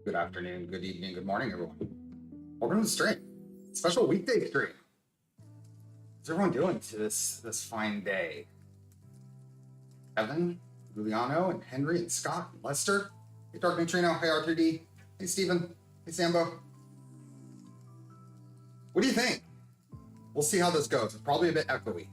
Good afternoon, good evening, good morning, everyone. Welcome to the stream. Special weekday stream. What's everyone doing to this fine day? Evan, Giuliano, and Henry, and Scott, and Lester. Hey, Dark Neutrino. Hey, R3D. Hey, Steven. Hey, Sambo. What do you think? We'll see how this goes. It's probably a bit echoey.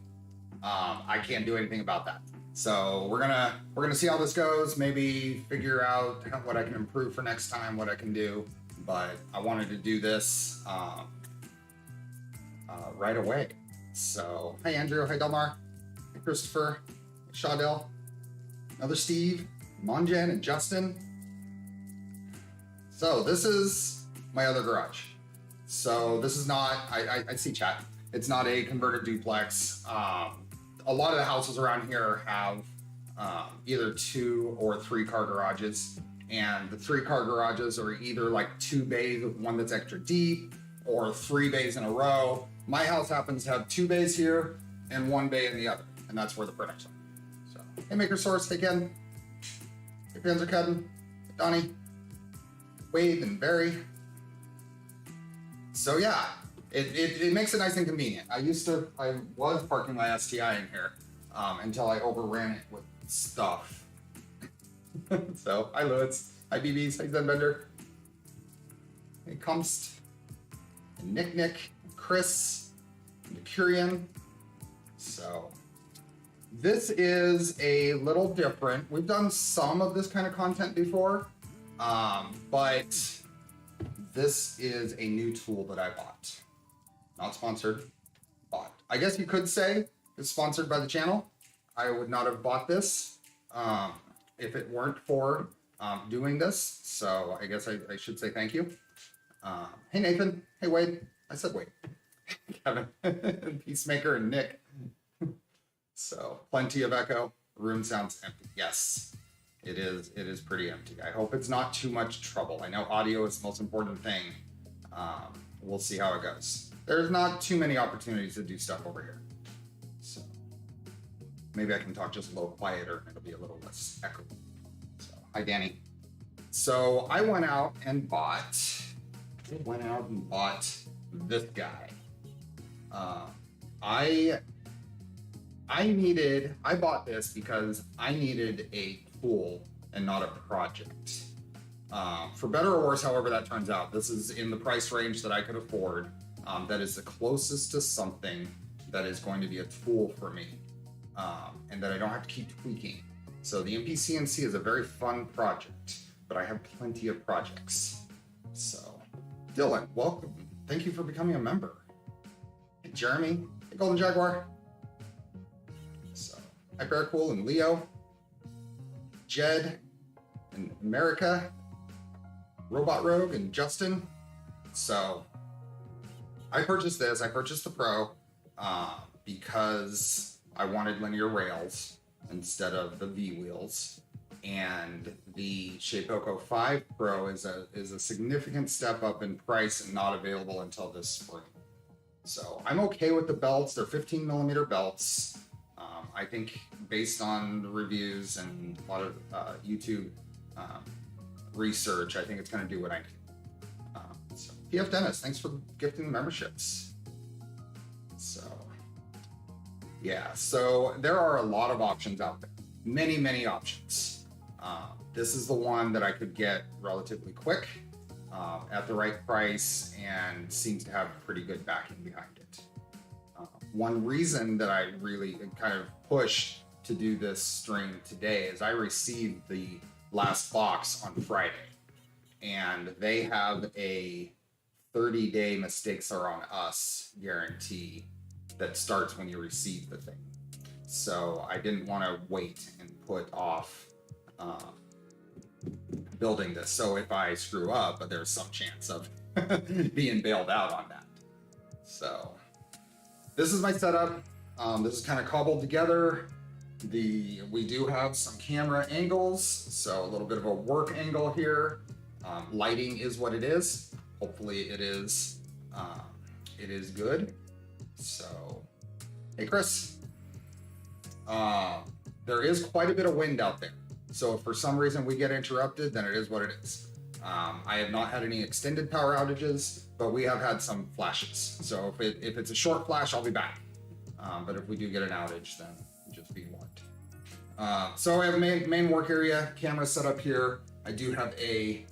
I can't do anything about that. So we're gonna see how this goes. Maybe figure out what I can improve for next time, what I can do. But I wanted to do this right away. So hey Andrew, hey Delmar, hey Christopher, hey Shadell, another Steve, Monjan, and Justin. So this is my other garage. So this is not. I see chat. It's not a converted duplex. A lot of the houses around here have either 2 or 3 car garages, and the 3 car garages are either like 2 bays with one that's extra deep or 3 bays in a row. My house happens to have 2 bays here and 1 bay in the other, and that's where the printers are. So, hey Maker Source, hey Ken, hey Panzer Cudden, hey Donnie, Wade, and Barry. So yeah. It makes it nice and convenient. I was parking my STI in here until I overran it with stuff. So, hi Lewis, hi BBs, hi Zenbender, hey Kumst, and Nick, and Chris, and Mercurian. So, this is a little different. We've done some of this kind of content before, but this is a new tool that I bought. Not sponsored, bought. I guess you could say it's sponsored by the channel. I would not have bought this if it weren't for doing this. So I guess I should say thank you. Hey Nathan, hey Wade. I said Wade. Kevin, Peacemaker, and Nick. So plenty of echo. Room sounds empty. Yes, it is. It is pretty empty. I hope it's not too much trouble. I know audio is the most important thing. We'll see how it goes. There's not too many opportunities to do stuff over here. So maybe I can talk just a little quieter and it'll be a little less echoey. So hi Danny. So I went out and bought this guy. I bought this because I needed a tool and not a project. For better or worse, however that turns out, this is in the price range that I could afford. That is the closest to something that is going to be a tool for me, and that I don't have to keep tweaking. So the MPCNC is a very fun project, but I have plenty of projects. So Dylan, welcome. Thank you for becoming a member. Hey Jeremy, hey Golden Jaguar. So hi Bearcool and Leo, Jed and America, Robot Rogue and Justin. So I purchased this. I purchased the Pro because I wanted linear rails instead of the V wheels, and the Shapeoko 5 Pro is a significant step up in price and not available until this spring. So I'm okay with the belts. They're 15 millimeter belts. I think based on the reviews and a lot of YouTube research, I think it's going to do what I need. So PF Dennis, thanks for gifting the memberships. So yeah, so there are a lot of options out there. Many options. This is the one that I could get relatively quick at the right price and seems to have pretty good backing behind it. One reason that I really kind of pushed to do this stream today is I received the last box on Friday, and they have a 30-day mistakes are on us guarantee that starts when you receive the thing. So I didn't want to wait and put off building this. So if I screw up, but there's some chance of being bailed out on that. So this is my setup. This is kind of cobbled together. We do have some camera angles, so a little bit of a work angle here. Lighting is what it is. Hopefully it is good. So, hey Chris, there is quite a bit of wind out there. So if for some reason we get interrupted, then it is what it is. I have not had any extended power outages, but we have had some flashes. So if it's a short flash, I'll be back. But if we do get an outage, then just be warned. So I have main work area, camera set up here. I do have a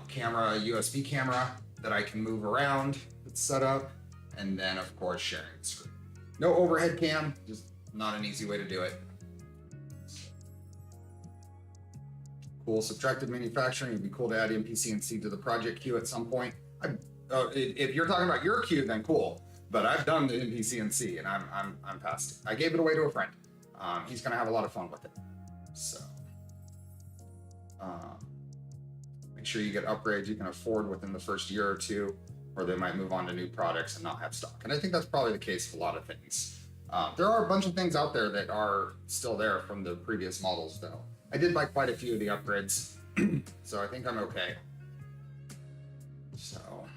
camera, a USB camera that I can move around. It's set up. And then of course sharing the screen. No overhead cam, just not an easy way to do it. Cool, subtractive manufacturing. It'd be cool to add MPCNC to the project queue at some point. If you're talking about your queue, then cool. But I've done the MPCNC and I'm past it. I gave it away to a friend. He's gonna have a lot of fun with it. So make sure you get upgrades you can afford within the first year or two, or they might move on to new products and not have stock. And I think that's probably the case with a lot of things. There are a bunch of things out there that are still there from the previous models though. I did buy quite a few of the upgrades, so I think I'm okay. So,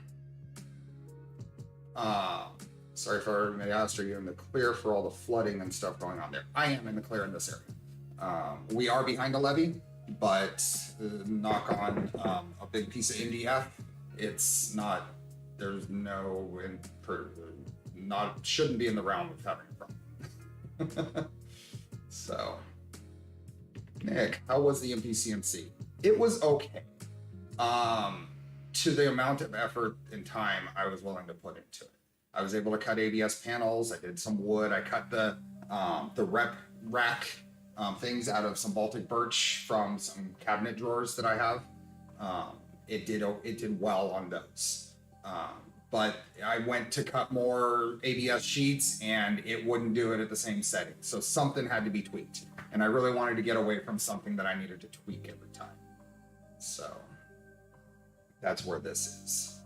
sorry if I already asked, are you in the clear for all the flooding and stuff going on there? I am in the clear in this area. We are behind a levee, but knock on a big piece of MDF. It's not, there's no, shouldn't be in the realm of having a problem. So. Nick, how was the MPCNC? It was okay. To the amount of effort and time I was willing to put into it. I was able to cut ABS panels. I did some wood. I cut the rep rack things out of some Baltic birch from some cabinet drawers that I have. It did well on those. But I went to cut more ABS sheets and it wouldn't do it at the same setting. So something had to be tweaked. And I really wanted to get away from something that I needed to tweak every time. So that's where this is.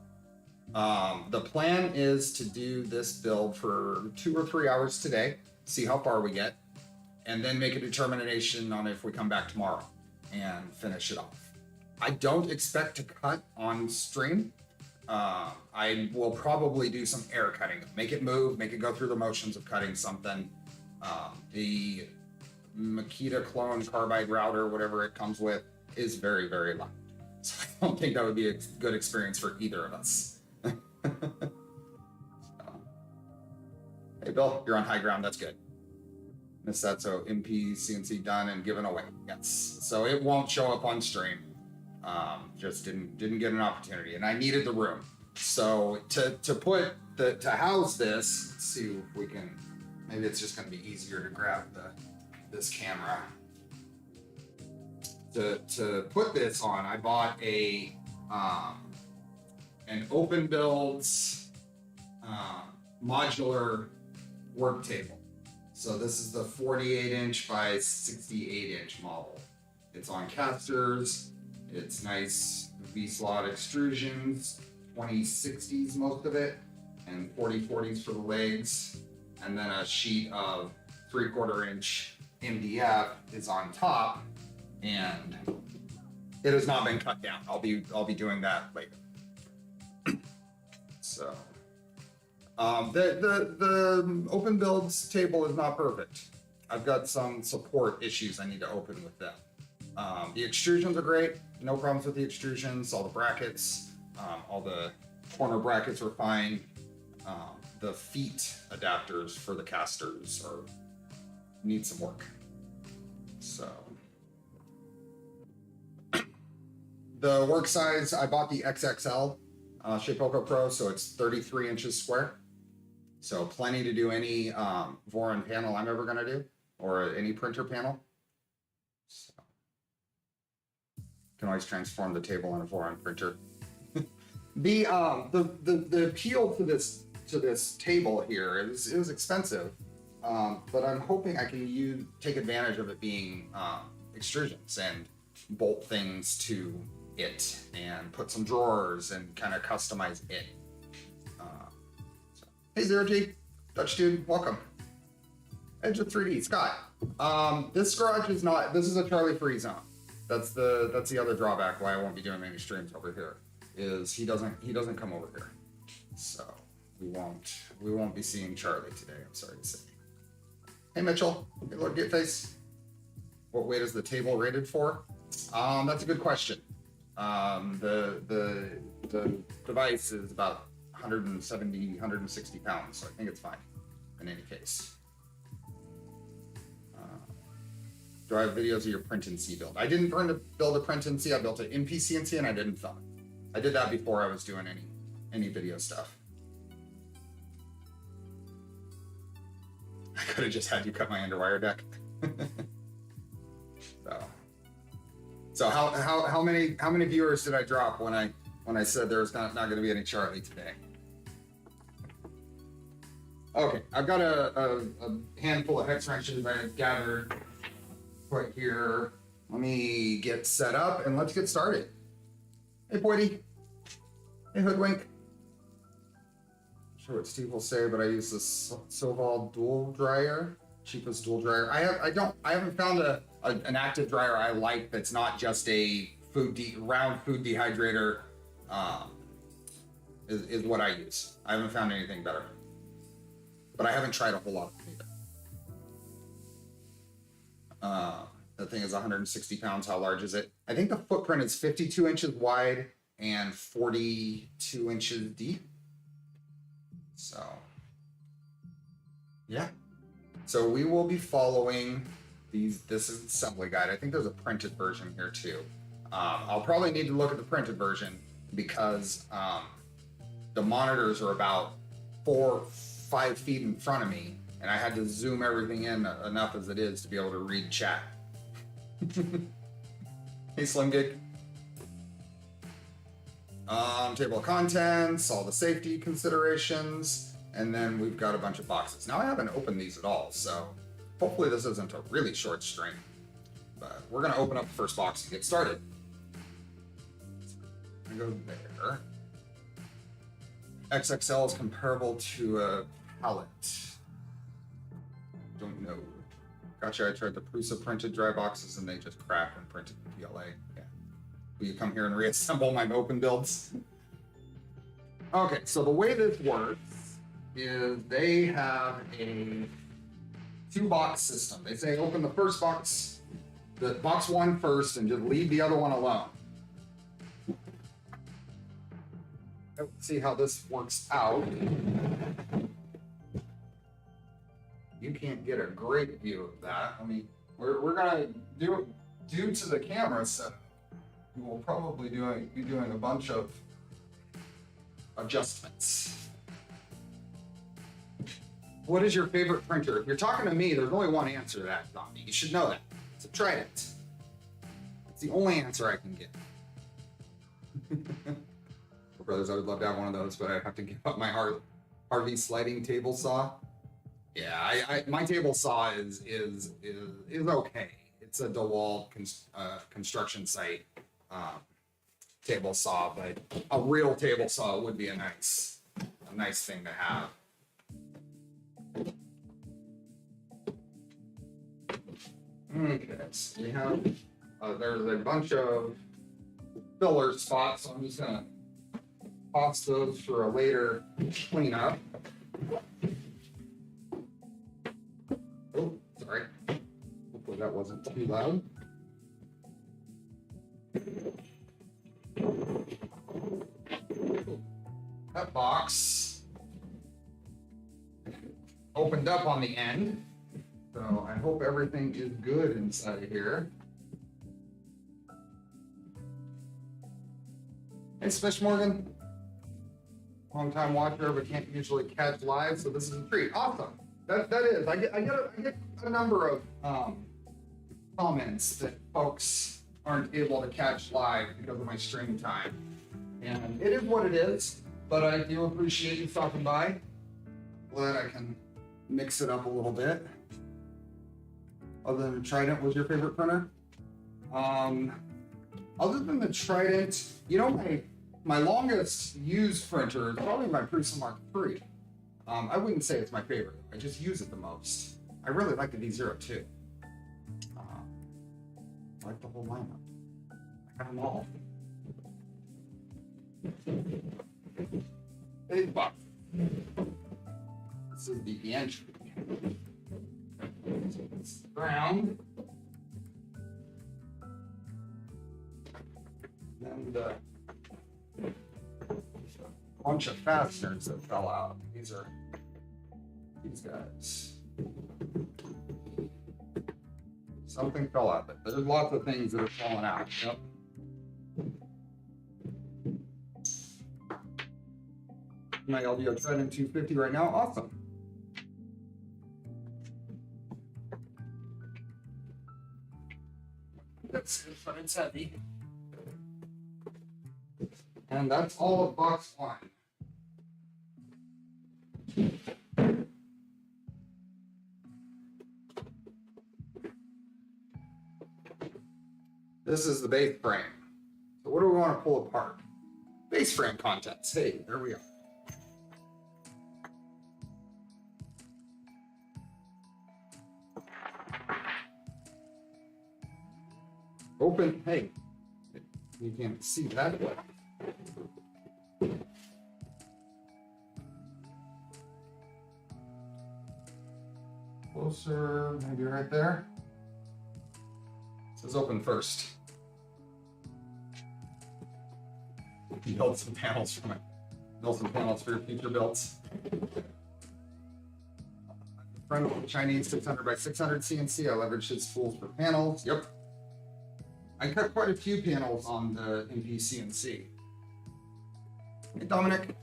The plan is to do this build for 2 or 3 hours today, see how far we get, and then make a determination on if we come back tomorrow and finish it off. I don't expect to cut on stream. I will probably do some air cutting, make it move, make it go through the motions of cutting something. The Makita clone carbide router, whatever it comes with, is very, very loud. So I don't think that would be a good experience for either of us. So. Hey Bill, you're on high ground, that's good. Missed that, so MPCNC done and given away. Yes. So it won't show up on stream. Just didn't get an opportunity, and I needed the room. So to house this, let's see if we can, maybe it's just gonna be easier to grab this camera. To put this on, I bought an open builds modular work table. So this is the 48-inch by 68-inch model. It's on casters. It's nice V-slot extrusions, 2060s most of it, and 4040s for the legs, and then a sheet of 3/4-inch MDF is on top, and it has not been cut down. I'll be doing that later. So the open builds table is not perfect. I've got some support issues I need to open with them. The extrusions are great, no problems with the extrusions. All the brackets, all the corner brackets are fine. The feet adapters for the casters need some work. So the work size, I bought the XXL Shapeoko Pro, so it's 33 inches square. So plenty to do any Voron panel I'm ever gonna do, or any printer panel. So, can always transform the table in a Voron printer. The appeal to this table here, it was expensive, but I'm hoping I can take advantage of it being extrusions and bolt things to it and put some drawers and kind of customize it. Hey Zero G, Dutch dude, welcome. Edge of 3D, Scott. This garage is not. This is a Charlie free zone. That's the other drawback why I won't be doing any streams over here. Is he doesn't come over here, so we won't be seeing Charlie today. I'm sorry to say. Hey Mitchell, hey Lord Get Face. What weight is the table rated for? That's a good question. The device is about 170, 160 pounds, so I think it's fine in any case. Do I have videos of your print and see build? I didn't build a print and see. I built it in PCNC and I didn't film it. I did that before I was doing any video stuff. I could have just had you cut my underwire deck. So how many viewers did I drop when I said there's not going to be any Charlie today? Okay, I've got a handful of hex wrenches I gathered right here. Let me get set up and let's get started. Hey, Boydie. Hey, Hoodwink. Not sure what Steve will say, but I use this Soval dual dryer, cheapest dual dryer. I haven't found an active dryer I like that's not just a round food dehydrator. Is what I use. I haven't found anything better, but I haven't tried a whole lot of them either. The thing is 160 pounds. How large is it? I think the footprint is 52 inches wide and 42 inches deep. So, yeah. So we will be following this is assembly guide. I think there's a printed version here too. I'll probably need to look at the printed version because the monitors are about 4-5 feet in front of me, and I had to zoom everything in enough as it is to be able to read chat. Hey, Slim Gig. Table of contents, all the safety considerations, and then we've got a bunch of boxes. Now I haven't opened these at all, so hopefully this isn't a really short stream. But we're gonna open up the first box and get started. I'm gonna go there. XXL is comparable to a pallet. Don't know. Gotcha, I tried the Prusa printed dry boxes and they just crack when printed in PLA. Yeah. Will you come here and reassemble my open builds? Okay, so the way this works is they have a 2-box system. They say open the first box, the box 1 first, and just leave the other one alone. Let's see how this works out. You can't get a great view of that. I mean, we're gonna do due to the camera set. We will probably be doing a bunch of adjustments. What is your favorite printer? If you're talking to me, there's only one answer to that, Zombie. You should know that. It's a Trident. It's the only answer I can give. Brothers, I would love to have one of those, but I'd have to give up my Harvey sliding table saw. Yeah, my table saw is okay. It's a DeWalt construction site table saw, but a real table saw would be a nice thing to have. Okay, so we have there's a bunch of filler spots, so I'm just gonna toss those for a later cleanup. Oh, sorry. Hopefully that wasn't too loud. That box opened up on the end, so I hope everything is good inside of here. Hey, Smish Morgan. Long time watcher, but can't usually catch live, so this is a treat. Awesome. That is. I get a number of comments that folks aren't able to catch live because of my stream time, and it is what it is. But I do appreciate you stopping by. Glad I can mix it up a little bit. Other than the Trident, was your favorite printer? Other than the Trident, you know, my longest used printer is probably my Prusa Mark III. I wouldn't say it's my favorite. I just use it the most. I really like the D0 too. I like the whole lineup. I have them all. Big box. This is the Gantry. So it's round. Then And a bunch of fasteners that fell out. These are these guys. Something fell out, but there's lots of things that are falling out. Yep. My LDO treading 250 right now. Awesome. That's good, but it's heavy. And that's all of box 1. This is the base frame. So what do we want to pull apart? Base frame contents. Hey, there we are. Open, hey, you can't see that, but closer, maybe right there. It says open first. Build some panels from it. Build some panels for your future builds. Front of the Chinese 600 by 600 CNC. I leveraged his tools for panels. Yep. I cut quite a few panels on the MP CNC. Hey, Dominic.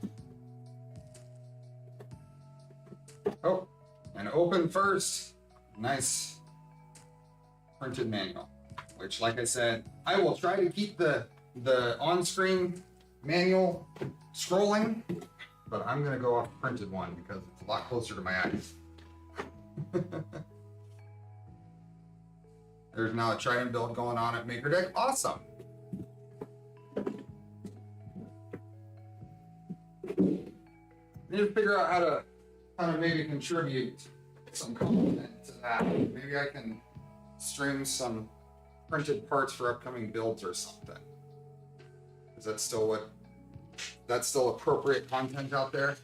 Oh, and open first. Nice printed manual, which, like I said, I will try to keep the on-screen manual scrolling, but I'm going to go off the printed one because it's a lot closer to my eyes. There's now a trident build going on at Maker Deck. Awesome. Need to figure out how to maybe contribute some content to that. Maybe I can stream some printed parts for upcoming builds or something. Is that still that's still appropriate content out there?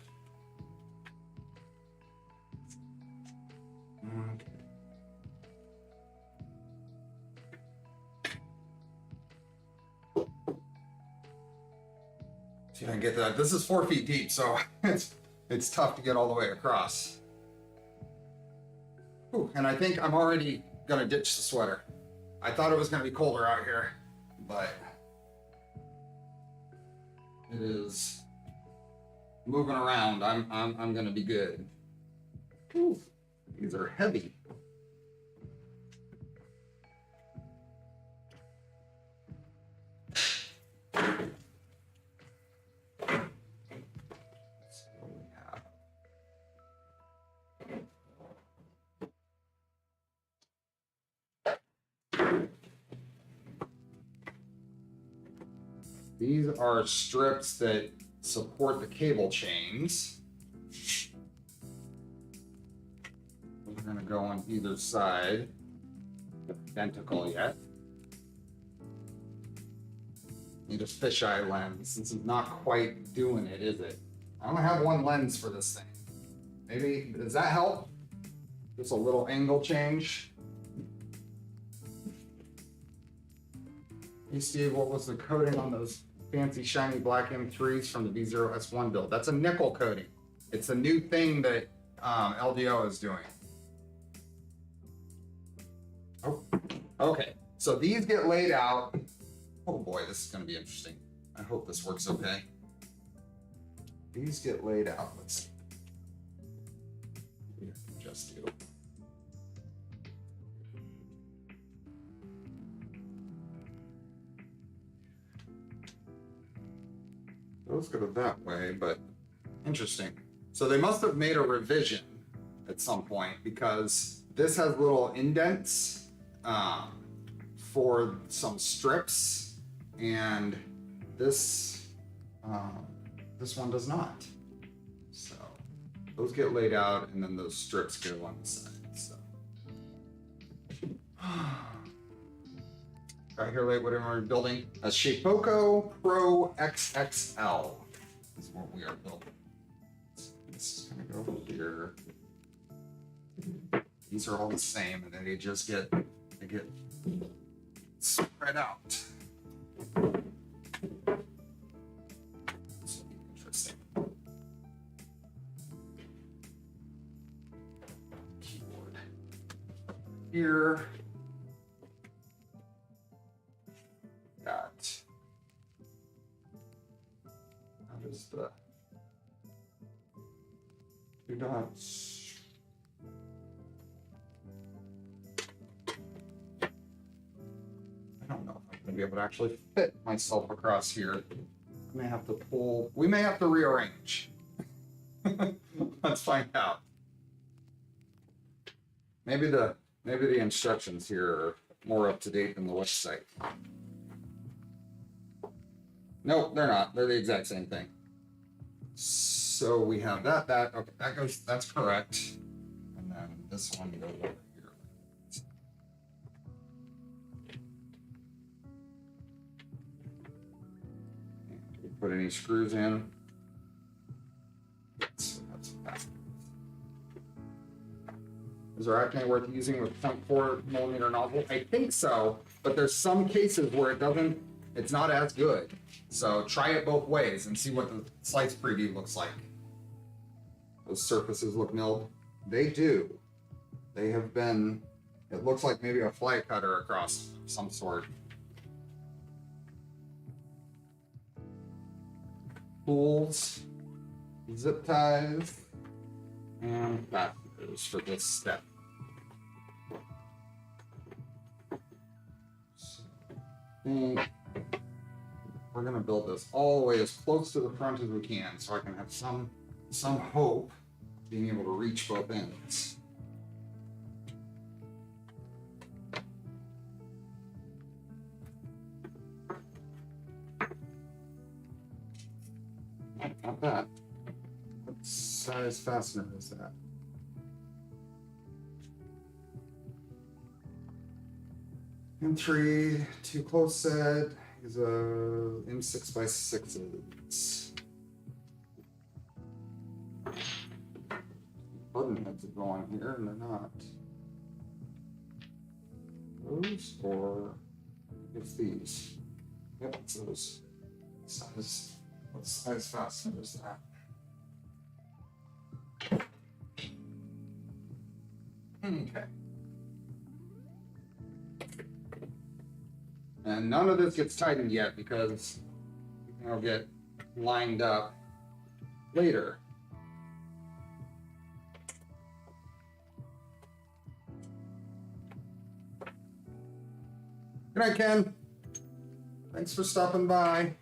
Okay. See if I can get that. This is 4 feet deep, so it's tough to get all the way across. Ooh, and I think I'm already gonna ditch the sweater. I thought it was gonna be colder out here, but it is moving around. I'm gonna be good. Ooh, these are heavy. These are strips that support the cable chains. We're going to go on either side. Identical yet. Need a fisheye lens. This is not quite doing it, is it? I only have one lens for this thing. Maybe, does that help? Just a little angle change. Hey Steve, what was the coating on those fancy shiny black M3s from the V0S1 build? That's a nickel coating. It's a new thing that LDO is doing. Oh, okay. So these get laid out. Oh boy, this is going to be interesting. I hope this works okay. These get laid out. Let's see. Just do. Those go that way, but interesting. So they must have made a revision at some point because this has little indents for some strips, and this one does not. So those get laid out, and then those strips go on the side. So got here late. What am I building? A Shapeoko Pro XXL is what we are building. This is gonna go here. These are all the same, and then they just get spread out. here. Got. How does the 2 dots? I don't know if I'm gonna be able to actually fit myself across here. I may have to pull. We may have to rearrange. Let's find out. Maybe the instructions here are more up to date than the website. Nope, they're not. They're the exact same thing. So we have that. Okay, that goes. That's correct. And then this one goes over here. Put any screws in. Is there acne worth using with 0.4mm nozzle? I think so, but there's some cases where it doesn't, it's not as good. So try it both ways and see what the slice preview looks like. Those surfaces look milled. They do. They have been, it looks like maybe a fly cutter across some sort. Pulls, zip ties, and that goes for this step. So I think we're gonna build this all the way as close to the front as we can, so I can have some hope of being able to reach both ends. Not that. What size fastener is that? Gantry, too close set is a M6x6. Button heads are going here and they're not. Those or it's these. Yep, it's those. Size. What size fastener is that? Okay. And none of this gets tightened yet because it'll get lined up later. Good night, Ken. Thanks for stopping by.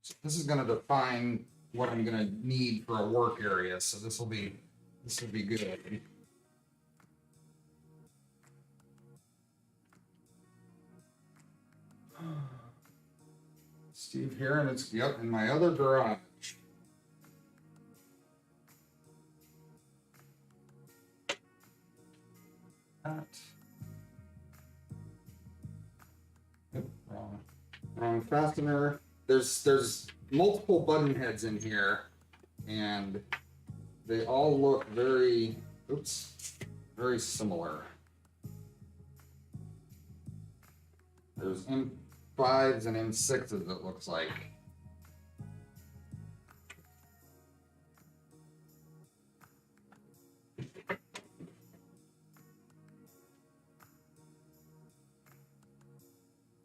So this is going to define what I'm going to need for a work area. So this will be good. Steve here, and it's in my other garage. That. Yep, wrong fastener. There's multiple button heads in here, and they all look very similar. There's M5s and M6s, it looks like.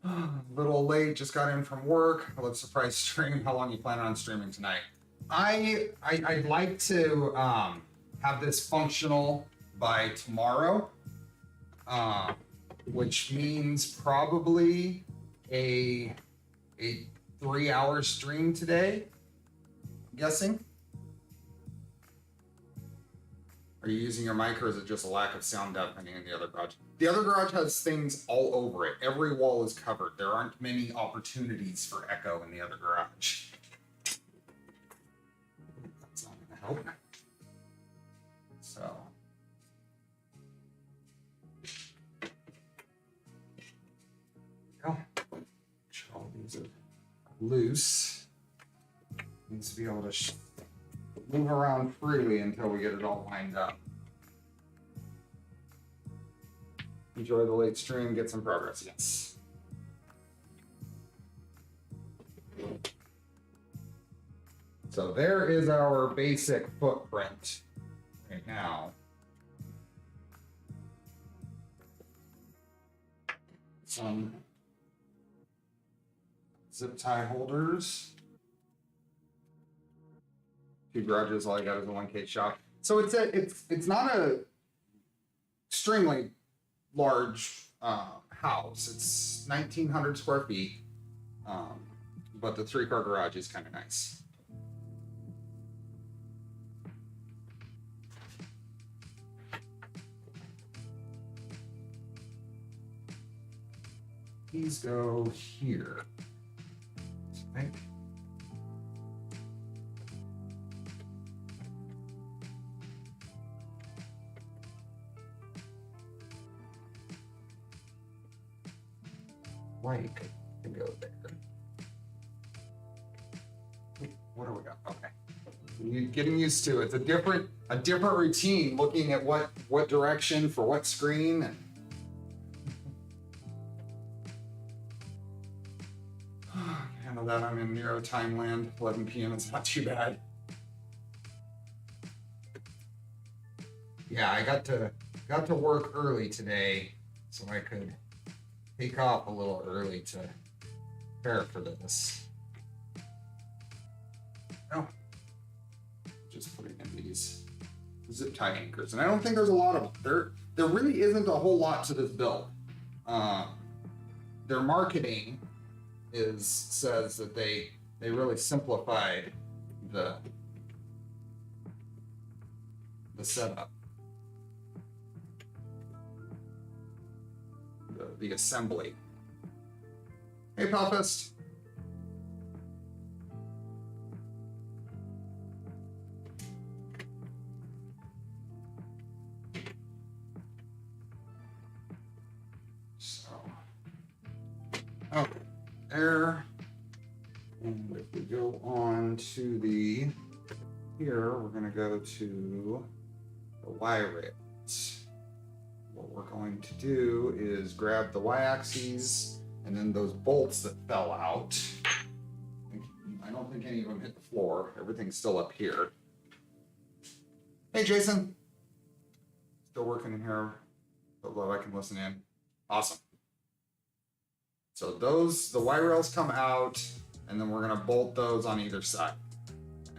A little late, just got in from work. I love surprise stream. How long you planning on streaming tonight? I'd like to have this functional by tomorrow, which means probably a 3-hour stream today, I'm guessing. Are you using your mic, or is it just a lack of sound deafening in the other garage? The other garage has things all over it. Every wall is covered. There aren't many opportunities for echo in the other garage. That's not going to help. So. Go. All these are loose. Needs to be able to move around freely until we get it all lined up. Enjoy the late stream, get some progress, yes. So there is our basic footprint right now. Some zip tie holders. 2 garages, all I got is a 1K shop. So it's not a extremely large house. It's 1,900 square feet, but the 3-car garage is kind of nice. These go here. I think. Like to go there. What do we got? Okay. You're getting used to it. It's a different routine, looking at what direction for what screen. And handle that. I'm in Nero time land. 11 p.m. It's not too bad. Yeah, I got to work early today, so I could take off a little early to prepare for this. Oh, just putting in these zip tie anchors, and I don't think there's a lot of them. There really isn't a whole lot to this build. Their marketing says that they really simplified the setup, the assembly. Hey, Belfast. Oh, there. And if we go on to here, we're going to go to the Y rails. What we're going to do is grab the Y-axes and then those bolts that fell out. I don't think any of them hit the floor. Everything's still up here. Hey, Jason. Still working in here. Although I can listen in. Awesome. So the Y rails come out, and then we're gonna bolt those on either side.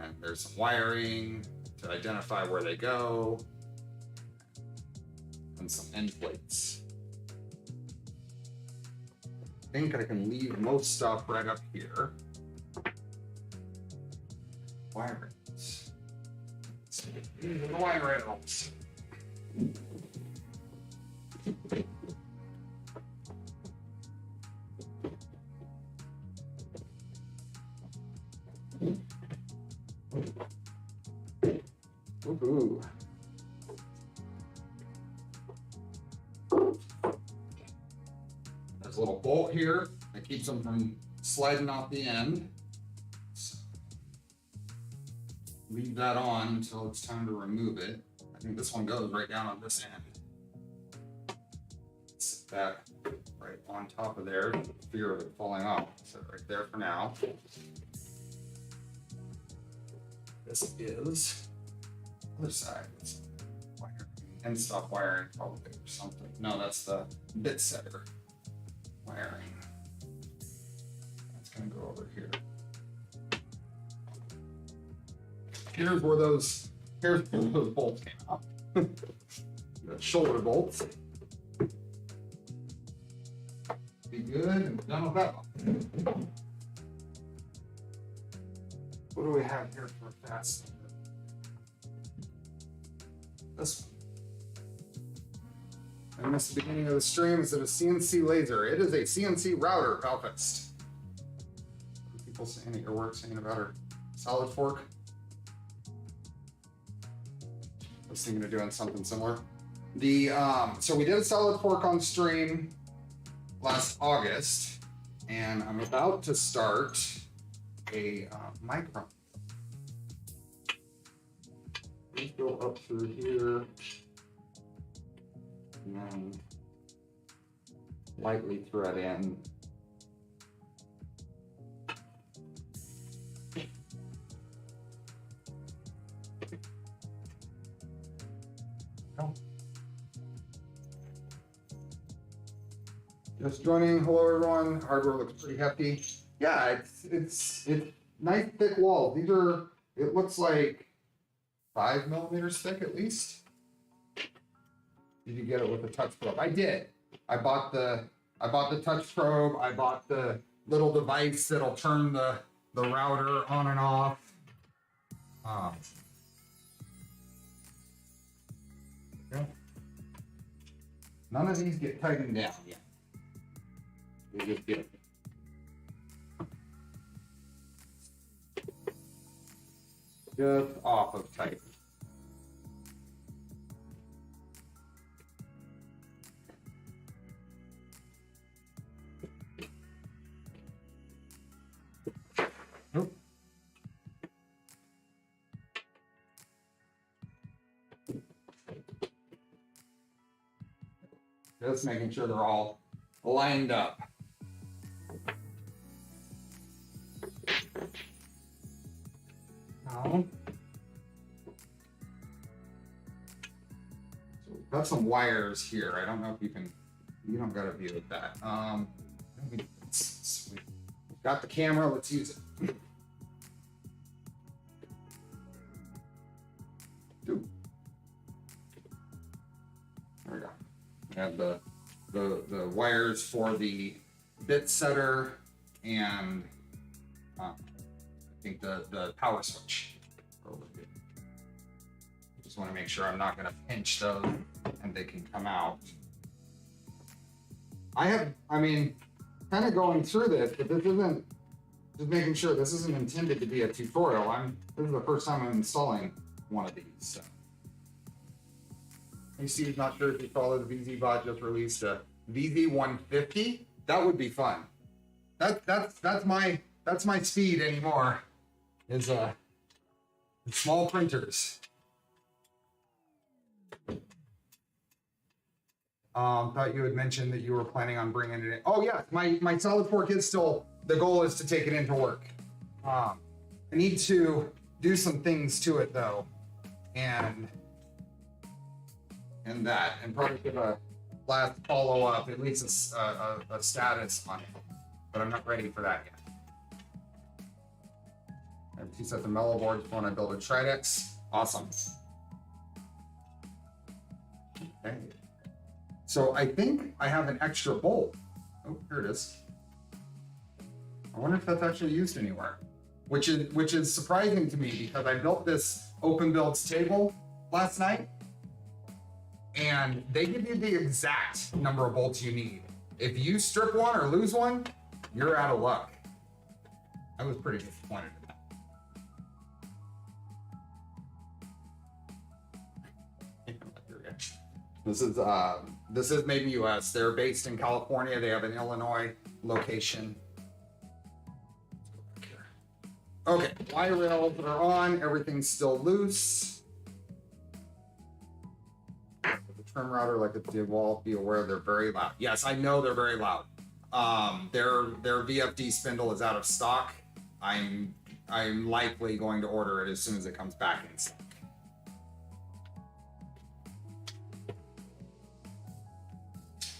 And there's some wiring to identify where they go, and some end plates. I think I can leave most stuff right up here. Wirings. These are the Y rails. Ooh. There's a little bolt here that keeps them from sliding off the end. So leave that on until it's time to remove it. I think this one goes right down on this end. Sit that right on top of there, fear of it falling off. So right there for now. This is other side. It's wiring, end stop wiring probably or something. No, that's the bit setter wiring. That's gonna go over here. Here's where those bolts came out. The shoulder bolts. Be good and done with that one. What do we have here for a fast? This one. I missed the beginning of the stream. Is it a CNC laser? It is a CNC router, Belfast. People saying at your work saying about her solid fork. I was thinking of doing something similar. So we did a solid fork on stream last August, and I'm about to start a micron. Let's go up through here and then lightly thread in. Oh. Just joining. Hello, everyone. Hardware looks pretty hefty. Yeah, it's nice thick walls. These are. It looks like 5 millimeters thick at least. Did you get it with a touch probe? I did. I bought the touch probe. I bought the little device that'll turn the router on and off. Yeah. None of these get tightened down yet. They just get off of tight. Nope. Just making sure they're all lined up. Now, so we've got some wires here. I don't know if you don't got a view of that. We've got the camera, let's use it. There we go. We have the wires for the bit setter and I think the power switch. Just want to make sure I'm not going to pinch those and they can come out. I mean, kind of going through this, but this isn't, just making sure this isn't intended to be a tutorial. This is the first time I'm installing one of these. So. Steve's not sure if you follow the VZBot just released a VZ150. That would be fun. That's my speed anymore. Is small printers. Thought you had mentioned that you were planning on bringing it in. Oh yeah, my solid fork is still, the goal is to take it into work. I need to do some things to it though, and probably give a last follow up, at least a status on it, but I'm not ready for that yet. I have 2 sets of mellow boards when I build a Tridex. Awesome. Okay. So I think I have an extra bolt. Oh, here it is. I wonder if that's actually used anywhere, which is surprising to me because I built this open builds table last night, and they give you the exact number of bolts you need. If you strip one or lose one, you're out of luck. I was pretty disappointed in that. This is made in the US. They're based in California. They have an Illinois location. Okay, wire rails are on. Everything's still loose. The trim router, like the wall, be aware they're very loud. Yes, I know they're very loud. Their VFD spindle is out of stock. I'm likely going to order it as soon as it comes back in stock.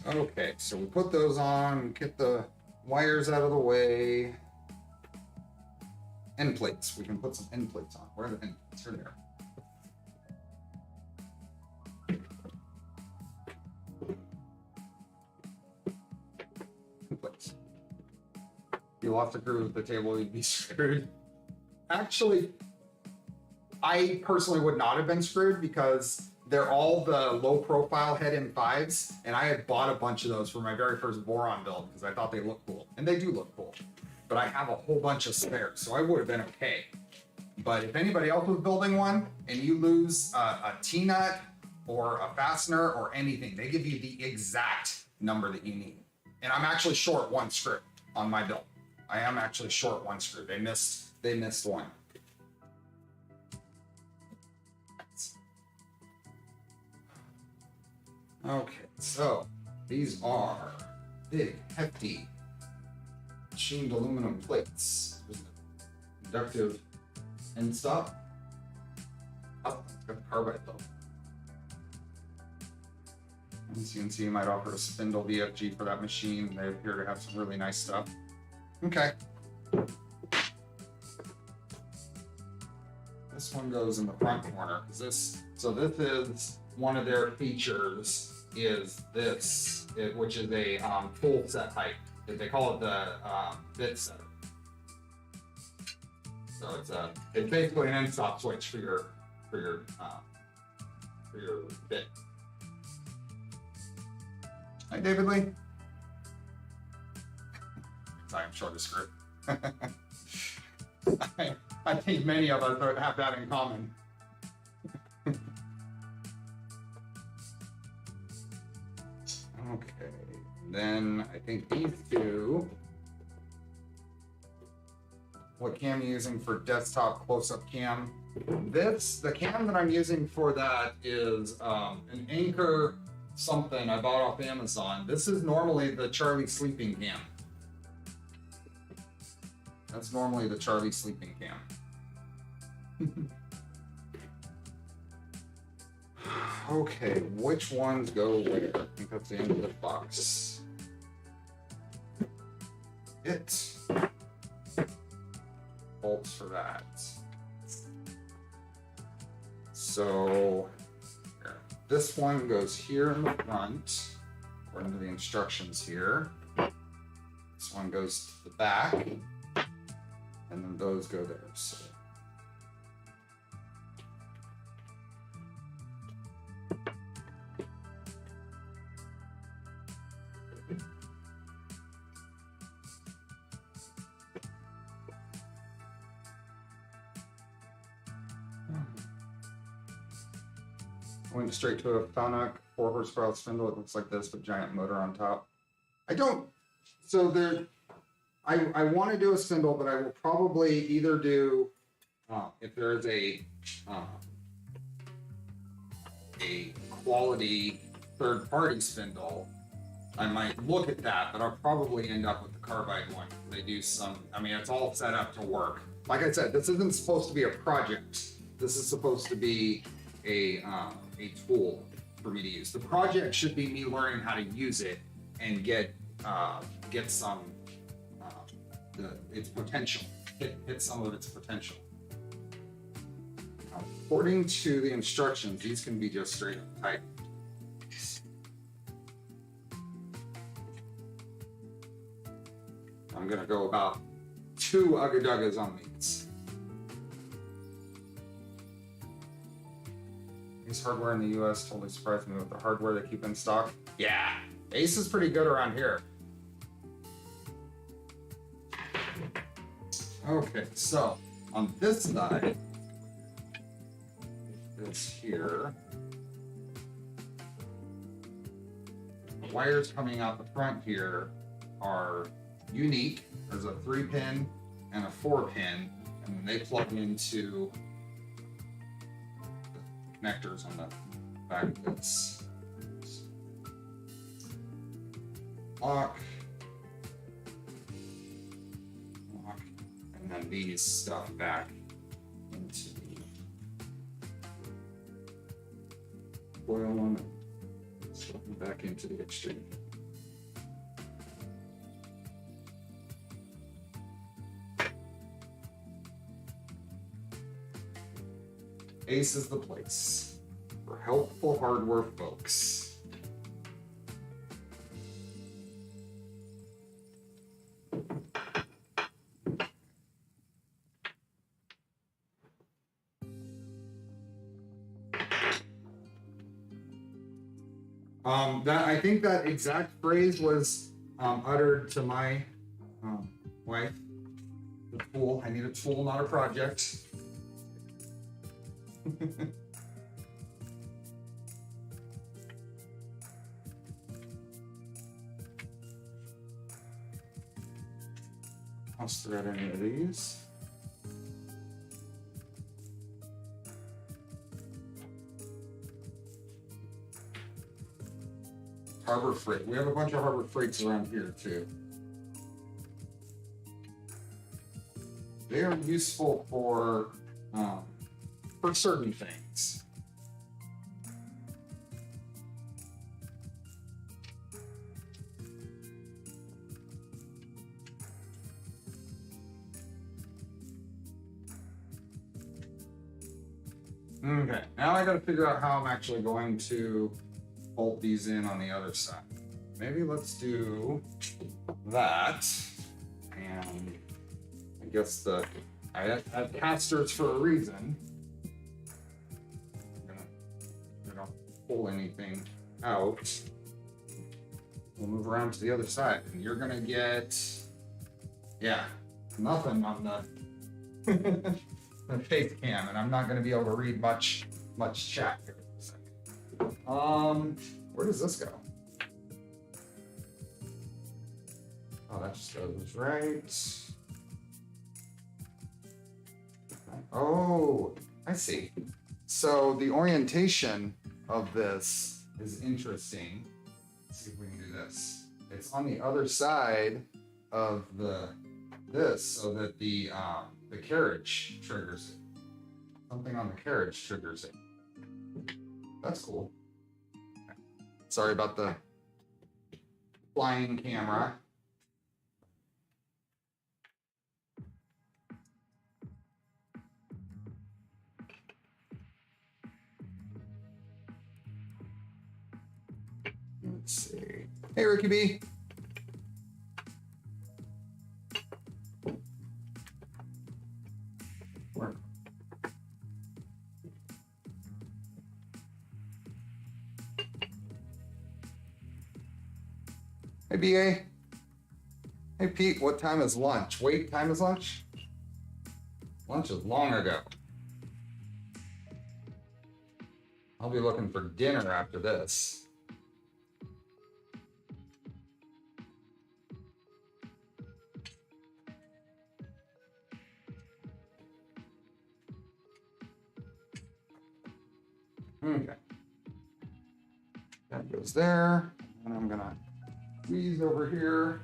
Okay, so we put those on, get the wires out of the way. End plates. We can put some end plates on. Where are the end plates? Here they are. End plates. If you lost the groove of the table, you'd be screwed. Actually, I personally would not have been screwed because they're all the low profile head M5s, and I had bought a bunch of those for my very first Boron build because I thought they looked cool, and they do look cool. But I have a whole bunch of spares, so I would have been okay. But if anybody else was building one and you lose a T-nut or a fastener or anything, they give you the exact number that you need. And I'm actually short one screw on my build. I am actually short one screw. They missed one. Okay, so these are big, hefty, machined aluminum plates. Inductive end stop. Oh, got the carbide though. And CNC might offer a spindle VFG for that machine. They appear to have some really nice stuff. Okay. This one goes in the front corner. This is one of their features. Is this, which is a tool set type. They call it the bit setter. So it's basically an end-stop switch for your bit. Hi, David Lee. I am short of script. I think many of us have that in common. Okay, then I think these two. What cam are you using for desktop close-up cam? The cam that I'm using for that is an Anchor something I bought off Amazon. This is normally the Charlie sleeping cam. That's normally the Charlie sleeping cam. Okay, which ones go where? I think that's the end of the box. Bolts for that. So this one goes here in the front, according to the instructions here. This one goes to the back, and then those go there. So went straight to a Fanuc 4 horsepower spindle. It looks like this with giant motor on top. I want to do a spindle, but I will probably either do, if there is a quality third-party spindle, I might look at that, but I'll probably end up with the carbide one. They do some, I mean, it's all set up to work. Like I said, this isn't supposed to be a project. This is supposed to be a tool for me to use. The project should be me learning how to use it and get some its potential, hit some of its potential. According to the instructions, these can be just straight up tight. I'm gonna go about 2 ugga-duggas on these. Ace hardware in the US totally surprised me with the hardware they keep in stock. Yeah, Ace is pretty good around here. Okay, so on this side, this here, the wires coming out the front here are unique. There's a 3-pin and a 4-pin, and then they plug into the connectors on the back of this. Lock, and then these stuff back into the coil one, and back into the exchange. Ace is the place for helpful hardware folks. I think that exact phrase was uttered to my wife. The tool. I need a tool, not a project. I'll thread any of these. Harbor Freight. We have a bunch of Harbor Freights around here too. They are useful for certain things. Okay, now I gotta figure out how I'm actually going to bolt these in on the other side. Maybe let's do that. And I guess I have casters for a reason. I don't pull anything out. We'll move around to the other side, and you're gonna get, yeah, nothing on the the face cam, and I'm not gonna be able to read much chat here for a second. Where does this go? Oh, that just goes right. Oh, I see. So the orientation of this is interesting. Let's see if we can do this. It's on the other side of this, so that the carriage triggers it. Something on the carriage triggers it. That's cool. Sorry about the flying camera. Let's see. Hey, Ricky B. Hey, BA. Hey, Pete, what time is lunch? Wait, time is lunch? Lunch is long ago. I'll be looking for dinner after this. Okay. That goes there. And I'm gonna squeeze over here.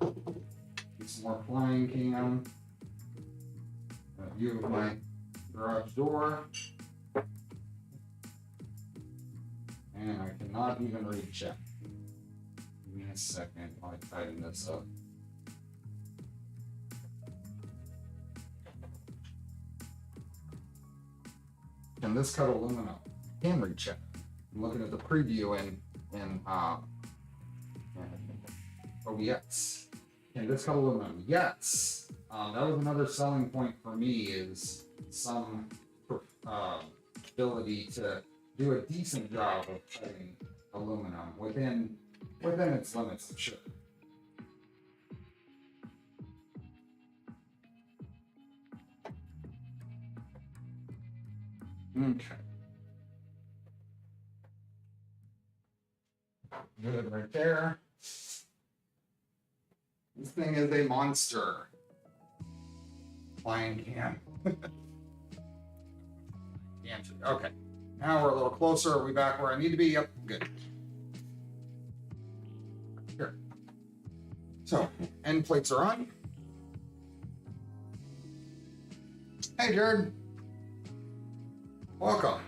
Get some more flying cam. A view of my garage door. And I cannot even read chat. Give me a second while I tighten this up. Can this cut aluminum? Can read chat. I'm looking at the preview in OBS. Can this cut aluminum? Yes. That was another selling point for me, is some ability to do a decent job of cutting aluminum within its limits, I'm sure. Okay. Good right there. This thing is a monster. Flying cam. Gantry. Okay. Now we're a little closer. Are we back where I need to be? Yep, good. Here. So, end plates are on. Hey, Jared. Welcome.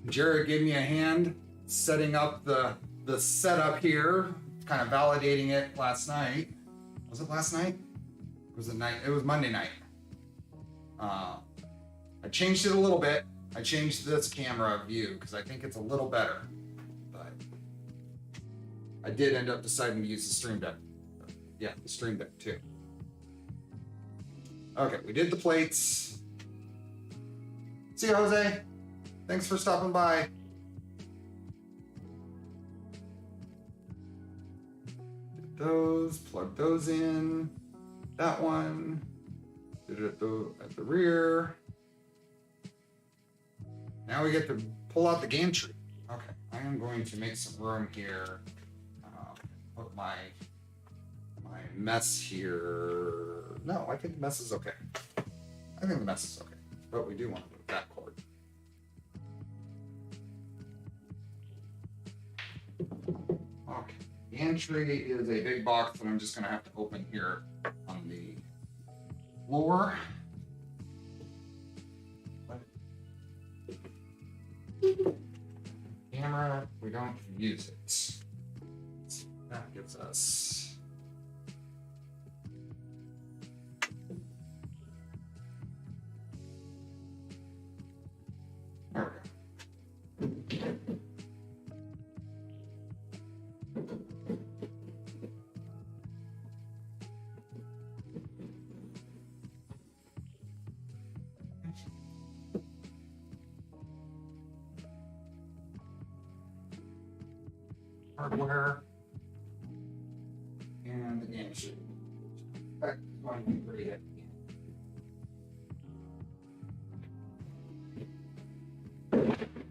Jared gave me a hand setting up the setup here, kind of validating it last night. Was it last night? It was Monday night. I changed it a little bit. I changed this camera view because I think it's a little better. But I did end up deciding to use the Stream Deck. Yeah, the Stream Deck too. Okay, we did the plates. See you, Jose. Thanks for stopping by. Did those, plug those in. That one. Did it at the rear. Now we get to pull out the gantry. Okay, I am going to make some room here. Put my mess here. No, I think the mess is okay. I think the mess is okay. But we do want to move that cord. Okay, gantry is a big box that I'm just going to have to open here on the floor. Camera, we don't use it. So that gives us hardware and the gantry. That is going to be pretty heavy.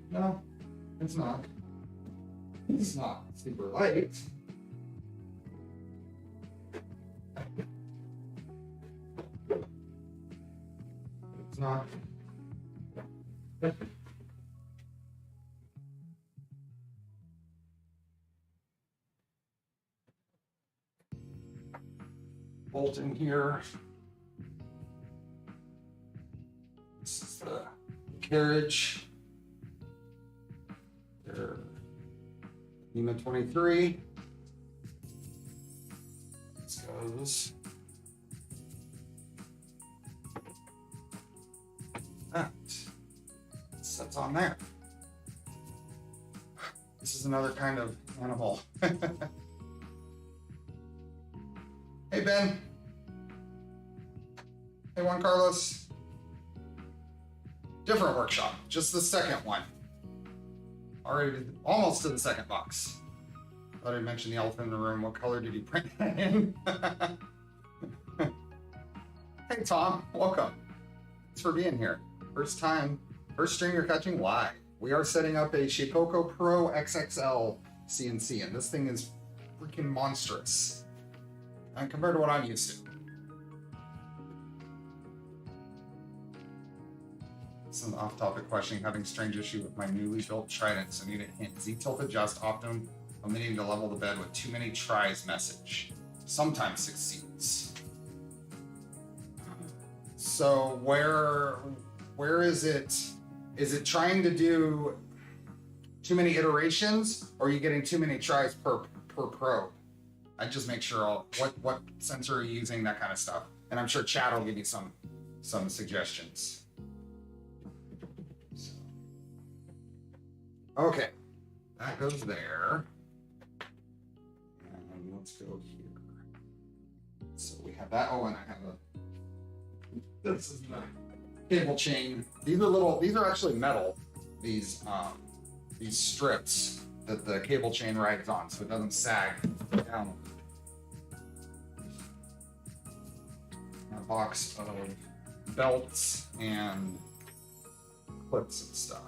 No, it's not. It's not super light. It's not. Bolt in here. This is the carriage. Lima 23. This goes. That sets on there. This is another kind of animal. Hey Ben. Hey Juan Carlos. Different workshop, just the second one. Already almost to the second box. Thought I'd mention the elephant in the room. What color did you print that in? Hey Tom, welcome. Thanks for being here. First stream you're catching live. We are setting up a Shikoku Pro XXL CNC, and this thing is freaking monstrous. And compared to what I'm used to. This is an off-topic question. Having strange issue with my newly built Trident, so need a hint. Z-tilt adjust, often omitting to level the bed with too many tries message. Sometimes succeeds. So where is it? Is it trying to do too many iterations, or are you getting too many tries per probe? I just make sure what sensor are you using, that kind of stuff. And I'm sure chat will give you some suggestions. So. Okay, that goes there. And let's go here. So we have that. Oh, and I have this is the cable chain. These are actually metal. These strips that the cable chain rides on, so it doesn't sag down. A box of belts and clips and stuff.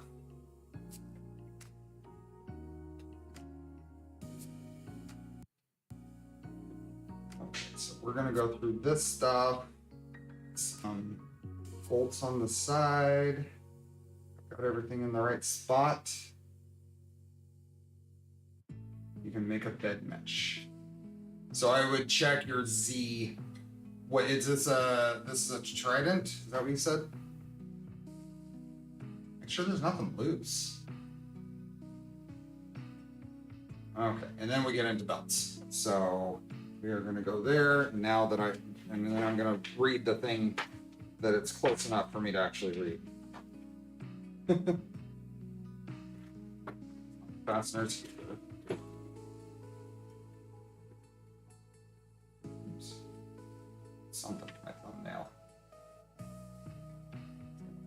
Okay, so we're gonna go through this stuff. Some bolts on the side. Got everything in the right spot. You can make a bed mesh. So I would check your Z. What is this? This is a Trident? Is that what you said? Make sure there's nothing loose. Okay, and then we get into belts. So we are going to go there. Now that and then I'm going to read the thing that it's close enough for me to actually read. Fasteners. Something to my thumbnail.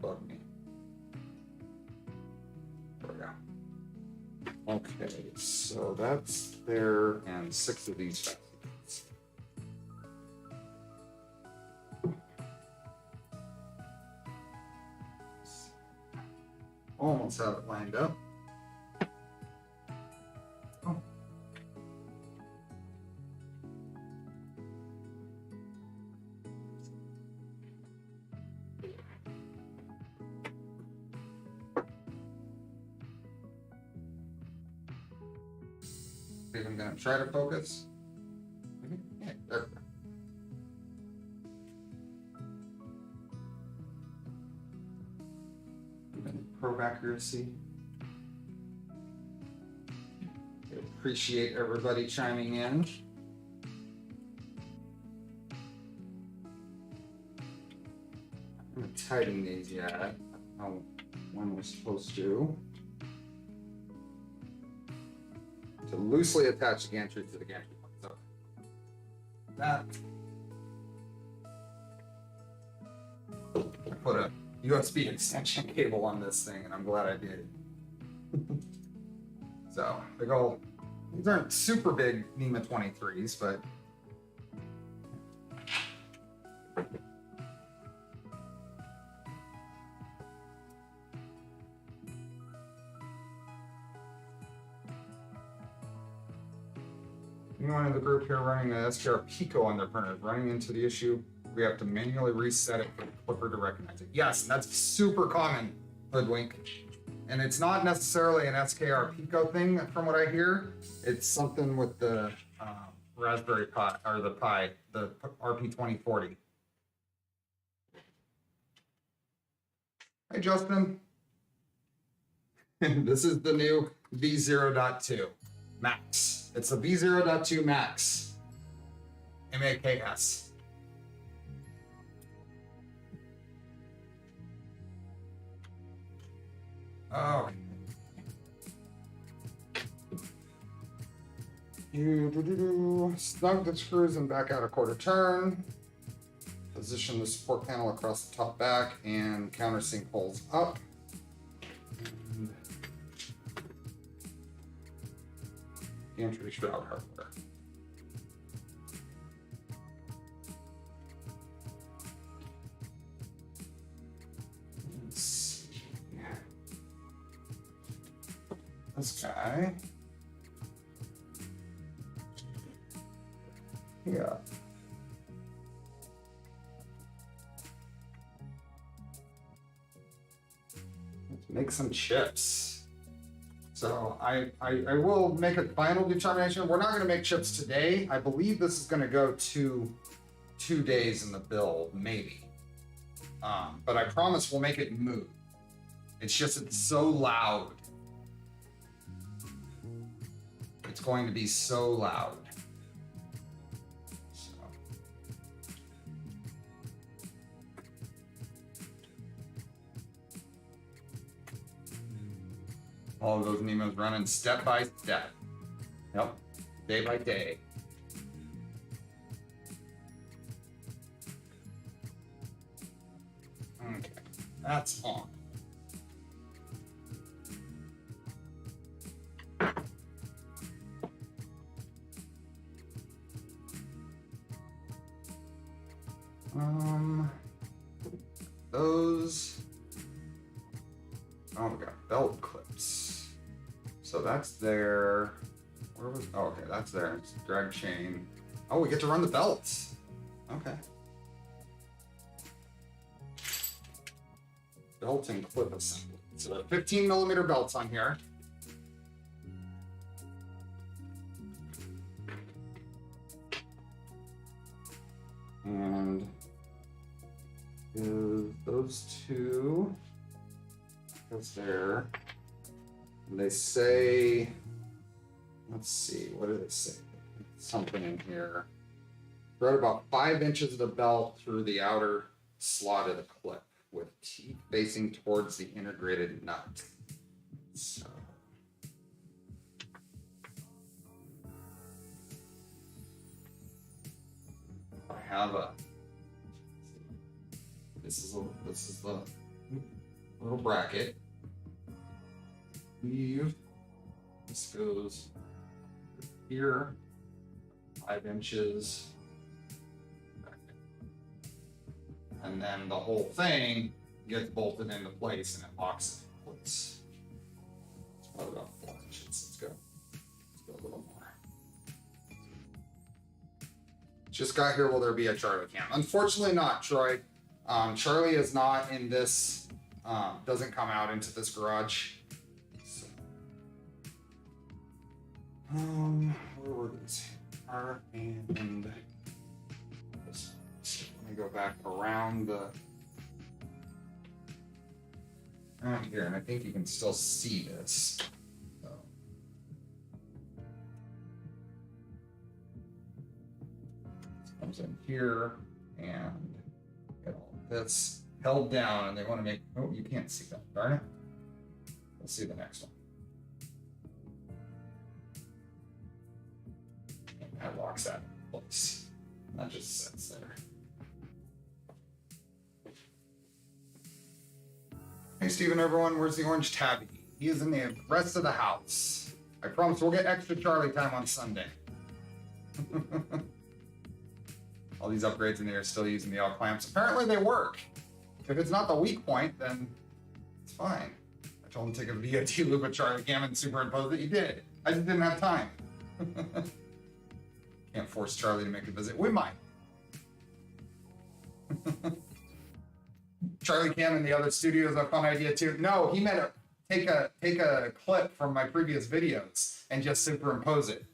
Bug me. There we go. Okay, so that's there, and 6 of these fasteners. Almost have it lined up. Oh. I'm going to try to focus. Yeah, there. Probe accuracy. I appreciate everybody chiming in. I'm going to tighten these yet. I don't know when we're supposed to loosely attach the gantry to the gantry point. So that I put a USB extension cable on this thing, and I'm glad I did. So big old These aren't super big NEMA 23s, but anyone in the group here running an SKR Pico on their printer running into the issue, we have to manually reset it for the clipper to recognize it. Yes, that's super common, Hoodwink. And it's not necessarily an SKR Pico thing, from what I hear. It's something with the Raspberry Pi, or the Pi, the RP2040. Hey, Justin. This is the new V0.2 Max. It's the V0.2 Max. MAKS. Oh. Snug the screws and back out a quarter turn. Position the support panel across the top back and countersink holes up. And Gantry shroud hardware. Let's see. This guy. Yeah. Let's make some chips. So I will make a final determination. We're not going to make chips today. I believe this is going to go to 2 days in the build, maybe. But I promise we'll make it move. It's just, it's so loud. It's going to be so loud. So. All of those Nemos running step by step. Yep, day by day. Okay, that's on. Those. Oh, we got belt clips. So that's there. Where was? Oh, okay, that's there. It's drag chain. Oh, we get to run the belts. Okay. Belt and clip assembly. So 15mm belts on here. And those two, that's there. And they say, let's see, what do they say? Something in here. Thread about 5 inches of the belt through the outer slot of the clip with teeth facing towards the integrated nut. So. I have a. This is the little bracket. This goes here, 5 inches, and then the whole thing gets bolted into place and it locks it in place. It's probably about 4 inches. Let's go a little more. Just got here. Will there be a Charlie cam? Unfortunately not, Troy. Charlie is not in this, doesn't come out into this garage. So, where were these? And this. Let me go back around the, right here, and I think you can still see this. So. This comes in here and get all this held down, and they want to make, oh, you can't see that, darn it. Let's see the next one. And that locks that in place. And that just sits there. Hey, Stephen, everyone, where's the orange tabby? He is in the rest of the house. I promise we'll get extra Charlie time on Sunday. All these upgrades in there are still using the L clamps. Apparently they work. If it's not the weak point, then it's fine. I told him to take a VOT loop with Charlie Cam and superimpose it. He did. I just didn't have time. Can't force Charlie to make a visit. We might. Charlie Cam in the other studio is a fun idea too. No, he meant take a clip from my previous videos and just superimpose it.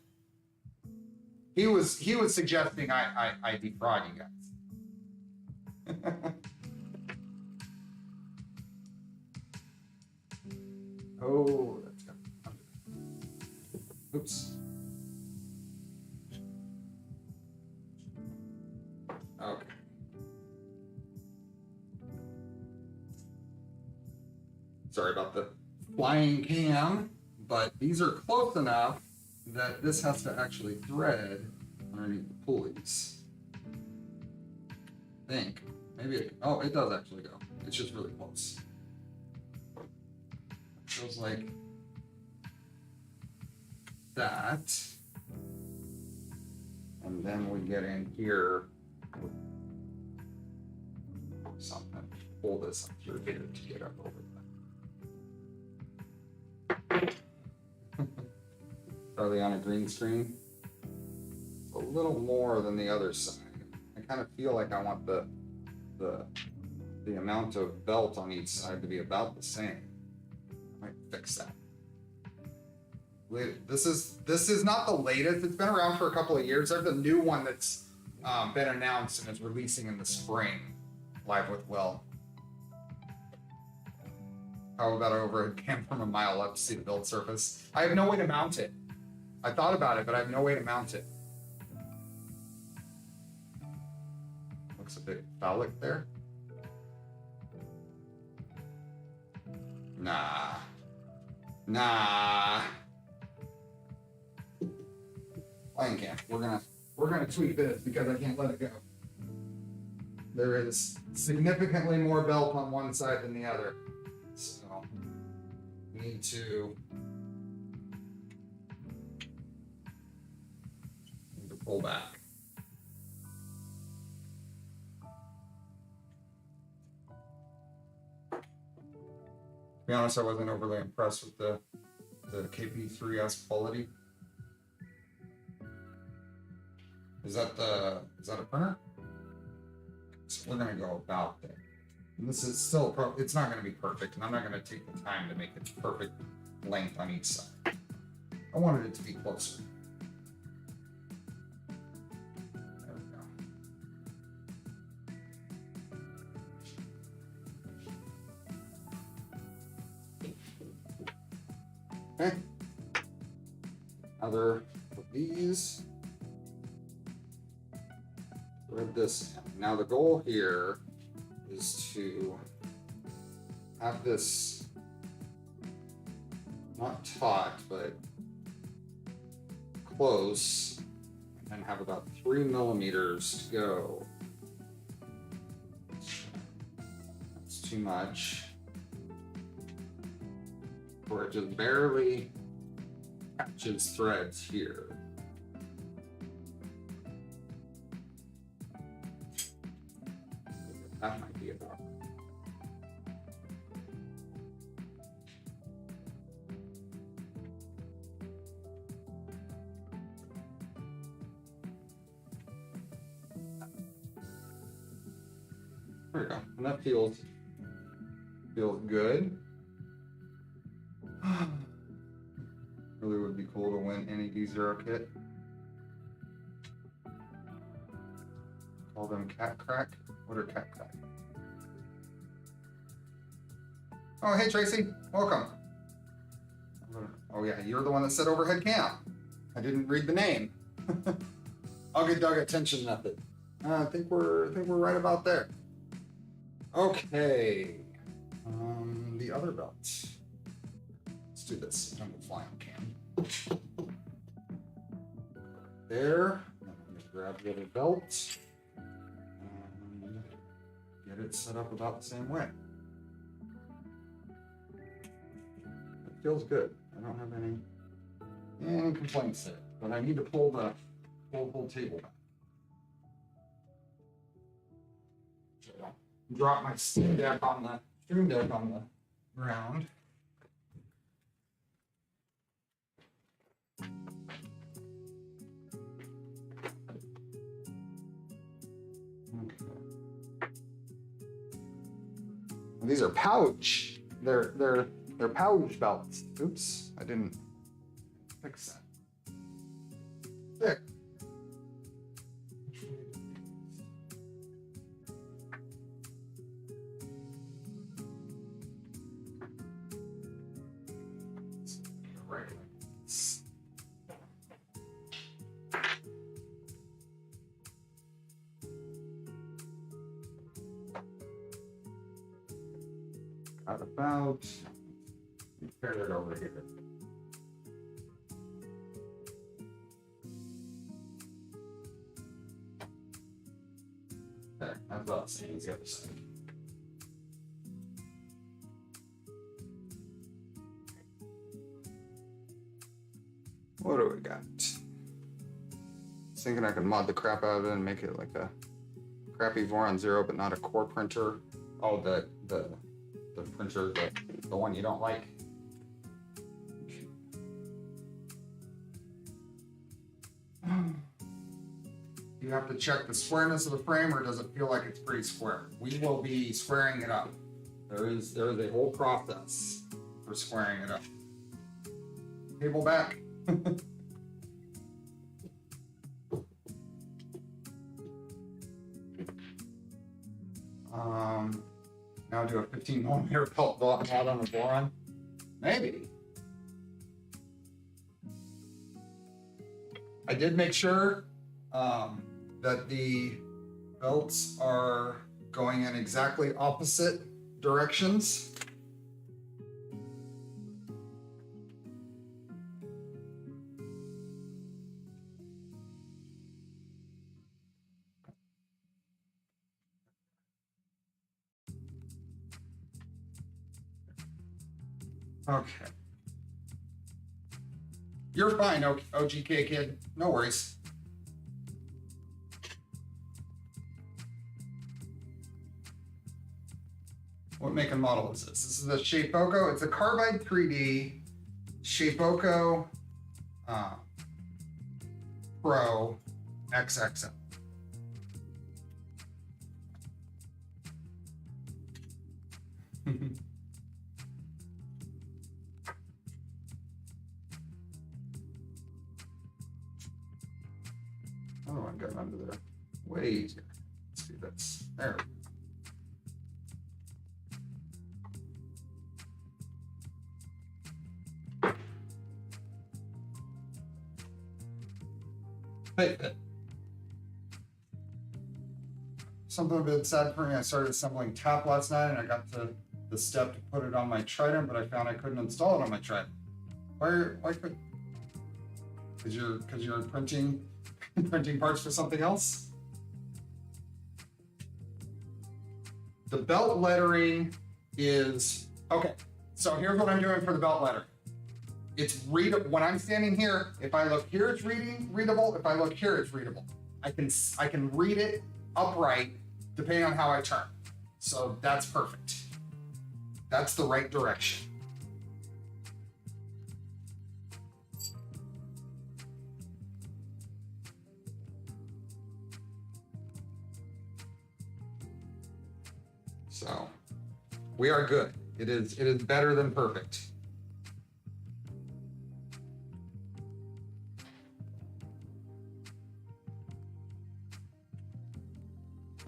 He was suggesting I defraud you guys. Oh, that's good. Oops. Okay. Sorry about the flying cam, but these are close enough that this has to actually thread underneath the pulleys. I think. Maybe it, oh, it does actually go. It's just really close. It feels like that. And then we get in here. Something. Pull this up through here to get up over that. Charlie on a green screen. It's a little more than the other side. I kind of feel like I want the amount of belt on each side to be about the same. I might fix that. This is not the latest. It's been around for a couple of years. There's a new one that's been announced and is releasing in the spring. Live with Will. How about an overhead cam from a mile up to see the build surface? I have no way to mount it. I thought about it, but I have no way to mount it. Looks a bit phallic there. Nah. Flying cam. We're gonna tweak this because I can't let it go. There is significantly more belt on one side than the other. So we need to pull back. To be honest, I wasn't overly impressed with the KP3S quality. Is that a printer? So we're gonna go about there. And this is still it's not gonna be perfect, and I'm not gonna take the time to make it perfect length on each side. I wanted it to be closer. There we go. Okay. Other of these. Thread this in. Now the goal here is to have this not taut, but close, and have about 3 millimeters to go. That's too much. Or it just barely catches threads here. That might be about right. There we go. And that feels good. Really would be cool to win any D0 kit. Call them Cat Crack. What are Cat Crack? Oh, hey Tracy, welcome. Oh yeah, you're the one that said overhead cam. I didn't read the name. I'll get Doug attention method. I think we're right about there. Okay, the other belt. Let's do this. I'm gonna fly on cam. There. I'm gonna grab the other belt. Get it set up about the same way. It feels good. I don't have any And complaints there. But I need to pull the whole table back. So I don't drop my stream deck on the ground. These are pouch. They're pouch belts. Oops, I didn't fix that. There. Got about. Pair it over here. There, that's about the same as the other side. What do we got? I was thinking I could mod the crap out of it and make it like a crappy Voron Zero, but not a core printer. Oh, the printer, the one you don't like. You have to check the squareness of the frame, or does it feel like it's pretty square? We will be squaring it up. There is a whole process for squaring it up. Table back. Now do a 15mm pelt mod on the Voron. Maybe. I did make sure that the belts are going in exactly opposite directions. Okay. You're fine, OGK kid. No worries. What make and model is this? This is a Shapeoko. It's a Carbide 3D Shapeoko Pro XXL. Oh, I got under there. Way easier. Let's see, that's there. Hey, something a bit sad for me. I started assembling tap last night, and I got to the step to put it on my Trident, but I found I couldn't install it on my Trident. Why could? Because you're printing parts for something else. The belt lettering is okay. So here's what I'm doing for the belt lettering. It's readable. When I'm standing here, if I look here, it's readable. If I look here, it's readable. I can read it upright depending on how I turn. So that's perfect. That's the right direction. So we are good. It is better than perfect.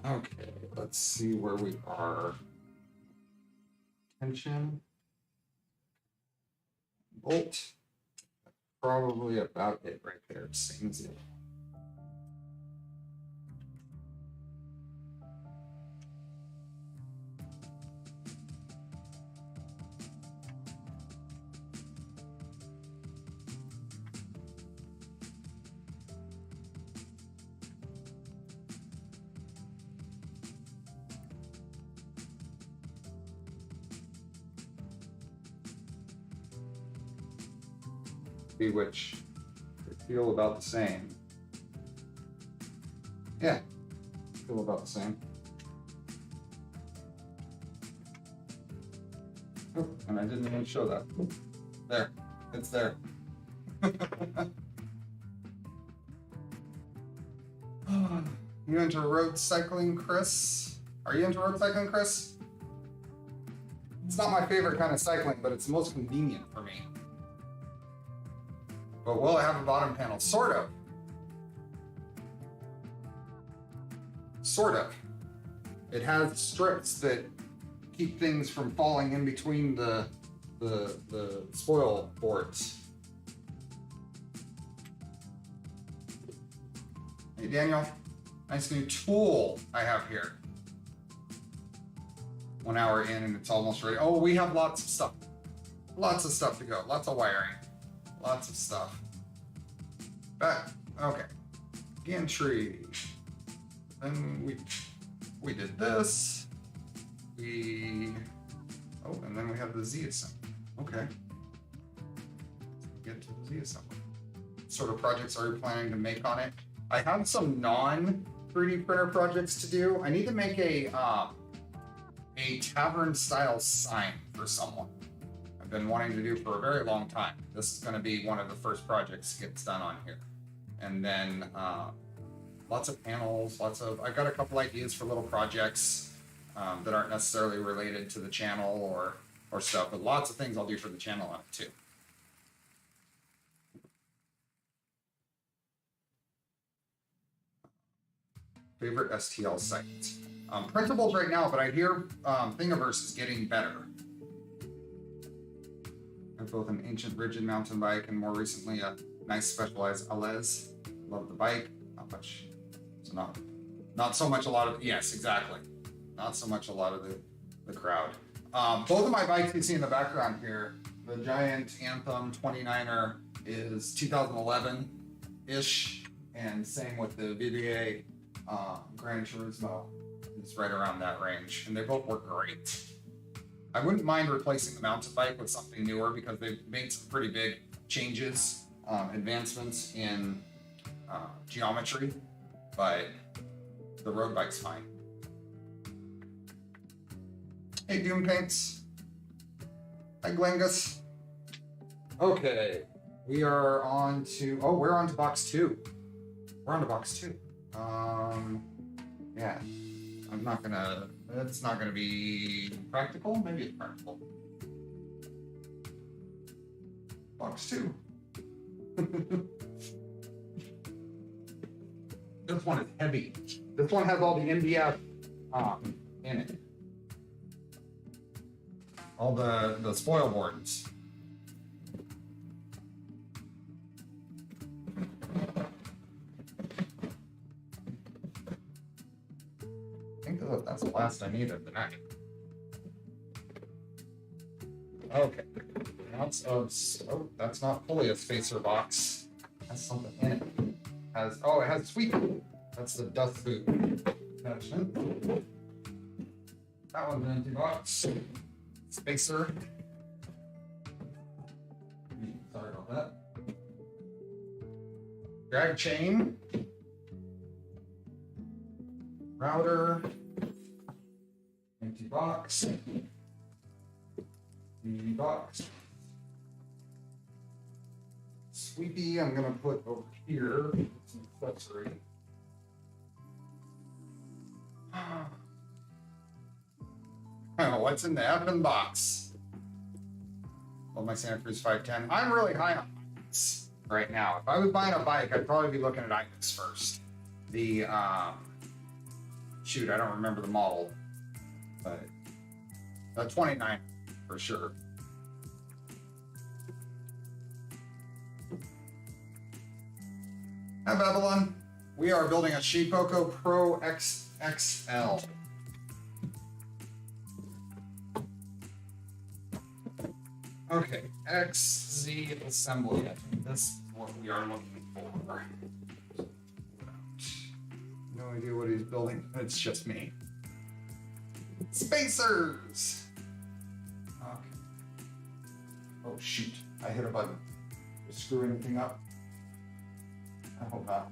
Okay, let's see where we are. Tension. Bolt. Probably about it right there. Same as it. which feel about the same. Yeah, feel about the same. Oh, and I didn't even show that. There, it's there. You into road cycling, Chris? Are you into road cycling, Chris? It's not my favorite kind of cycling, but it's the most convenient for me. But will it have a bottom panel? Sort of. Sort of. It has strips that keep things from falling in between the spoil boards. Hey Daniel, nice new tool I have here. 1 hour in and it's almost ready. Oh, we have lots of stuff. Lots of stuff to go. Lots of wiring. Lots of stuff. But, okay. Gantry. Then we did this. Oh, and then we have the Z assembly. Okay. Get to the Z assembly. What sort of projects are you planning to make on it? I have some non-3D printer projects to do. I need to make a tavern style sign for someone. I've been wanting to do for a very long time. This is going to be one of the first projects that gets done on here. And then lots of panels, I got a couple ideas for little projects that aren't necessarily related to the channel or stuff, but lots of things I'll do for the channel on it too. Favorite STL site? Printables right now, but I hear Thingiverse is getting better. I have both an ancient rigid mountain bike and more recently a nice specialized Alez. Love the bike. Not much. So not so much a lot of, yes, exactly. Not so much a lot of the crowd. Both of my bikes you see in the background here, the Giant Anthem 29er is 2011-ish, and same with the VBA Gran Turismo. It's right around that range, and they both work great. I wouldn't mind replacing the mountain bike with something newer because they've made some pretty big changes, advancements in geometry, but the road bike's fine. Hey, Doom Paints. Hi, Glengus. Okay, we're on to box 2. We're on to box 2. Yeah. It's not gonna be practical. Maybe it's practical. Box 2. This one is heavy. This one has all the MDF in it. All the spoil boards. I think that's the last I need of the night. Okay. Oh, that's not fully a spacer box. It has something in it. It has sweet. That's the dust boot attachment. That one's an empty box. Spacer. Sorry about that. Drag chain. Router. Empty box. The box. Sweepy, I'm gonna put over here. It's an accessory. Oh, what's in the effing box? Well, my Santa Cruz 510. I'm really high on bikes right now. If I was buying a bike, I'd probably be looking at Imus first. The shoot, I don't remember the model, but the 29 for sure. Hi, Babylon. We are building a Shipoko Pro XXL. Okay, XZ assembly. I think this is what we are looking for. No idea what he's building. It's just me. Spacers! Okay. Oh shoot, I hit a button. screw anything up? I hope not.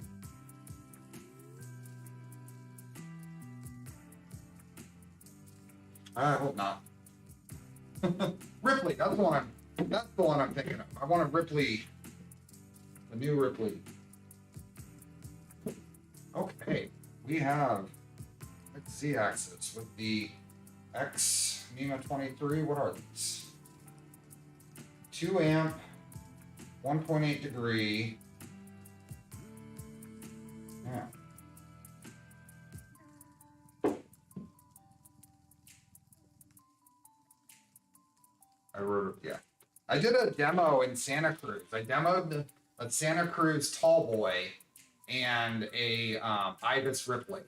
I hope not. Ripley, that's the one I'm thinking of. I want a Ripley, the new Ripley. Okay, we have Z-axis with the X NEMA 23. What are these? 2 amp, 1.8 degree. Yeah. I did a demo in Santa Cruz. I demoed a Santa Cruz Tallboy and a Ibis Ripley,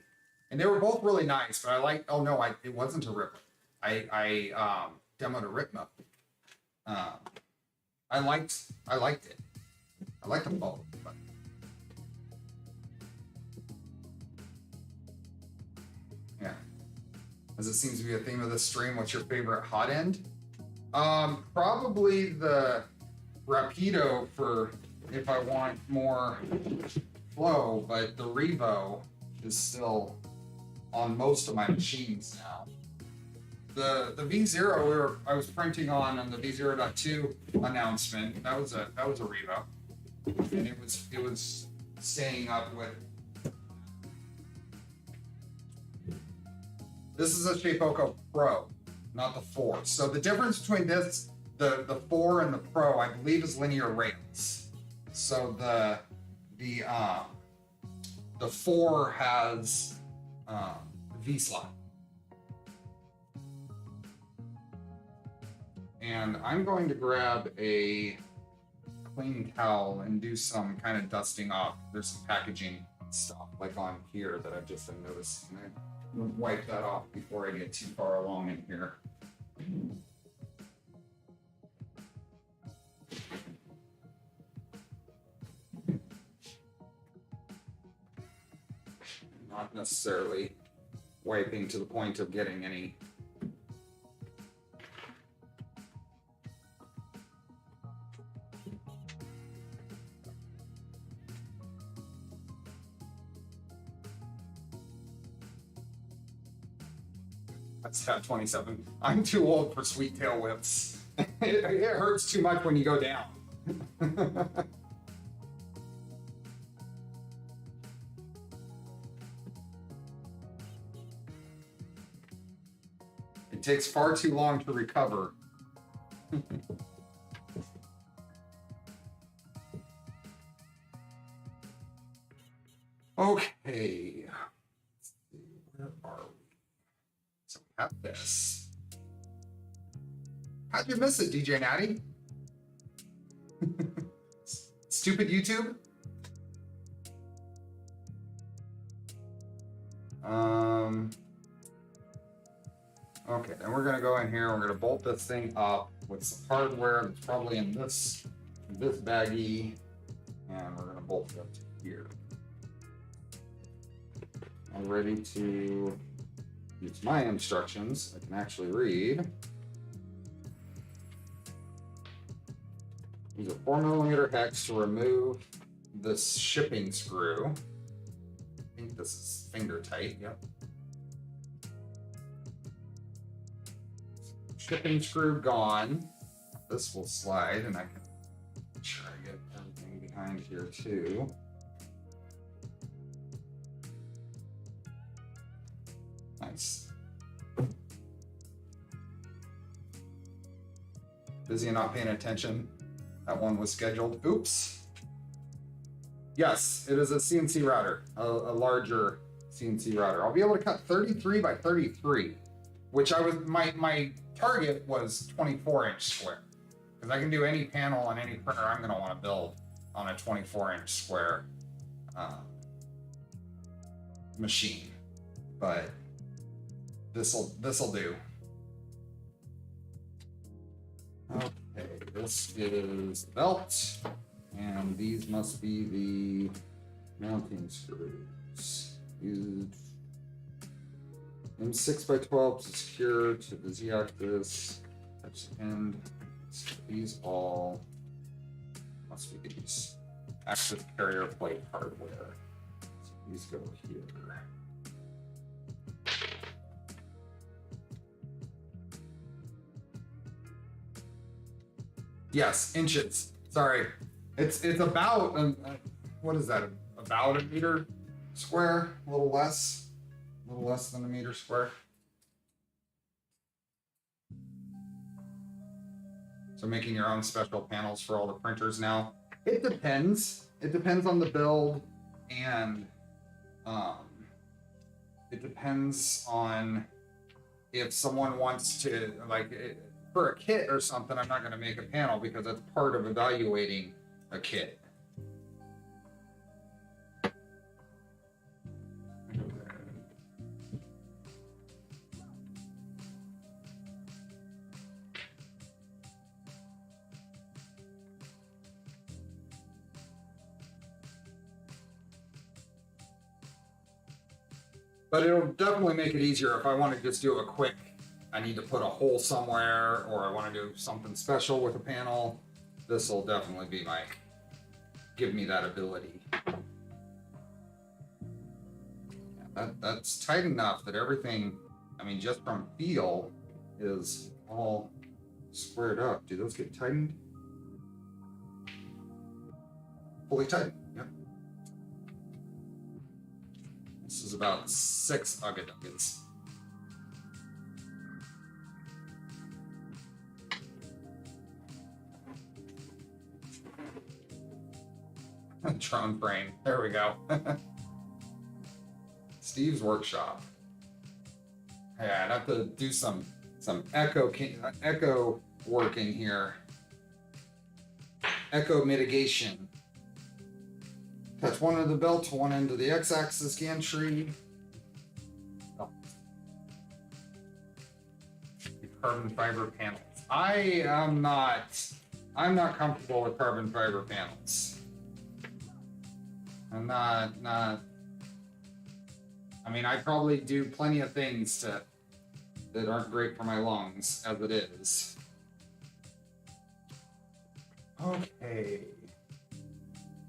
and they were both really nice. But I like. Oh no, it wasn't a Ripley. I demoed a Ritmo. I liked it. I liked them both. But. Yeah, as it seems to be a theme of this stream. What's your favorite hot end? Probably the Rapido for if I want more flow, but the Revo is still on most of my machines now. The V0 I was printing on the V0.2 announcement. That was a Revo, and it was staying up with. This is a Shapeoko Pro. Not the 4. So the difference between this, the 4 and the Pro, I believe, is linear rails. So the 4 has V-slot. And I'm going to grab a clean towel and do some kind of dusting off. There's some packaging stuff like on here that I've just noticed. And I'm gonna wipe that off before I get too far along in here. Not necessarily wiping to the point of getting any. That's at 27. I'm too old for sweet tail whips. It hurts too much when you go down. It takes far too long to recover. Okay. Let's see, where are we? So we have this. How'd you miss it, DJ Natty? Stupid YouTube? Okay, then we're gonna go in here, we're gonna bolt this thing up with some hardware that's probably in this baggie, and we're gonna bolt it up to here. I'm ready to use my instructions. I can actually read. Use a 4mm hex to remove this shipping screw. I think this is finger tight, yep. Shipping screw gone. This will slide, and I can make sure I get everything behind here too. Nice. Busy and not paying attention. That one was scheduled. Oops. Yes, it is a CNC router, a larger CNC router. I'll be able to cut 33 by 33, which my target was 24-inch square, because I can do any panel on any printer I'm going to want to build on a 24-inch square machine. But this'll do. Okay, this is the belt, and these must be the mounting screws. Used M6 by 12 to secure to the Z-axis. Touch the end. These all must be these active carrier plate hardware. So these go here. Yes, inches. Sorry, it's about what is that? About a meter square, a little less than a meter square. So making your own special panels for all the printers now. It depends. It depends on the build, and it depends on if someone wants to for a kit or something. I'm not going to make a panel because that's part of evaluating a kit. But it'll definitely make it easier if I want to just do a quick, I need to put a hole somewhere, or I want to do something special with a panel. This will definitely be give me that ability. Yeah, that's tight enough that everything, I mean, just from feel, is all squared up. Do those get tightened? Fully tightened, yep. This is about 6 Uggaduggets. Drone frame. There we go. Steve's workshop. Yeah, I'd have to do some echo working here. Echo mitigation. Attach one end of the belt to one end of the x-axis gantry. Oh. Carbon fiber panels. I'm not comfortable with carbon fiber panels. I'm not. I mean, I probably do plenty of things that aren't great for my lungs as it is. Okay.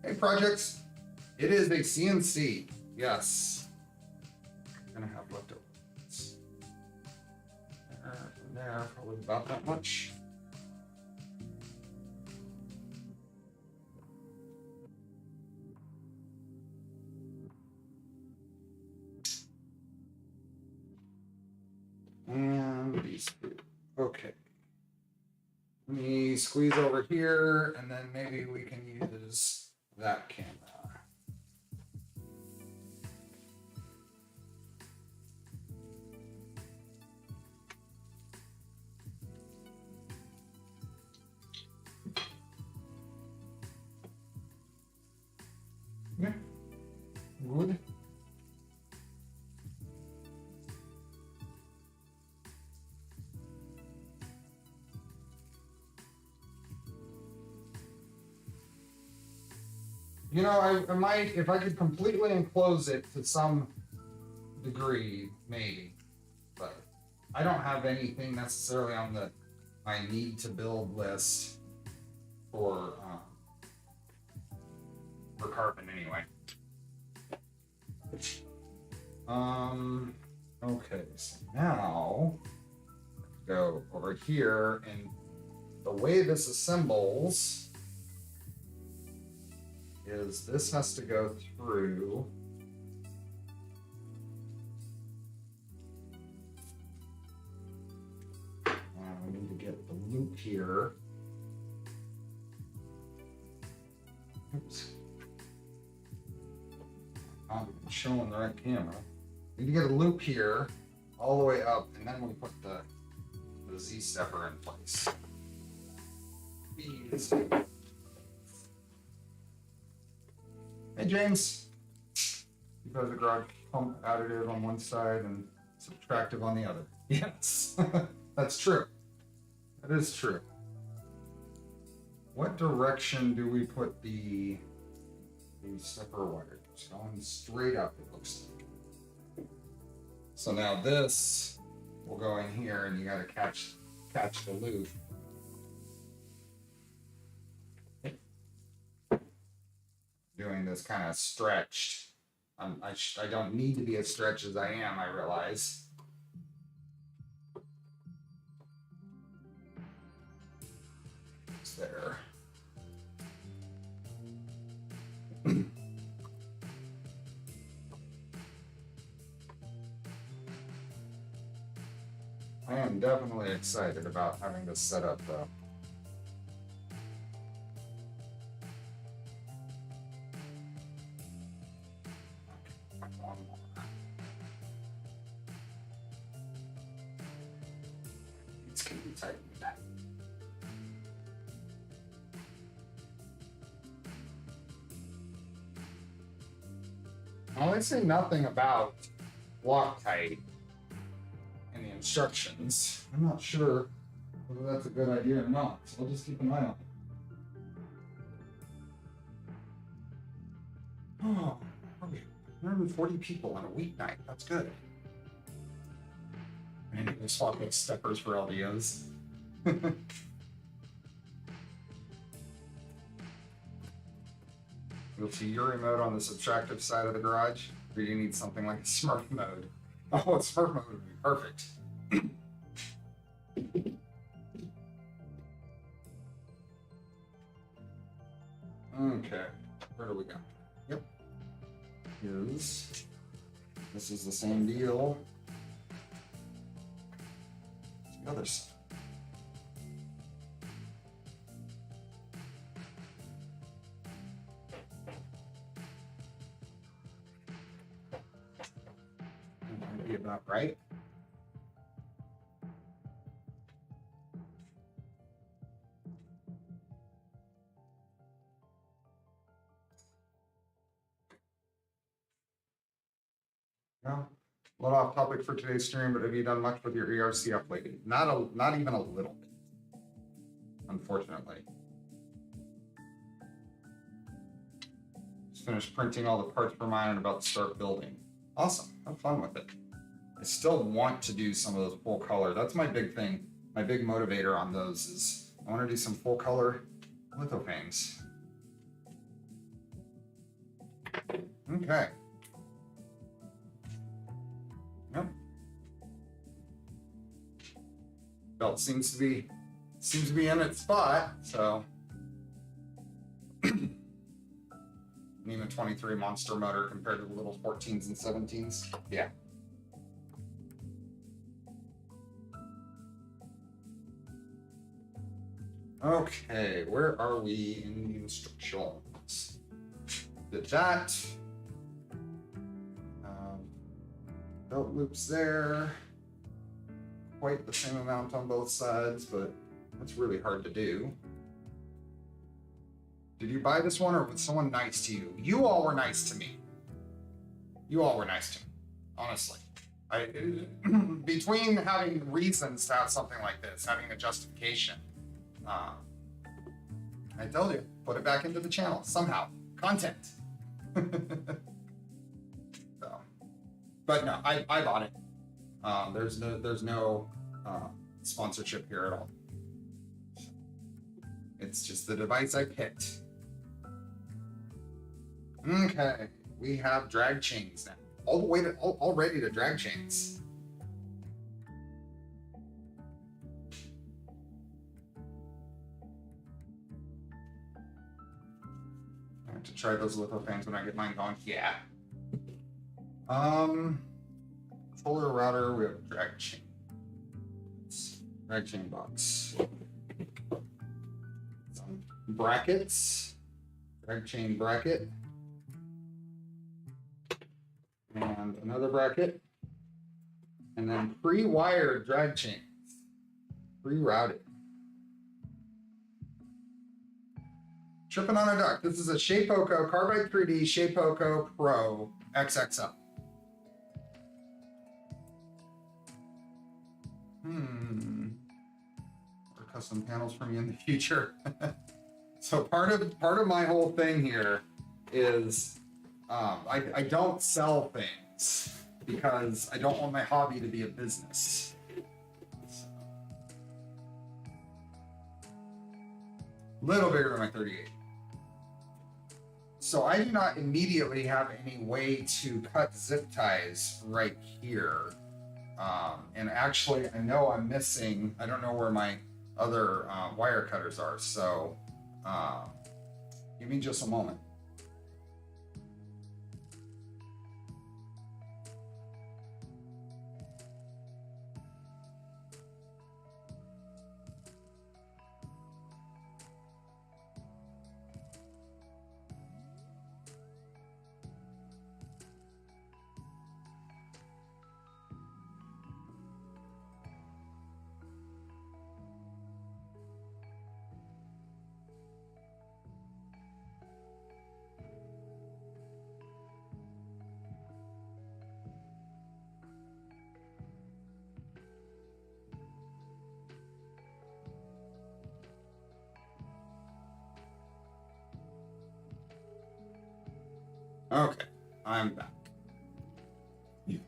Hey, projects. It is a CNC. Yes. I'm gonna have leftovers. From there, probably about that much. And these two. Okay. Let me squeeze over here, and then maybe we can use that camera. Yeah. Good. You know, I might, if I could completely enclose it to some degree, maybe. But I don't have anything necessarily on my need to build list for carbon anyway. Okay, so now go over here, and the way this assembles is this has to go through we need to get the loop here. Oops. I'm showing the right camera. We need to get a loop here all the way up, and then we put the Z stepper in place. Easy. Hey James, you've got the garage pump additive on one side and subtractive on the other. Yes, that's true. That is true. What direction do we put the stepper wires? Going straight up, it looks like. So now this will go in here, and you got to catch the loop. is kind of stretched. I don't need to be as stretched as I am, I realize. It's there. I am definitely excited about having this set up, though. One more. These can be tightened. Well, they say nothing about Loctite in the instructions. I'm not sure whether that's a good idea or not, so I'll just keep an eye on it. Oh, 140 people on a weeknight. That's good. And they swap those steppers for LDOs. You'll see your remote on the subtractive side of the garage, or you need something like a Smurf mode. Oh, a Smurf mode would be perfect. Okay, where do we go? Yep. This is the same deal. The other side. That might be about right. No, a little off topic for today's stream, but have you done much with your ERCF lately? Not even a little bit, unfortunately. Just finished printing all the parts for mine and about to start building. Awesome, have fun with it. I still want to do some of those full color. That's my big thing. My big motivator on those is I want to do some full color lithofanes. Okay. Yep. Belt seems to be in its spot, so and even 23 monster motor compared to the little 14s and 17s. Yeah. Okay, where are we in the instructions? Did that. Belt loops there. Quite the same amount on both sides, but that's really hard to do. Did you buy this one or was someone nice to you? You all were nice to me. You all were nice to me, honestly. Between having reasons to have something like this, having a justification, I told you, put it back into the channel somehow. Content. So, but no, I bought it. There's no sponsorship here at all. It's just the device I picked. Okay, we have drag chains now. All the way to already to drag chains. I have to try those lithofanes when I get mine going. Yeah. Controller router, we have drag chain. Drag chain box. Some brackets. Drag chain bracket. And another bracket. And then pre-wired drag chains. Pre-routed. Tripping on a duck. This is a Shapeoko Carbide 3D Shapeoko Pro XXL. Or custom panels for me in the future. So part of my whole thing here is I don't sell things because I don't want my hobby to be a business. A little bigger than my 38. So I do not immediately have any way to cut zip ties right here. And actually, I know I'm missing, I don't know where my other wire cutters are. So give me just a moment. Okay, I'm back.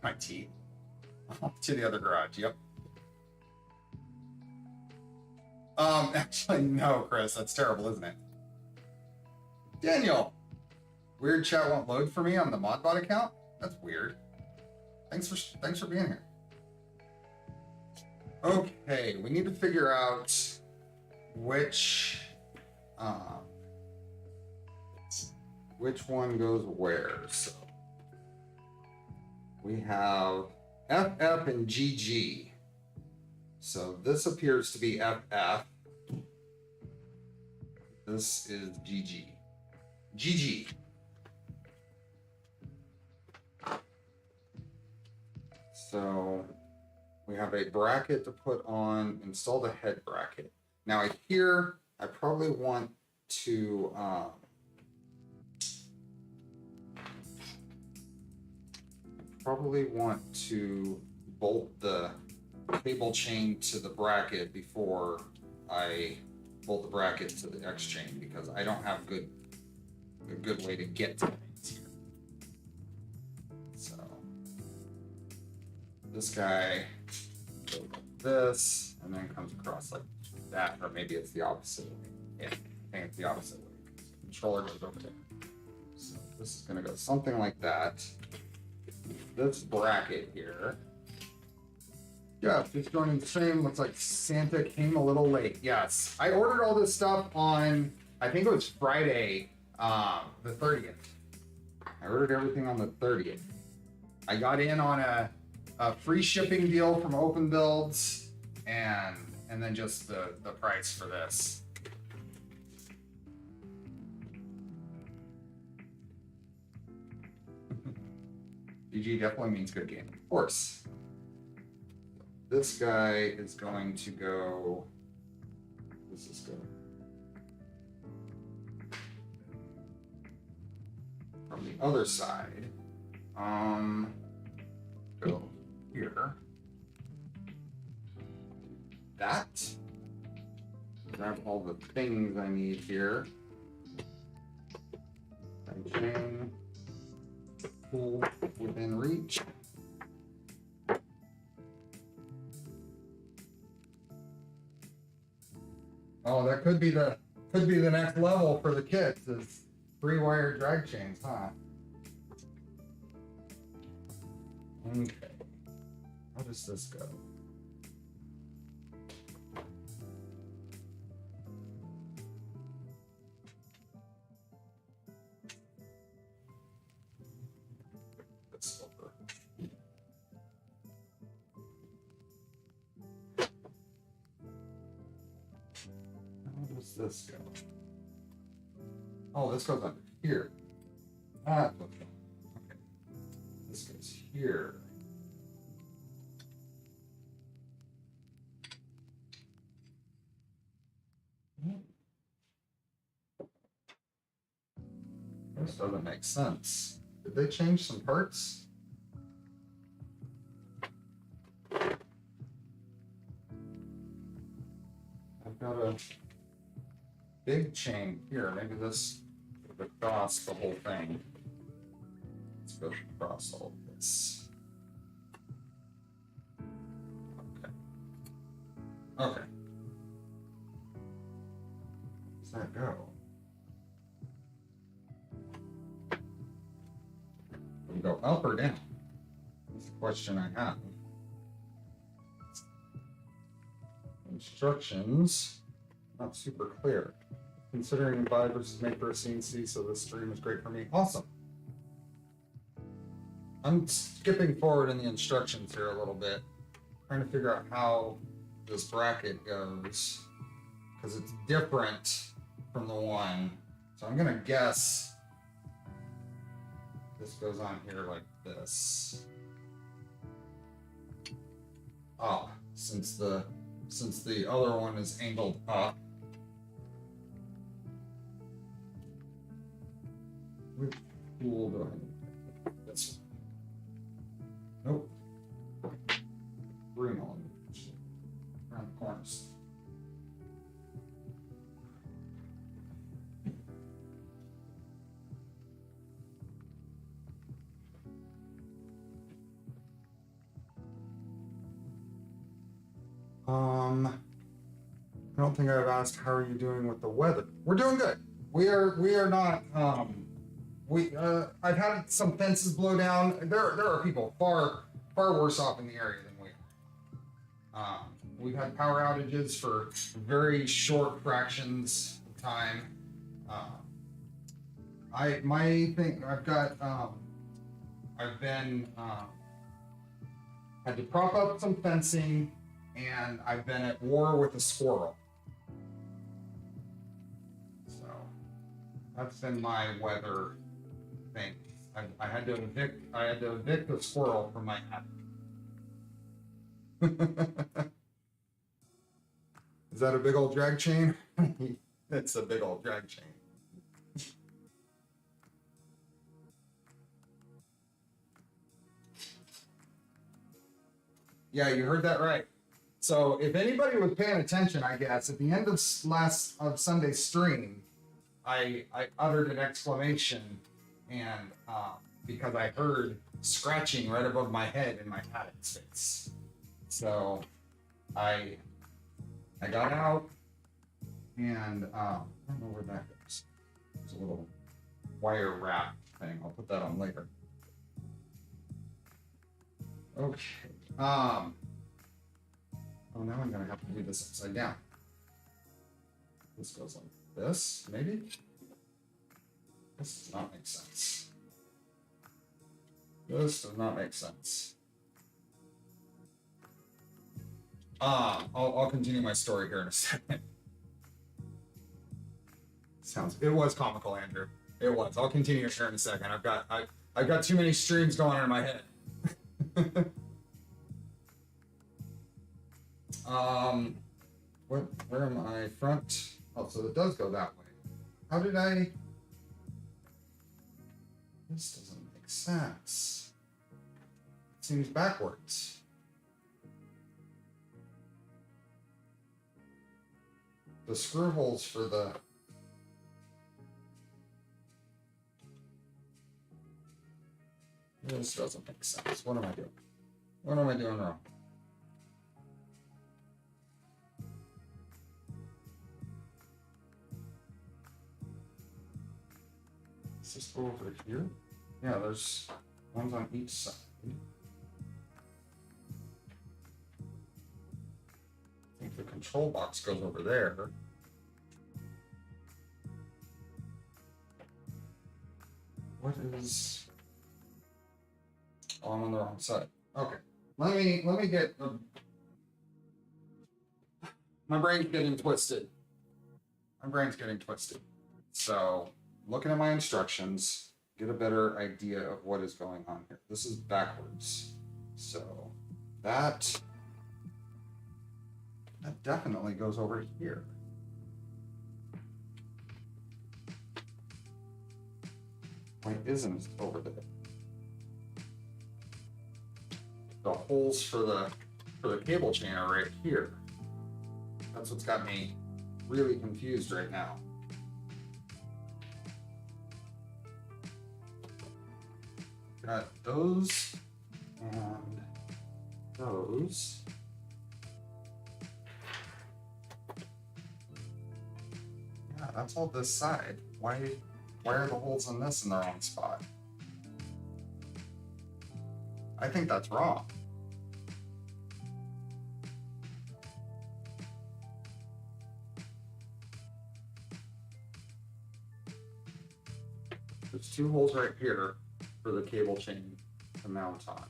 My teeth. To the other garage, yep. Actually, no, Chris, that's terrible, isn't it? Daniel! Weird chat won't load for me on the Modbot account? That's weird. Thanks for being here. Okay, we need to figure out which one goes where. So we have FF and GG. So this appears to be FF. This is GG. GG. So we have a bracket to put on, install the head bracket. Now here, I probably want to bolt the cable chain to the bracket before I bolt the bracket to the X chain, because I don't have a good way to get to things here. So this guy goes like this and then comes across like that, or maybe it's the opposite way. Yeah, I think it's the opposite way. The controller goes over there. So this is going to go something like that. This bracket here. Yeah, just joining the stream. Looks like Santa came a little late. Yes, I ordered all this stuff on, I think it was Friday, the 30th. I ordered everything on the 30th. I got in on a free shipping deal from Open Builds, and then just the price for this. GG definitely means good game, of course. This guy is going to go. This is good. From the other side, go here. That. Grab all the things I need here. Chain. Pull within reach. Oh, that could be the next level for the kids, is 3-wire drag chains, huh? Okay. How does this go? This over. How does this go? Oh, this goes under here. Ah, okay. This goes here. This doesn't make sense. Did they change some parts? I've got a big chain here. Maybe this goes across the whole thing. Let's go across all of this. Okay. Okay. Where does that go? up or down? That's the question I have. Instructions, not super clear. Considering buy versus make for a CNC, so this stream is great for me. Awesome. I'm skipping forward in the instructions here a little bit, trying to figure out how this bracket goes, because it's different from the one. So I'm gonna guess this goes on here like this. Up, since the other one is angled up. Which tool do I need? This one. Nope. Green one. Around the corners. I don't think I've asked how are you doing with the weather. We're doing good. We are not I've had some fences blow down. There are people far worse off in the area than we are. We've had power outages for very short fractions of time. I've been had to prop up some fencing, and I've been at war with a squirrel. So that's been my weather thing. I had to evict the squirrel from my attic. Is that a big old drag chain? It's a big old drag chain. Yeah, you heard that right. So if anybody was paying attention, I guess at the end of Sunday's stream, I uttered an exclamation, and because I heard scratching right above my head in my attic space. So I got out, and I don't know where that goes. There's a little wire wrap thing. I'll put that on later. Okay. Oh, now I'm gonna have to do this upside down. This goes like this, maybe? This does not make sense. This does not make sense. I'll continue my story here in a second. It was comical, Andrew. It was. I'll continue here in a second. I've got too many streams going on in my head. Where am I? Front. Oh, so it does go that way. How did I? This doesn't make sense. It seems backwards. The screw holes for the. This doesn't make sense. What am I doing? What am I doing wrong? Does this go over here? Yeah, there's ones on each side. I think the control box goes over there. What is... Oh, I'm on the wrong side. Okay. Let me get... My brain's getting twisted. So, looking at my instructions, get a better idea of what is going on here. This is backwards. So, that definitely goes over here. Why isn't it over there? The holes for the cable chain are right here. That's what's got me really confused right now. Got those and those. Yeah, that's all this side. Why are the holes in this in the wrong spot? I think that's wrong. There's 2 holes right here for the cable chain to mount on.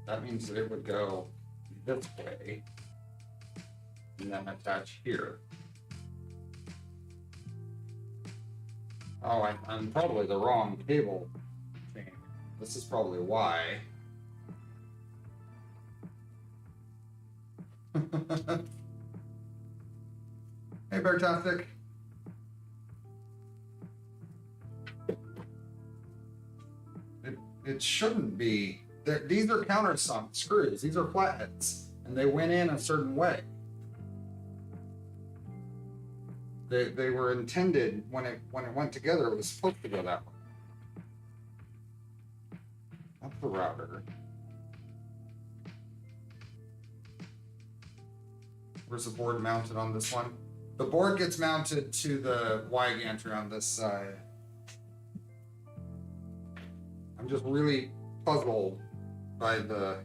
That means that it would go this way and then attach here. Oh, I'm probably the wrong cable chain. This is probably why. Hey, Beartastic. It shouldn't be. These are countersunk screws. These are flatheads, and they went in a certain way. They were intended when it went together. It was supposed to go that way. That's the router. Where's the board mounted on this one? The board gets mounted to the Y gantry on this side. I'm just really puzzled by the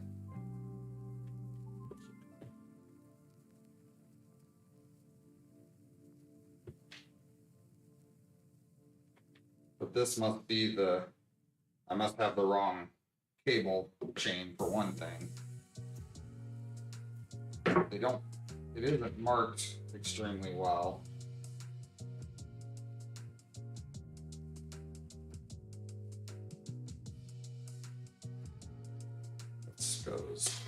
but this must be the I must have the wrong cable chain for one thing. It isn't marked extremely well. This goes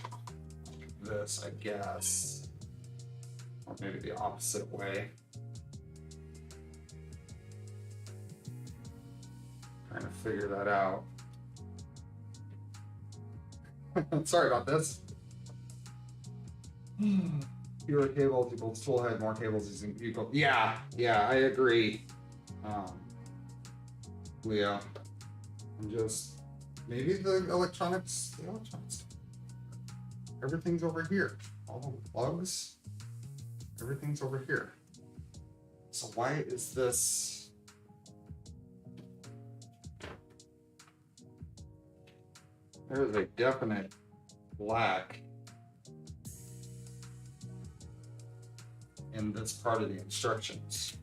like this, I guess. Or maybe the opposite way. Trying to figure that out. Sorry about this. Fewer cables equals tool head, more cables using equal. Yeah, I agree. Leo. I'm just maybe the electronics. Everything's over here. All the plugs. Everything's over here. So why is this? There is a definite lack in this part of the instructions.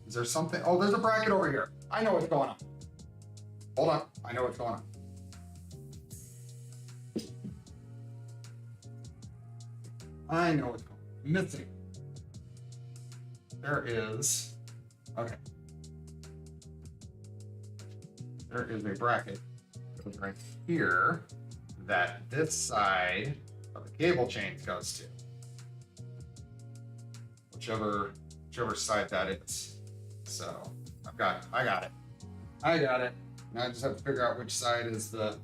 Is there something? Oh, there's a bracket over here. I know what's going on. Hold on. I know what's going on. I know what's going on. Missing. There is. Okay. There is a bracket right here that this side of the cable chain goes to. Whichever side that is. So I got it. Now I just have to figure out which side is the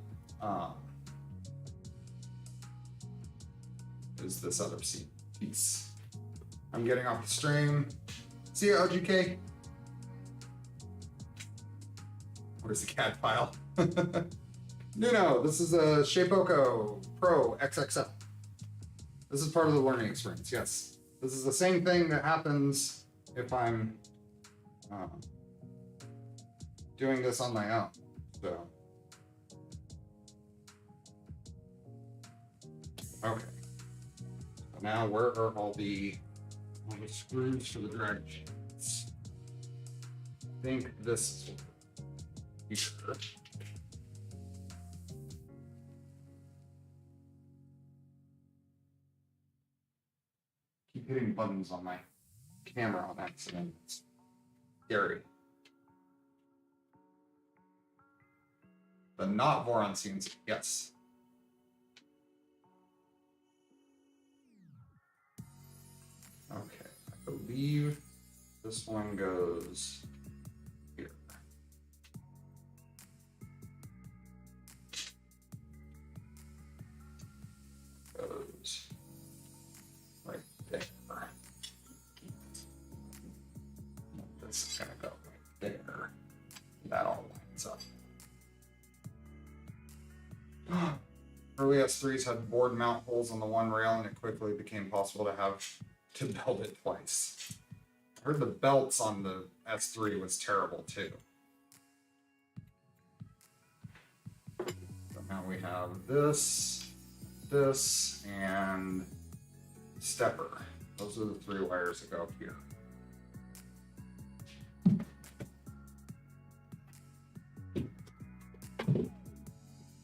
is this other piece. I'm getting off the stream. See ya, OGK. Where's the CAD file? No, this is a Shapeoko Pro XXL. This is part of the learning experience, yes. This is the same thing that happens if I'm doing this on my own. So, okay. So now where are all the screws for the drag sheets? I think this is here. Keep hitting buttons on my camera on accident. It's scary. The not Voron scenes, yes. Okay, I believe this one goes here. Goes right there. This is gonna go right there. That all lines up. Early S3s had board mount holes on the one rail, and it quickly became possible to belt it twice. I heard the belts on the S3 was terrible too. now we have this, this, and stepper. Those are the 3 wires that go up here.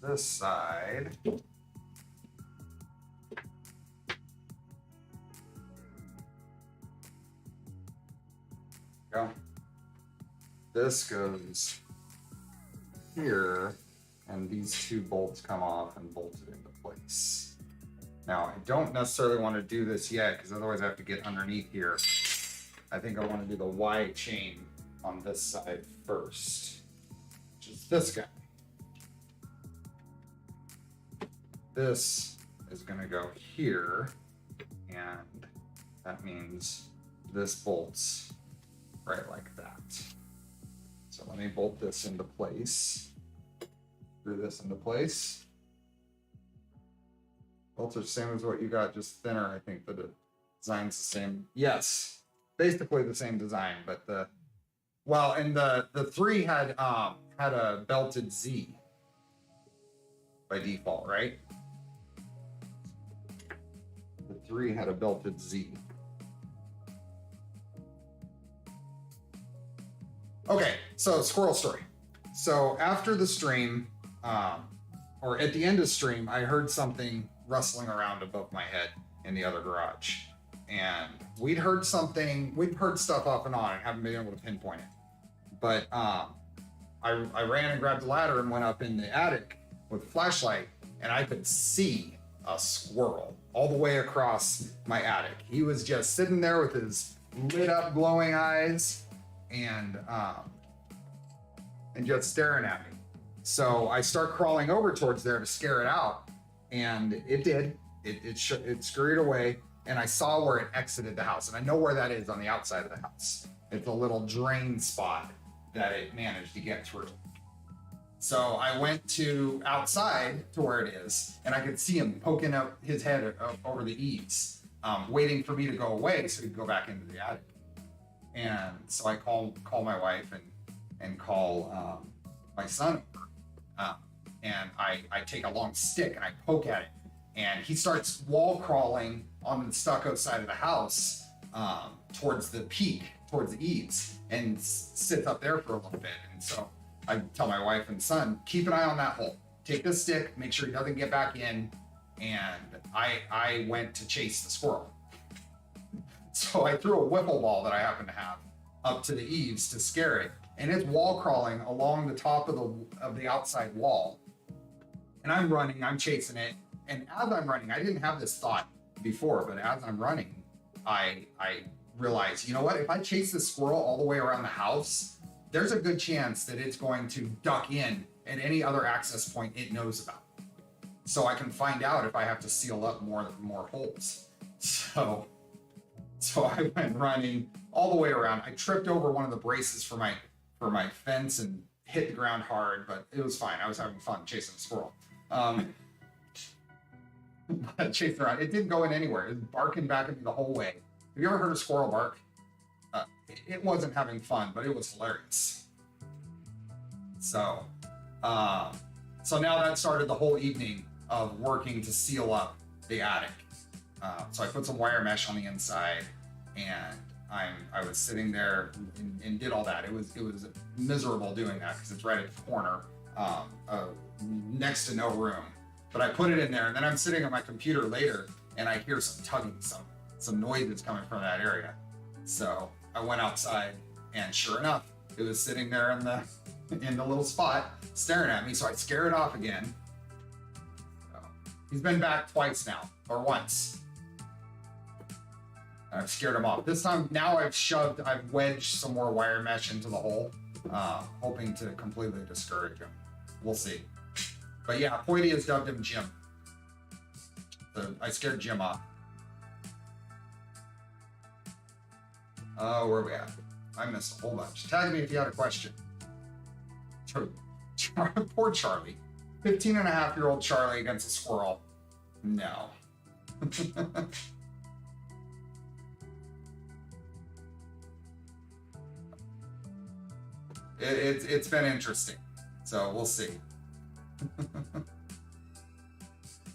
This side. Go. This goes here, and these 2 bolts come off and bolt it into place. Now, I don't necessarily want to do this yet, because otherwise I have to get underneath here. I think I want to do the Y chain on this side first, which is this guy. This is going to go here, and that means this bolts right like that. So let me bolt this into place. Screw this into place. Bolts are the same as what you got, just thinner. I think the design's the same. Yes, basically the same design, but the 3 had a belted Z by default, right? The 3 had a belted Z. Okay, so squirrel story. So after the stream, or at the end of stream, I heard something rustling around above my head in the other garage. And we'd heard stuff off and on and haven't been able to pinpoint it. But I ran and grabbed the ladder and went up in the attic with a flashlight, and I could see a squirrel all the way across my attic. He was just sitting there with his lit up glowing eyes and just staring at me. So I start crawling over towards there to scare it out, and it did. It scurried away, and I saw where it exited the house, and I know where that is on the outside of the house. It's a little drain spot that it managed to get through. So I went to outside to where it is, and I could see him poking out his head over the eaves, waiting for me to go away so he'd go back into the attic. And so I call my wife and call my son over, and I take a long stick and I poke at it, and he starts wall crawling on the stucco side of the house towards the peak, towards the eaves, and sits up there for a little bit. And so I tell my wife and son, keep an eye on that hole. Take this stick, make sure he doesn't get back in. And I went to chase the squirrel. So I threw a wiffle ball that I happen to have up to the eaves to scare it. And it's wall crawling along the top of the outside wall. And I'm running, I'm chasing it. And as I'm running, I didn't have this thought before, but as I'm running, I realize, you know what? If I chase this squirrel all the way around the house, there's a good chance that it's going to duck in at any other access point it knows about. So I can find out if I have to seal up more holes. So I went running all the way around. I tripped over one of the braces for my fence and hit the ground hard, but it was fine. I was having fun chasing a squirrel. Chasing around. It didn't go in anywhere. It was barking back at me the whole way. Have you ever heard a squirrel bark? It wasn't having fun, but it was hilarious. So now that started the whole evening of working to seal up the attic. So I put some wire mesh on the inside, and I was sitting there and did all that. It was miserable doing that because it's right at the corner, next to no room. But I put it in there, and then I'm sitting at my computer later, and I hear some tugging, some noises coming from that area. So I went outside, and sure enough, it was sitting there in the little spot, staring at me. So I scare it off again. So he's been back twice now, or once. I've scared him off. This time, now I've wedged some more wire mesh into the hole, hoping to completely discourage him. We'll see. But yeah, Hoity has dubbed him Jim. So I scared Jim off. Where are we at? I missed a whole bunch. Tag me if you had a question. Poor Charlie. 15-and-a-half-year-old Charlie against a squirrel. No. It's been interesting. So we'll see.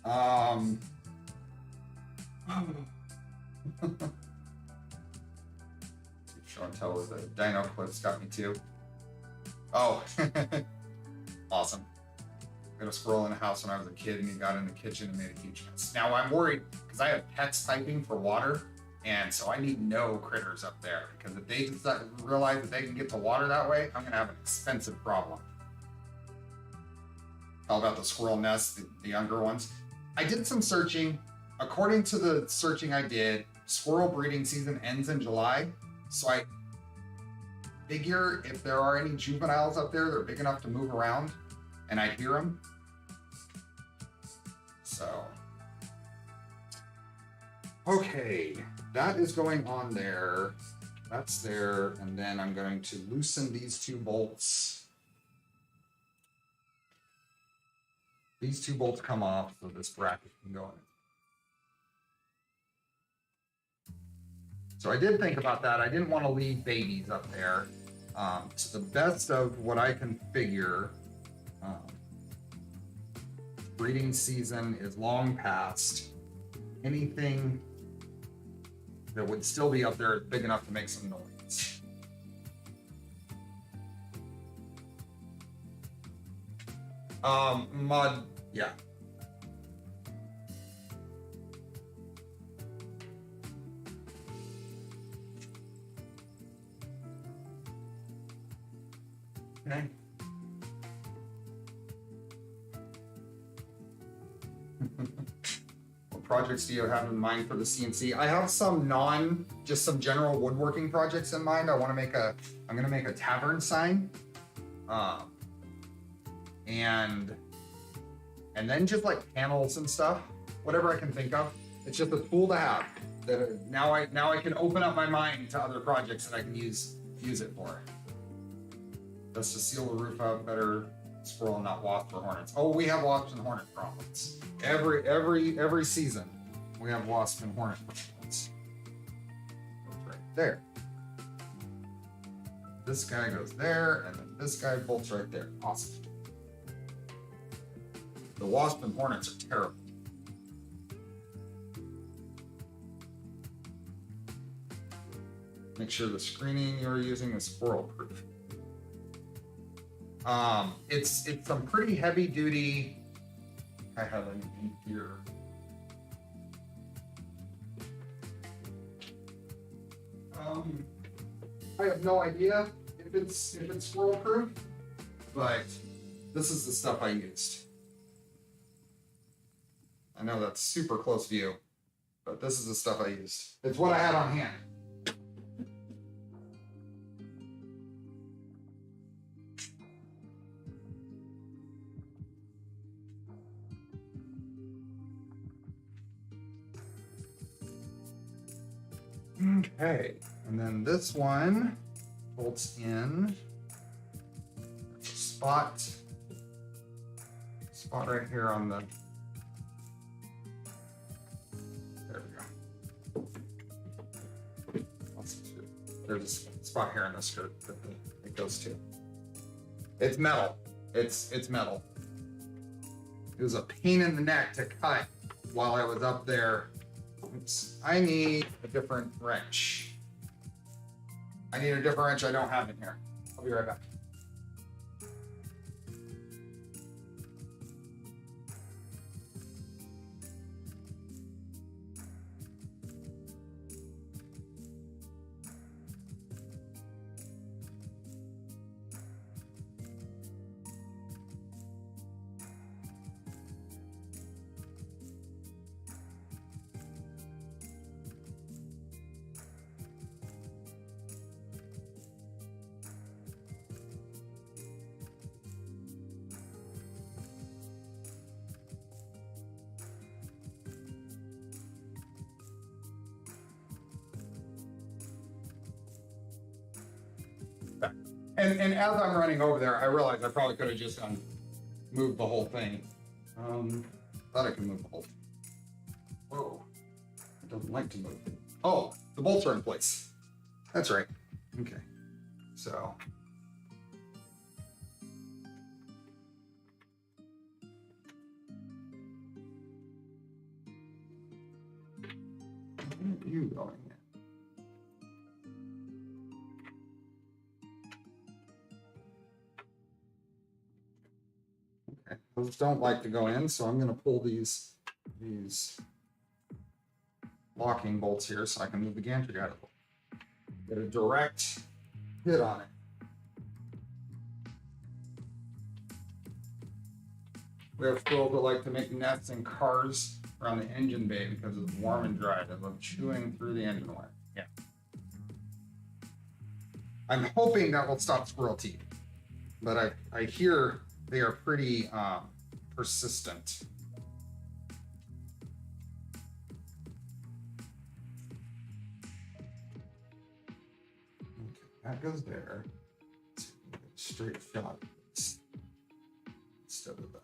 Um, show and tell with the dino clips got me too. Oh, awesome. I got a squirrel in the house when I was a kid, and he got in the kitchen and made a huge mess. Now I'm worried because I have pets typing for water, and so I need no critters up there, because if they just realize that they can get to water that way, I'm gonna have an expensive problem. How about the squirrel nests, the younger ones? I did some searching. According to the searching I did, squirrel breeding season ends in July, so I figure if there are any juveniles up there, they're big enough to move around, and I hear them. So, okay, that is going on there. That's there, and then I'm going to loosen these two bolts. These two bolts come off, so this bracket can go in. So I did think about that. I didn't want to leave babies up there. To the best of what I can figure, breeding season is long past. Anything that would still be up there is big enough to make some noise. Mud, yeah. Okay. What projects do you have in mind for the CNC? I have some just some general woodworking projects in mind. I'm gonna make a tavern sign. And then just like panels and stuff, whatever I can think of. It's just a tool to have. That now I can open up my mind to other projects that I can use it for. That's to seal the roof up better, squirrel, not wasps or hornets. Oh, we have wasps and hornet problems. Every season, we have wasp and hornet problems. Right there. This guy goes there, and then this guy bolts right there. Awesome. The wasp and hornets are terrible. Make sure the screening you're using is squirrel proof. It's some pretty heavy duty. I have it in here. I have no idea if it's squirrel proof, but this is the stuff I used. I know that's super close view, but this is the stuff I used. It's what I had on hand. Okay, and then this one bolts in. There's a spot right here on the. There we go. There's a spot here in the skirt that it goes to. It's metal. It's metal. It was a pain in the neck to cut while I was up there. Oops. I need a different wrench. I don't have in here. I'll be right back. And as I'm running over there, I realized I probably could have just moved the whole thing. Thought I could move the whole thing. Whoa, it doesn't like to move. Oh, the bolts are in place. That's right. Okay, so. you going in? Okay, those don't like to go in, so I'm going to pull these locking bolts here so I can move the gantry out of it. Get a direct hit on it. We have squirrels that like to make nests in cars around the engine bay because it's warm and dry. They love chewing through the engine wire. Yeah. I'm hoping that will stop squirrel teeth, but I hear they are pretty persistent. Okay, that goes there. Straight shot instead of that.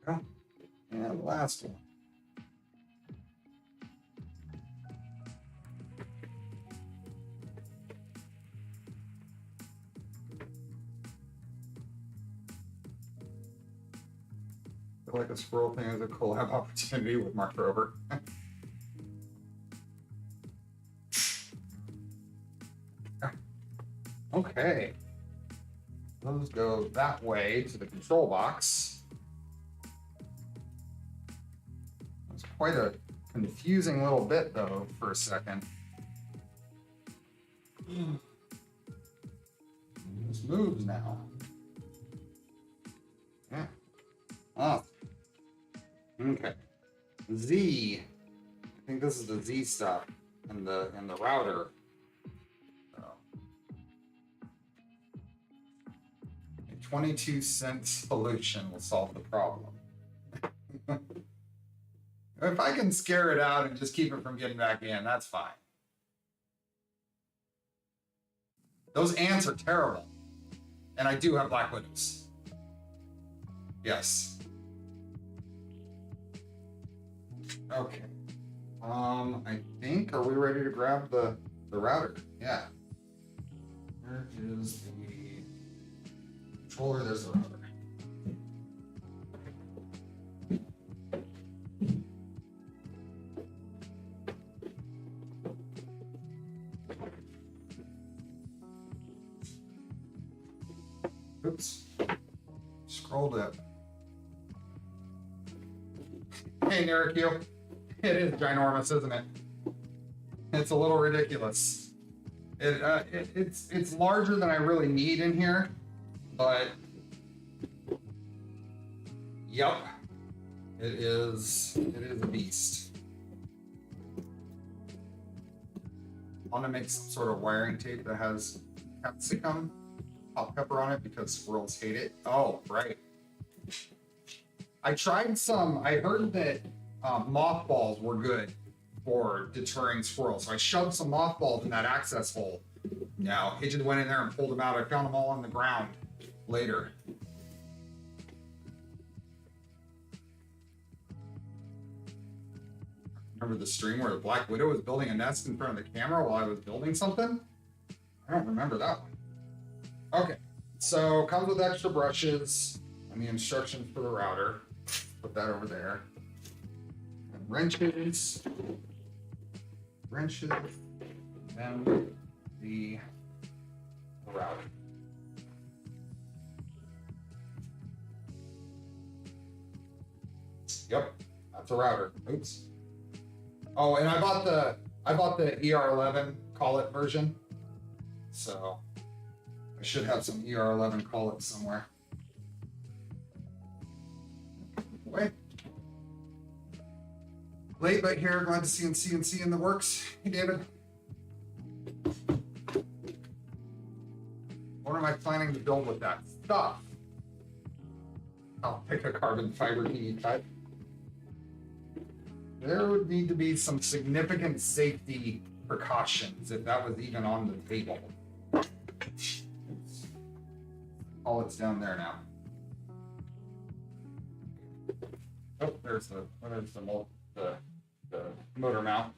Oh, and the last one. I feel like a squirrel thing is a collab opportunity with Mark Rober. Okay. Those go that way to the control box. It's quite a confusing little bit, though, for a second. This moves now. Yeah. Oh. Okay. Z. I think this is the Z stuff and the router. So. A 22-cent solution will solve the problem. If I can scare it out and just keep it from getting back in, that's fine. Those ants are terrible. And I do have black widows. Yes. Okay. I think, are we ready to grab the router? Yeah. Where is the controller? There's the router. Oops. Scrolled up. Hey, Nericu. It is ginormous, isn't it? It's a little ridiculous. It's larger than I really need in here, but yep, it is a beast. I want to make some sort of wiring tape that has capsicum, hot pepper on it because squirrels hate it. Oh, right. I tried some. I heard that mothballs were good for deterring squirrels. So I shoved some mothballs in that access hole. Now, he just went in there and pulled them out. I found them all on the ground later. Remember the stream where the Black Widow was building a nest in front of the camera while I was building something? I don't remember that one. Okay, so comes with extra brushes and the instructions for the router. Put that over there. And wrenches, and the router. Yep, that's a router. Oops. Oh, and I bought the ER11 call it version. So I should have some ER11 call it somewhere. Wait. Late but here, glad to see CNC in the works. Hey, David. What am I planning to build with that stuff? I'll pick a carbon fiber heat type. There would need to be some significant safety precautions if that was even on the table. Oh, it's down there now. Oh, there's the motor mount.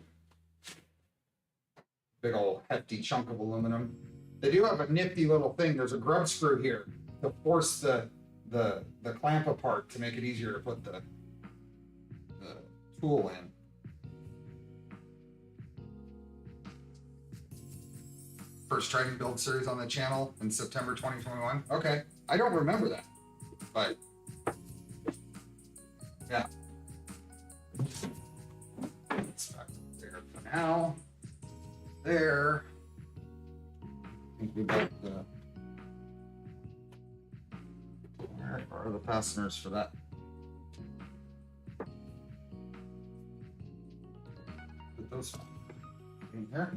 Big old hefty chunk of aluminum. They do have a nifty little thing. There's a grub screw here to force the the clamp apart to make it easier to put the tool in. First try to build series on the channel in September 2021. Okay, I don't remember that, but yeah. It's back there for now. There. I think we got the. Where are the fasteners for that? Put those in here.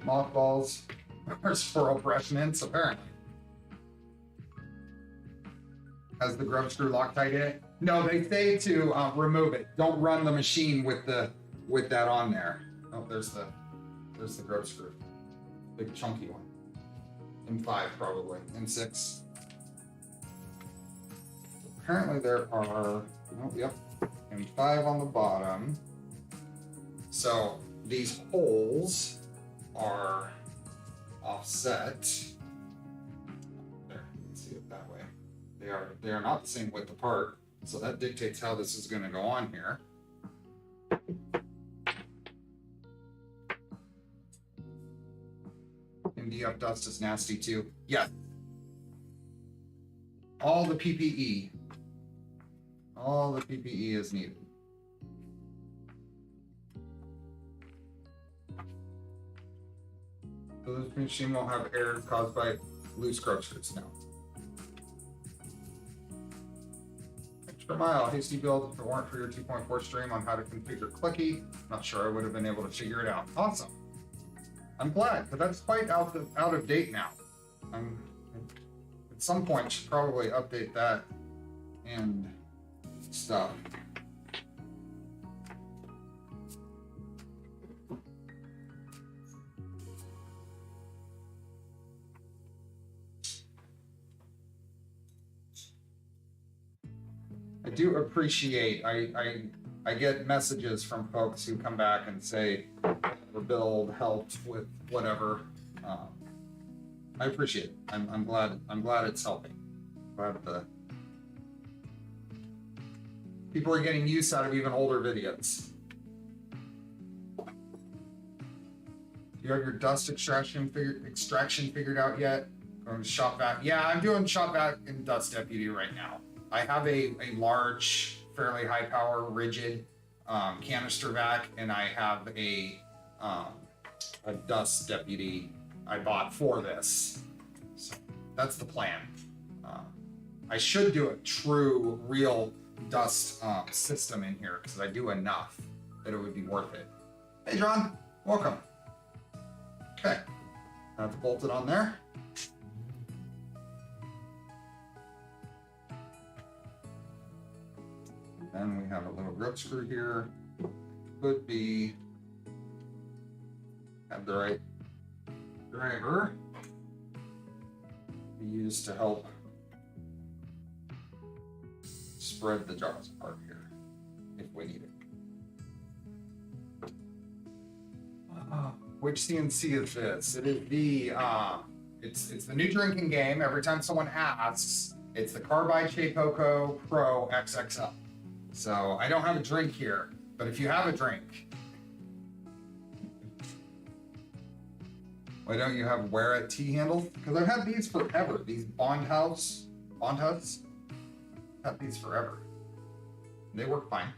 Mothballs are squirrel brush mints, apparently. Has the grub screw Loctite in it? No, they say to remove it. Don't run the machine with that on there. Oh, there's the grub screw, big chunky one. M5 probably, M6. Apparently there are, oh, yep, M5 on the bottom. So these holes are offset. There, you can see it that way. They are not the same width apart, so that dictates how this is going to go on here. MDF dust is nasty too. Yeah. All the PPE is needed. So this machine won't have errors caused by loose grub screws now. Extra mile, hasty build. If it weren't for your 2.4 stream on how to configure Clicky, not sure I would have been able to figure it out. Awesome. I'm glad, because that's quite out of date now. At some point, should probably update that and stuff. I do appreciate, I get messages from folks who come back and say, the build helped with whatever. I appreciate it. I'm glad it's helping. Glad the people are getting use out of even older videos. Do you have your dust extraction figured out yet? Going to shop vac? Yeah, I'm doing shop vac and dust deputy right now. I have a large, fairly high power, rigid canister vac, and I have a dust deputy I bought for this. So that's the plan. I should do a true, real dust system in here because I do enough that it would be worth it. Hey, John, welcome. Okay, that's bolted on there. Then we have a little grip screw here. Could be have the right driver be used to help spread the jaws apart here if we need it. Which CNC is this? It is the it's the new drinking game. Every time someone asks, it's the Carbide Shapeoko Pro XXL. So I don't have a drink here, but if you have a drink, why don't you have wear it T handles? Because I've had these forever. These Bond Hubs. I've had these forever. They work fine.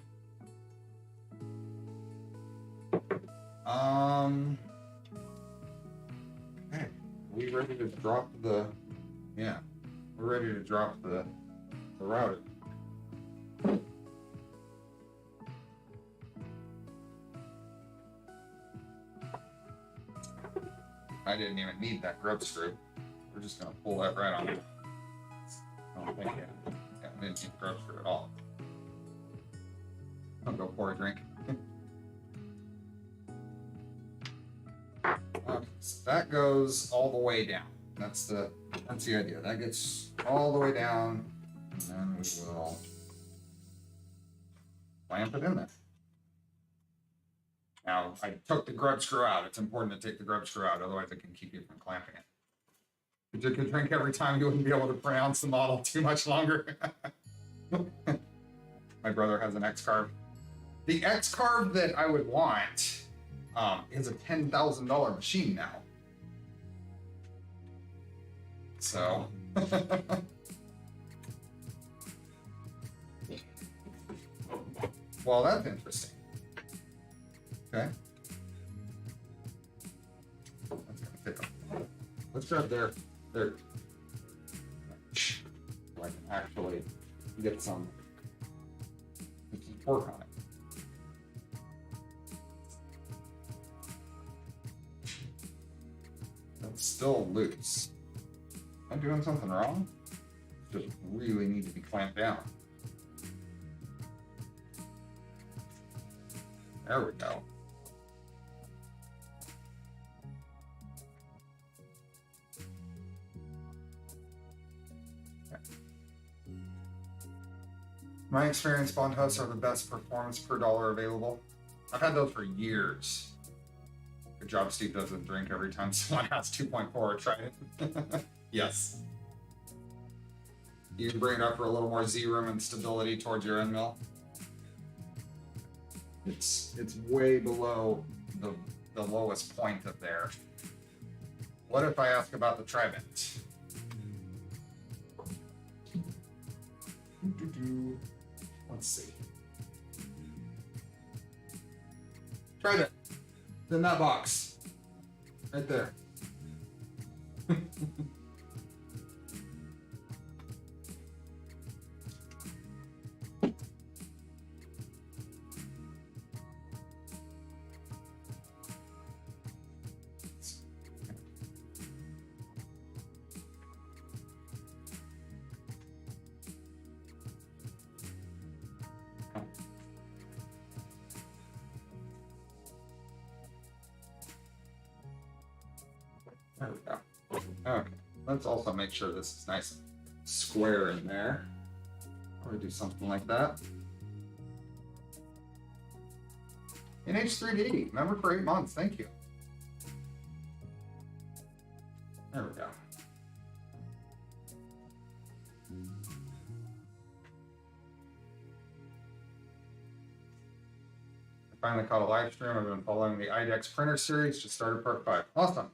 Okay, we ready to drop the? Yeah, we're ready to drop the router. I didn't even need that grub screw. We're just gonna pull that right on. I don't think yeah, I didn't need the grub screw at all. I'll go pour a drink. Okay, so that goes all the way down. That's the idea. That gets all the way down, and then we will clamp it in there. Now, I took the grub screw out. It's important to take the grub screw out, otherwise it can keep you from clamping it. If you took a drink every time, you wouldn't be able to pronounce the model too much longer. My brother has an X-Carve. The X-Carve that I would want is a $10,000 machine now. So... Well, that's interesting. Okay. That's gonna take a... Let's grab there. So I can actually get some torque on it. That's still loose. Am I doing something wrong? Just really need to be clamped down. There we go. Okay. My experience, Bond hosts are the best performance per dollar available. I've had those for years. Good job, Steve doesn't drink every time someone has 2.4. Try it. Yes. You can bring it up for a little more Z-room and stability towards your end mill. It's way below the lowest point of there. What if I ask about the tri-vent? Let's see. Tri-vent. It's in that box. Right there. There we go. Okay, let's also make sure this is nice and square in there. Or do something like that. NH3D, member for 8 months, thank you. There we go. I finally caught a live stream. I've been following the IDEX printer series, just started part 5. Awesome.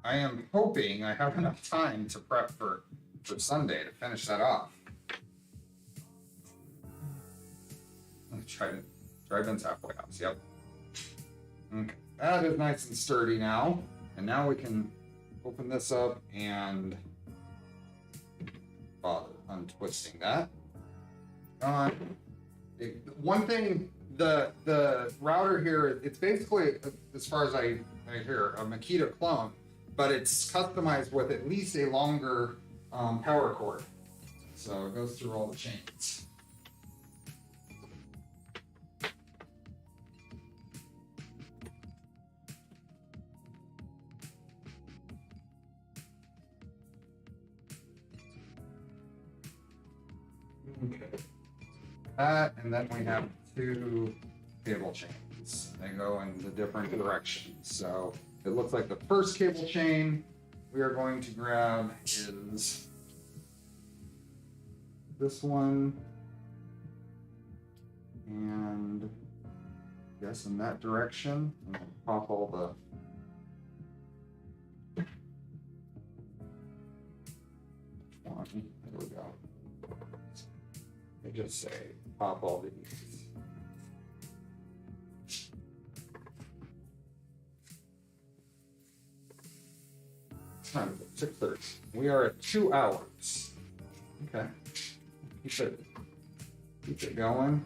I am hoping I have enough time to prep for Sunday to finish that off. Tri-vent's halfway house, yep. Okay, that is nice and sturdy now. And now we can open this up and bother untwisting that. One thing, the router here, it's basically, as far as I hear, a Makita clone, but it's customized with at least a longer power cord. So it goes through all the chains. Okay. That, and then we have 2 cable chains. They go in the different directions. So it looks like the first cable chain we are going to grab is this one, and I guess in that direction, and then pop all the one. There we go. I just say pop all these. Time 6:30. We are at 2 hours. Okay. Keep it going.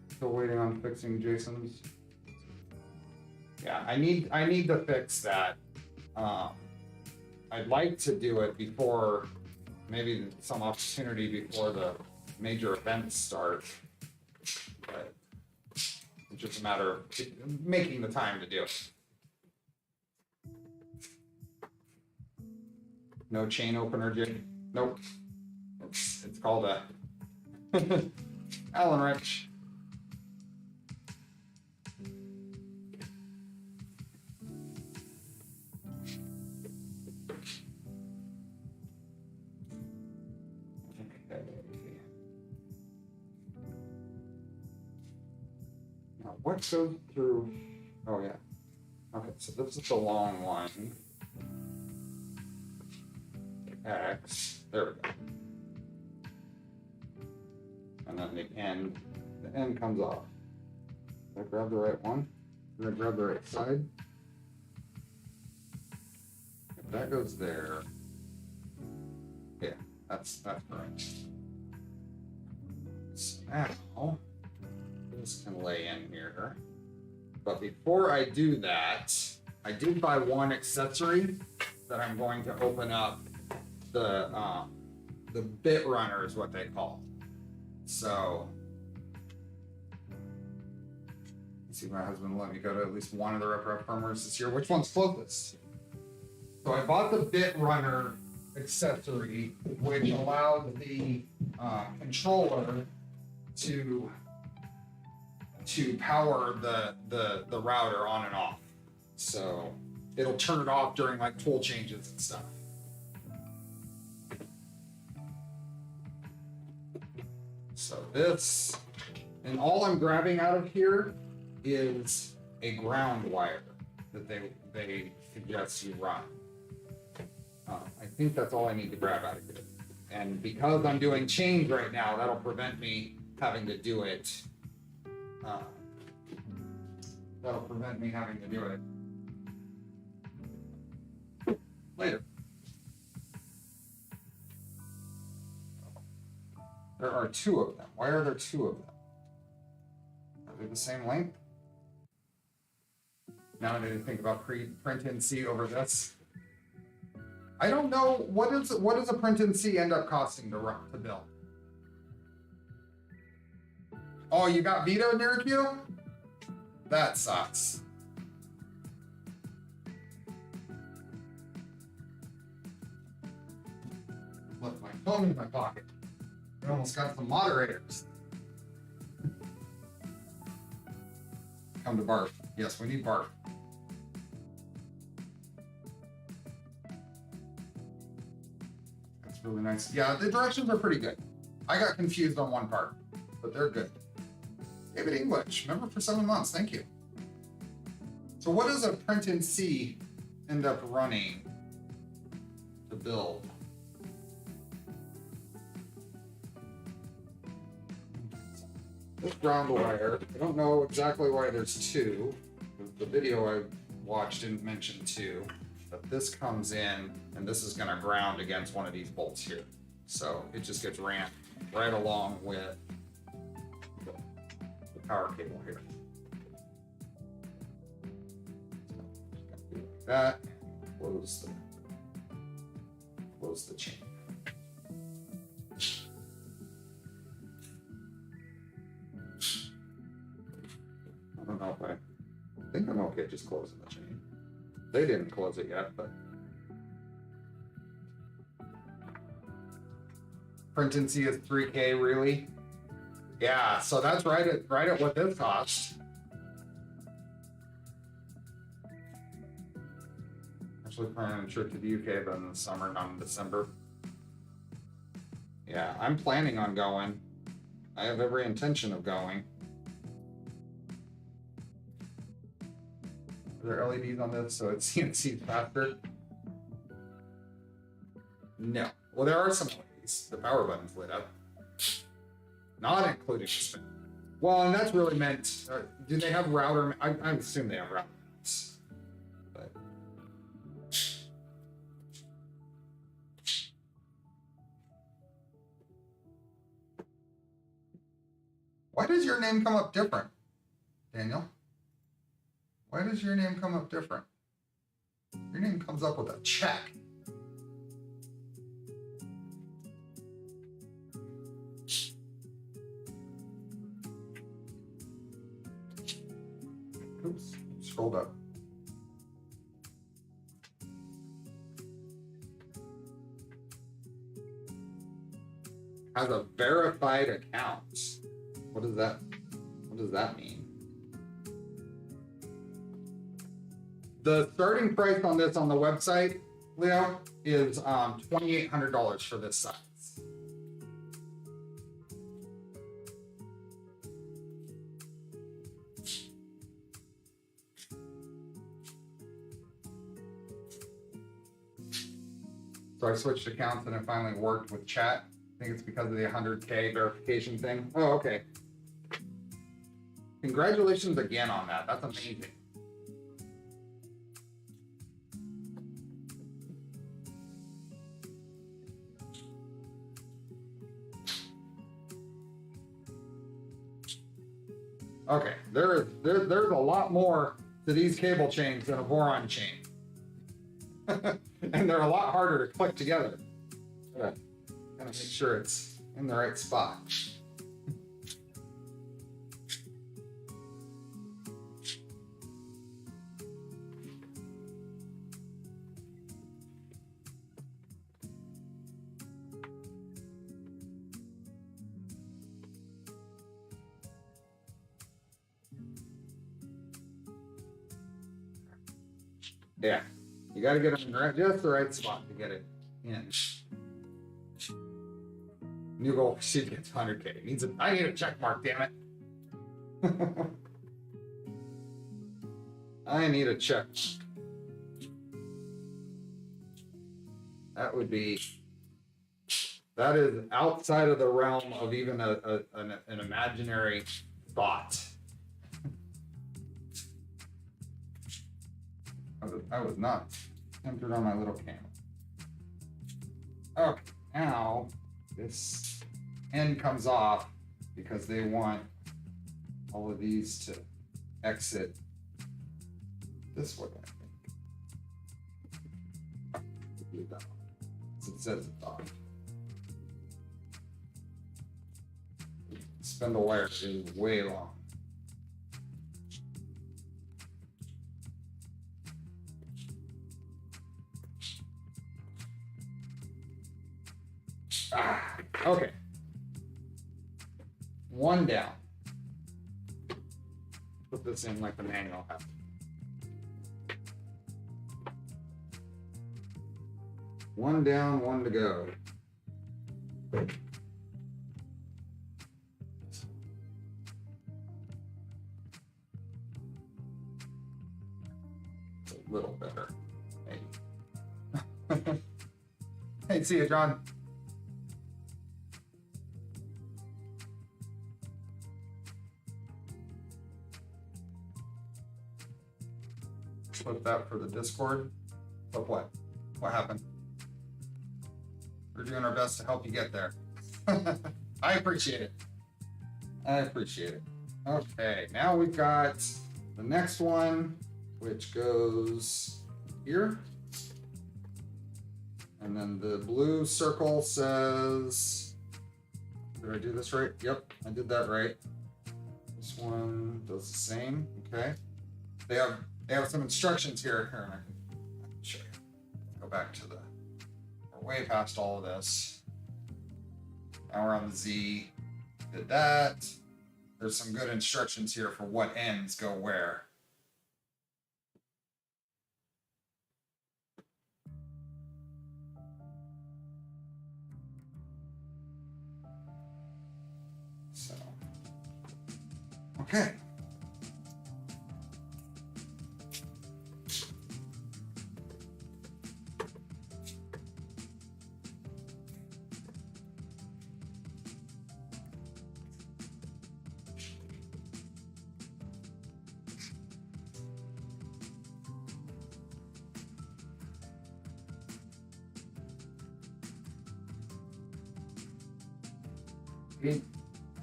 Still waiting on fixing Jason's. Yeah, I need to fix that. I'd like to do it before, maybe some opportunity before the major events start, but it's just a matter of making the time to do it. No chain opener, Jim? Nope. It's It's called a Allen wrench. Now, what goes through? Oh yeah. Okay, so this is the long one. X. There we go. And then the end comes off. Did I grab the right one? Did I grab the right side? If that goes there. Yeah, that's correct. So now this can lay in here. But before I do that, I did buy one accessory that I'm going to open up. The bit runner is what they call. So let's see, my husband will let me go to at least one of the rep firmers this year. Which one's closest? So I bought the bit runner accessory, which allows the controller to power the router on and off. So it'll turn it off during like tool changes and stuff. So this, and all I'm grabbing out of here is a ground wire that they suggest you run. I think that's all I need to grab out of here. And because I'm doing change right now, that'll prevent me having to do it. Later. There are two of them. Why are there two of them? Are they the same length? Now I need to think about print in C over this. I don't know, what does a print in C end up costing to build? Oh, you got vetoed near you? That sucks. Left my phone in my pocket. I almost got some moderators. Come to barf. Yes, we need barf. That's really nice. Yeah, the directions are pretty good. I got confused on one part, but they're good. David English, member for 7 months. Thank you. So what does a print in C end up running to build? This ground wire, I don't know exactly why there's two. The video I watched didn't mention two, but this comes in and this is gonna ground against one of these bolts here. So it just gets ran right along with the power cable here. So do that, close the chain. I don't know if I think I'm okay just closing the chain. They didn't close it yet, but print and see is 3K really? Yeah, so that's right at what this costs. Actually planning a trip to the UK, but in the summer, not in December. Yeah, I'm planning on going. I have every intention of going. Are there LEDs on this so it CNCs faster? No. Well, there are some LEDs. The power button's lit up. Not including the spin. Well, and that's really meant, do they have router? I assume they have router mounts. But why does your name come up different, Daniel? Why does your name come up different? Your name comes up with a check. Oops, scrolled up. has a verified account. What does that mean? The starting price on this on the website, Leo, is $2,800 for this size. So I switched accounts and it finally worked with chat. I think it's because of the 100K verification thing. Oh, okay. Congratulations again on that. That's amazing. Okay, there's a lot more to these cable chains than a boron chain. And they're a lot harder to click together. Gotta make sure it's in the right spot. Yeah, you got to get it in just the right spot to get it in. New goal for Steve gets 100K. I need a check mark, damn it. I need a check. That is outside of the realm of even an imaginary thought. I was not centered on my little camera. Okay, now this end comes off because they want all of these to exit this way, I think. Do that one. It says it's off. Spindle wire is way long. Okay. One down. Put this in like the manual has. One down, one to go. It's a little better, maybe. Hey, see you, John. Flip that for the Discord. But what? What happened? We're doing our best to help you get there. I appreciate it. I appreciate it. Okay, now we've got the next one, which goes here. And then the blue circle says, did I do this right? Yep, I did that right. This one does the same, okay. They have some instructions here. Here, and I can show you. Go back to we're way past all of this. Now we're on the Z. Did that. There's some good instructions here for what ends go where. So, okay.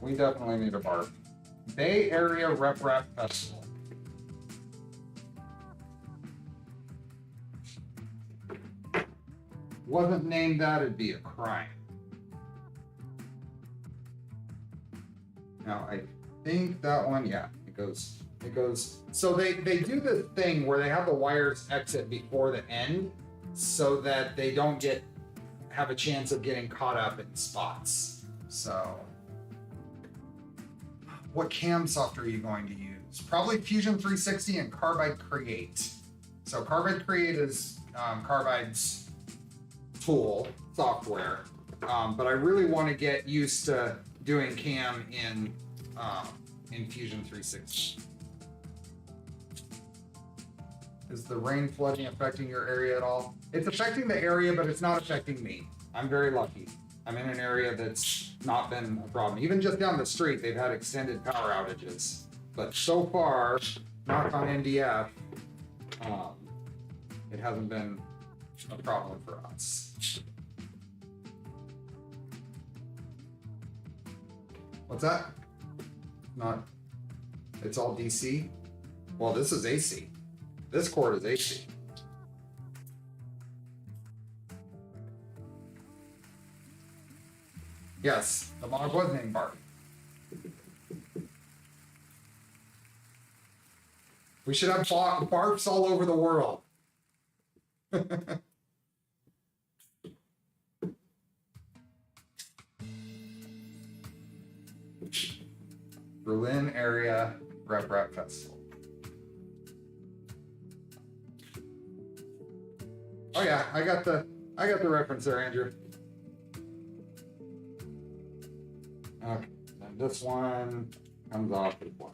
We definitely need a bar. Bay Area Rep Festival. Wasn't named that, it'd be a crime. Now I think that one, yeah, it goes. So they do the thing where they have the wires exit before the end so that they don't have a chance of getting caught up in spots. So, what CAM software are you going to use? Probably Fusion 360 and Carbide Create. So Carbide Create is Carbide's tool software, but I really want to get used to doing CAM in Fusion 360. Is the rain flooding affecting your area at all? It's affecting the area, but it's not affecting me. I'm very lucky. I'm in an area that's not been a problem. Even just down the street, they've had extended power outages. But so far, knock on NDF, it hasn't been a problem for us. What's that? Not, it's all DC? Well, this is AC. This cord is AC. Yes, the mod was named Bart. We should have barfs all over the world. Berlin area Rep Festival. Oh yeah, I got the reference there, Andrew. Okay, and this one comes off with one.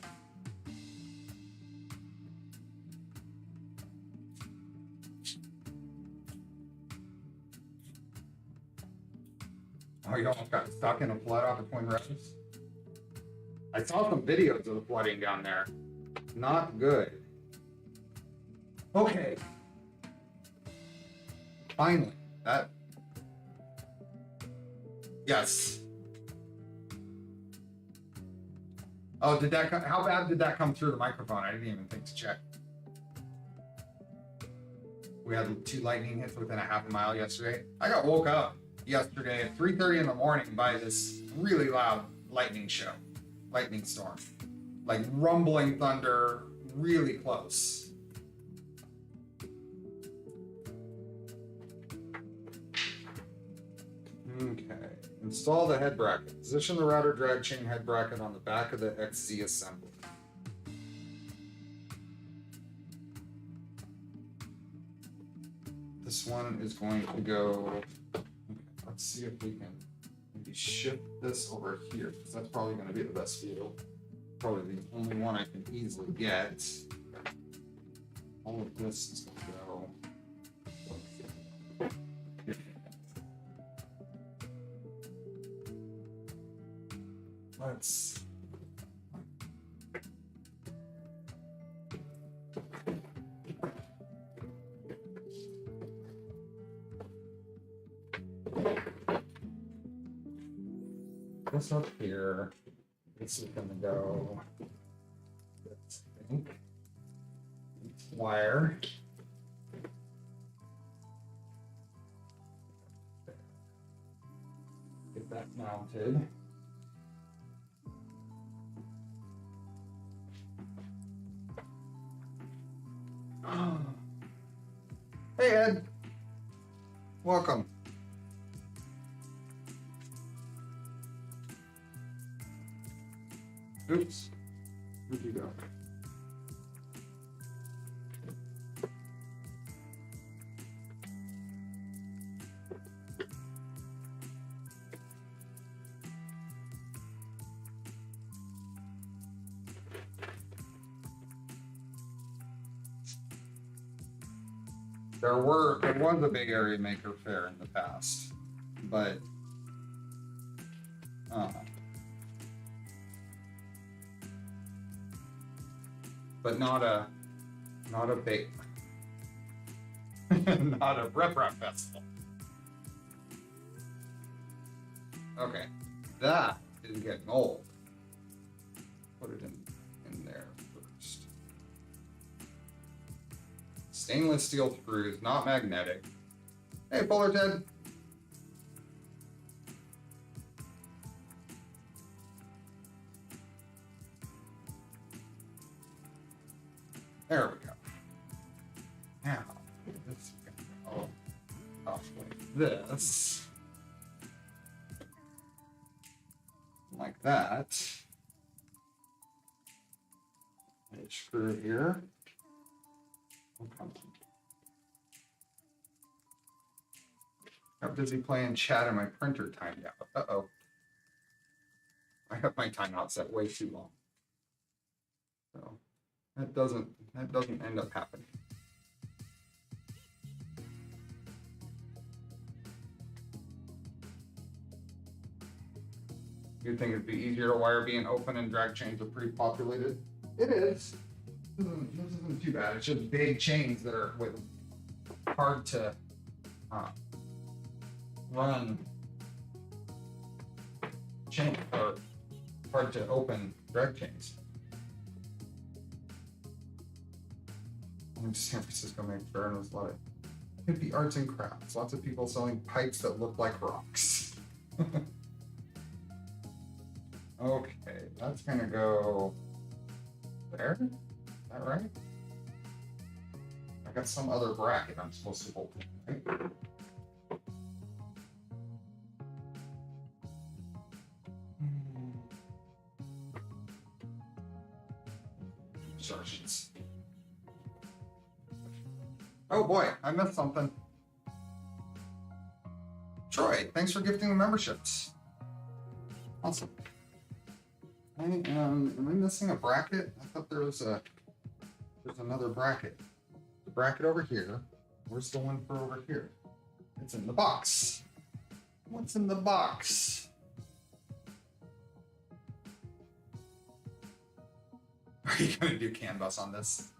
Oh, you almost got stuck in a flood off of Twin Rivers? I saw some videos of the flooding down there. Not good. Okay. Finally, that. Yes. Oh, did that come? How bad did that come through the microphone? I didn't even think to check. We had 2 lightning hits within a half a mile yesterday. I got woke up yesterday at 3:30 in the morning by this really loud lightning storm, like rumbling thunder, really close. Okay, install the head bracket. Position the router drag chain head bracket on the back of the XZ assembly. This one is going to go. Okay, let's see if we can maybe shift this over here, because that's probably going to be the best view. Probably the only one I can easily get. All of this is going to go. Here. Let's. This up here. This is gonna go. Let's think. Wire. Get that mounted. Hey Ed, welcome. Oops, where'd you go? There was a big area maker fair in the past, but not a big not a rep festival. Okay, that is getting old. Put it in there first. Stainless steel screws, not magnetic. Hey, Polar Ted. There we go. Now, this is gonna go off like this. that. I screw it here. Oh, come on. Got busy playing chat and my printer timed out. Uh-oh. I have my timeout set way too long. So that doesn't end up happening. You'd think it'd be easier to wire being open and drag chains are pretty populated. It is. This isn't too bad. It's just big chains that are hard to run chain or hard to open drag chains. San Francisco made fair and was like, could be arts and crafts. Lots of people selling pipes that look like rocks. Okay, that's gonna go there. Is that right? I got some other bracket I'm supposed to hold. Right? Instructions. Oh boy, I missed something. Troy, thanks for gifting the memberships. Awesome. Am I missing a bracket? I thought there's another bracket. The bracket over here. Where's the one for over here? It's in the box. What's in the box? Are you gonna do CAN bus on this?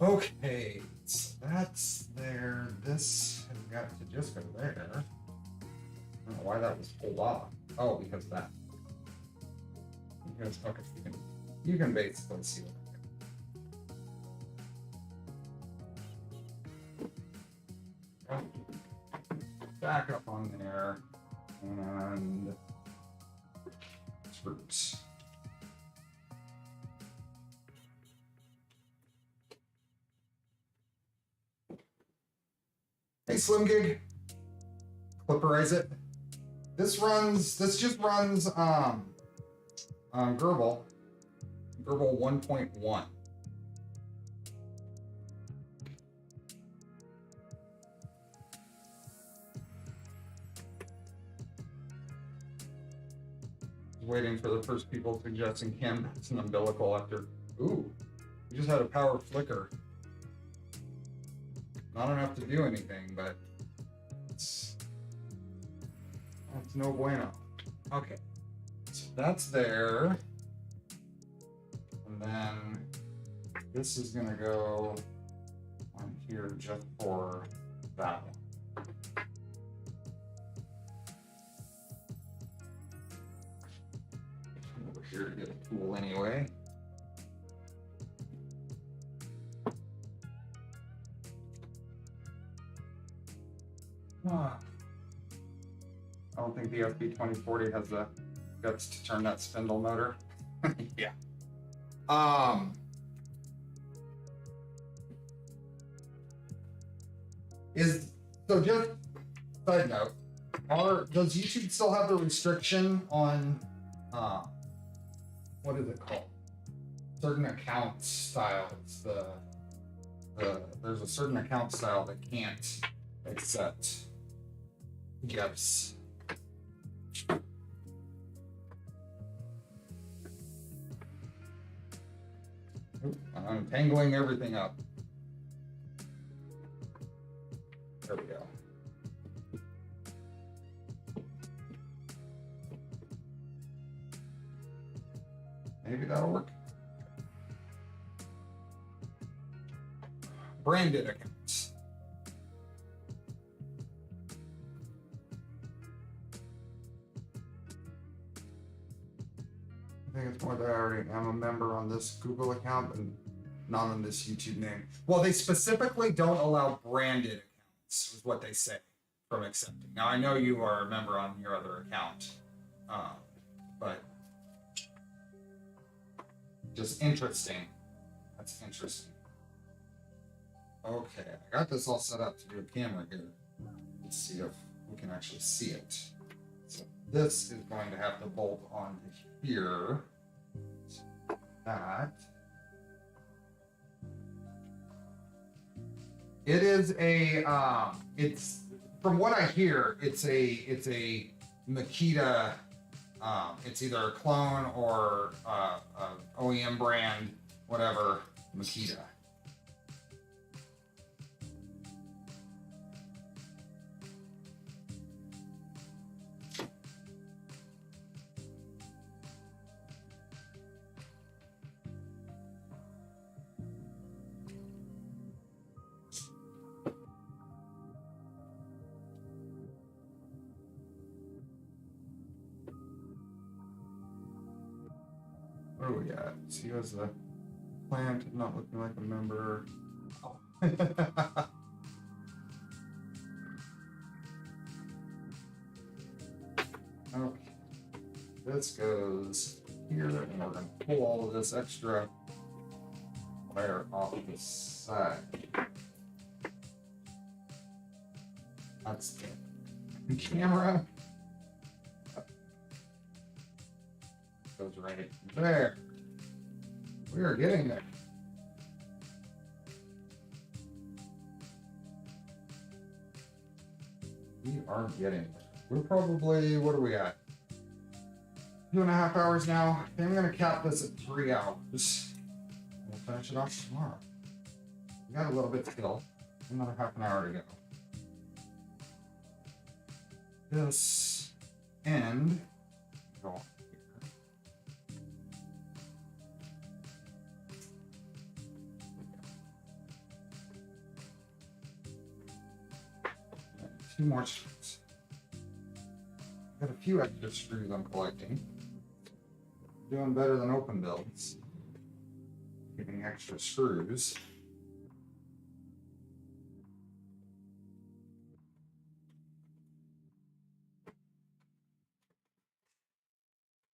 Okay, so that's there. This has got to just go there. I don't know why that was pulled off. Oh, because of that. Because, okay, you can basically see what I'm doing. Back up on there and screws. Hey, Slim Gig, clipperize it. This just runs Gerbil 1.1. Waiting for the first people suggesting canvas and umbilical after. Ooh, we just had a power flicker. Not enough to do anything, but that's no bueno. Okay, so that's there. And then this is gonna go on here just for that one. Over here to get a tool anyway. I don't think the SB2040 has the guts to turn that spindle motor. Yeah. So just side note, does YouTube still have the restriction on what is it called? Certain account styles. There's a certain account style that can't accept GIFs. I'm tangling everything up. There we go. Maybe that'll work. Branded accounts. I think it's more that I already am a member on this Google account and not on this YouTube name. Well, they specifically don't allow branded accounts, is what they say, from accepting. Now, I know you are a member on your other account, but just interesting. That's interesting. Okay, I got this all set up to do a camera here. Let's see if we can actually see it. So this is going to have to bolt onto here. So that. It is a, it's, from what I hear, it's a Makita, it's either a clone or a OEM brand, whatever, Makita. Oh yeah, see as the plant not looking like a member. Oh. Okay, this goes here, and we're going to pull all of this extra wire off the side. That's the camera. Goes right there. We are getting there. We are getting there. We're probably, what are we at? 2.5 hours now. I think I'm going to cap this at 3 hours. We'll finish it off tomorrow. We got a little bit to go. Another half an hour to go. This end, go on here. And 2 more screws. Got a few extra screws I'm collecting. Doing better than open builds. Getting extra screws.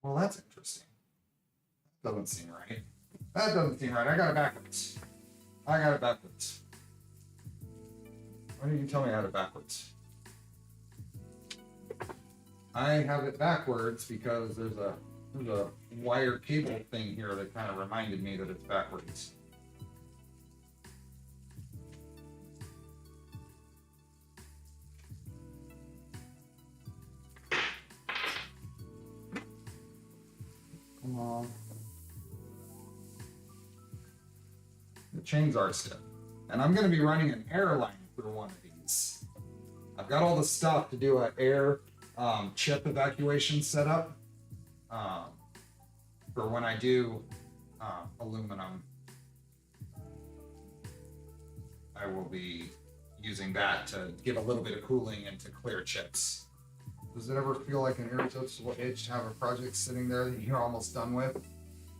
Well, that's interesting. That doesn't seem right. That doesn't seem right. I got it backwards. I got it backwards. Why didn't you tell me I had it backwards? I have it backwards because there's a wire cable thing here that kind of reminded me that it's backwards. Come on. The chains are stiff. And I'm going to be running an air line through one of these. I've got all the stuff to do an air chip evacuation setup for when I do aluminum. I will be using that to give a little bit of cooling and to clear chips. Does it ever feel like an irresistible itch to have a project sitting there that you're almost done with? And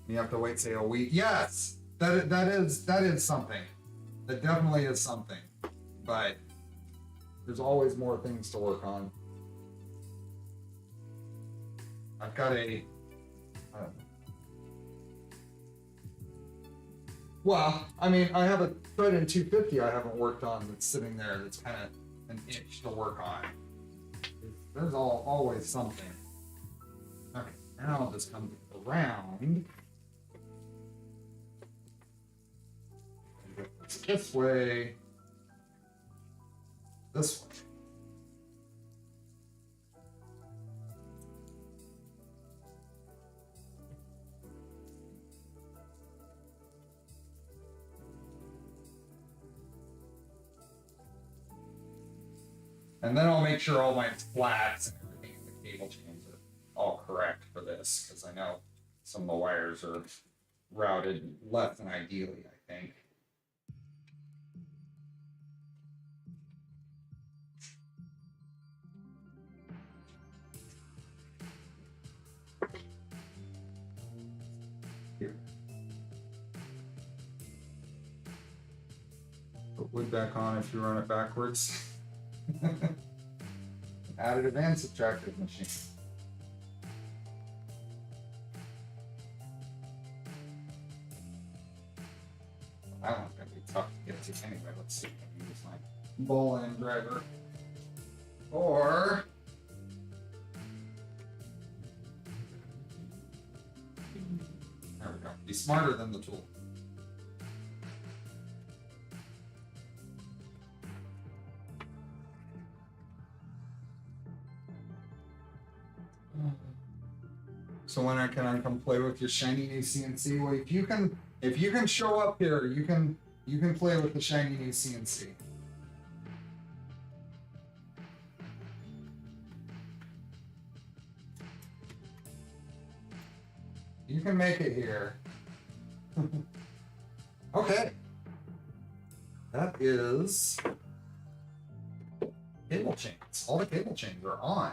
you have to wait, say, a week? Yes, that is something. That definitely is something. But there's always more things to work on. I've got a well, I mean, I have a thread in 250 I haven't worked on that's sitting there that's kind of an itch to work on. There's always something. Okay, now I'll just come around. This way. This way. And then I'll make sure all my flats and everything in the cable chains are all correct for this, because I know some of the wires are routed less than ideally, I think. Here. Put wood back on if you run it backwards. Additive and subtractive machine. That one's gonna be be tough to get to anyway. Let's see if I can use my bowl-in driver. Or there we go. Be smarter than the tool. So when can I come play with your shiny new CNC? Well, if you can show up here, you can play with the shiny new CNC. You can make it here. Okay. That is cable chains. All the cable chains are on.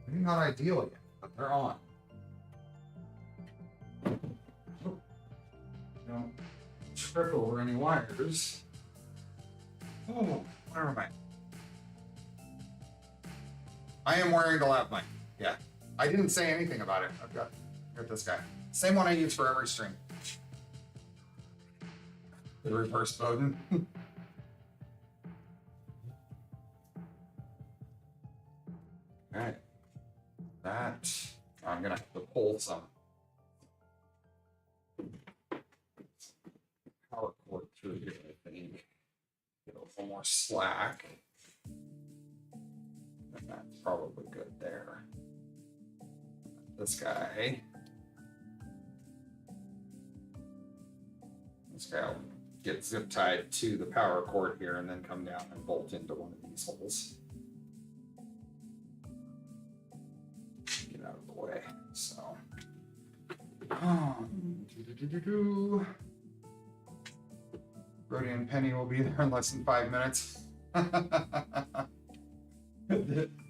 Maybe not ideal yet, but they're on. Don't trip over any wires. Oh, where am I? I am wearing the lav mic. Yeah. I didn't say anything about it. I've got this guy. Same one I use for every stream. The reverse Bowden. Alright. That I'm gonna have to pull some power cord through here, I think. Get a little more slack. And that's probably good there. This guy. This guy will get zip tied to the power cord here and then come down and bolt into one of these holes. Get out of the way. So, Brody and Penny will be there in less than 5 minutes.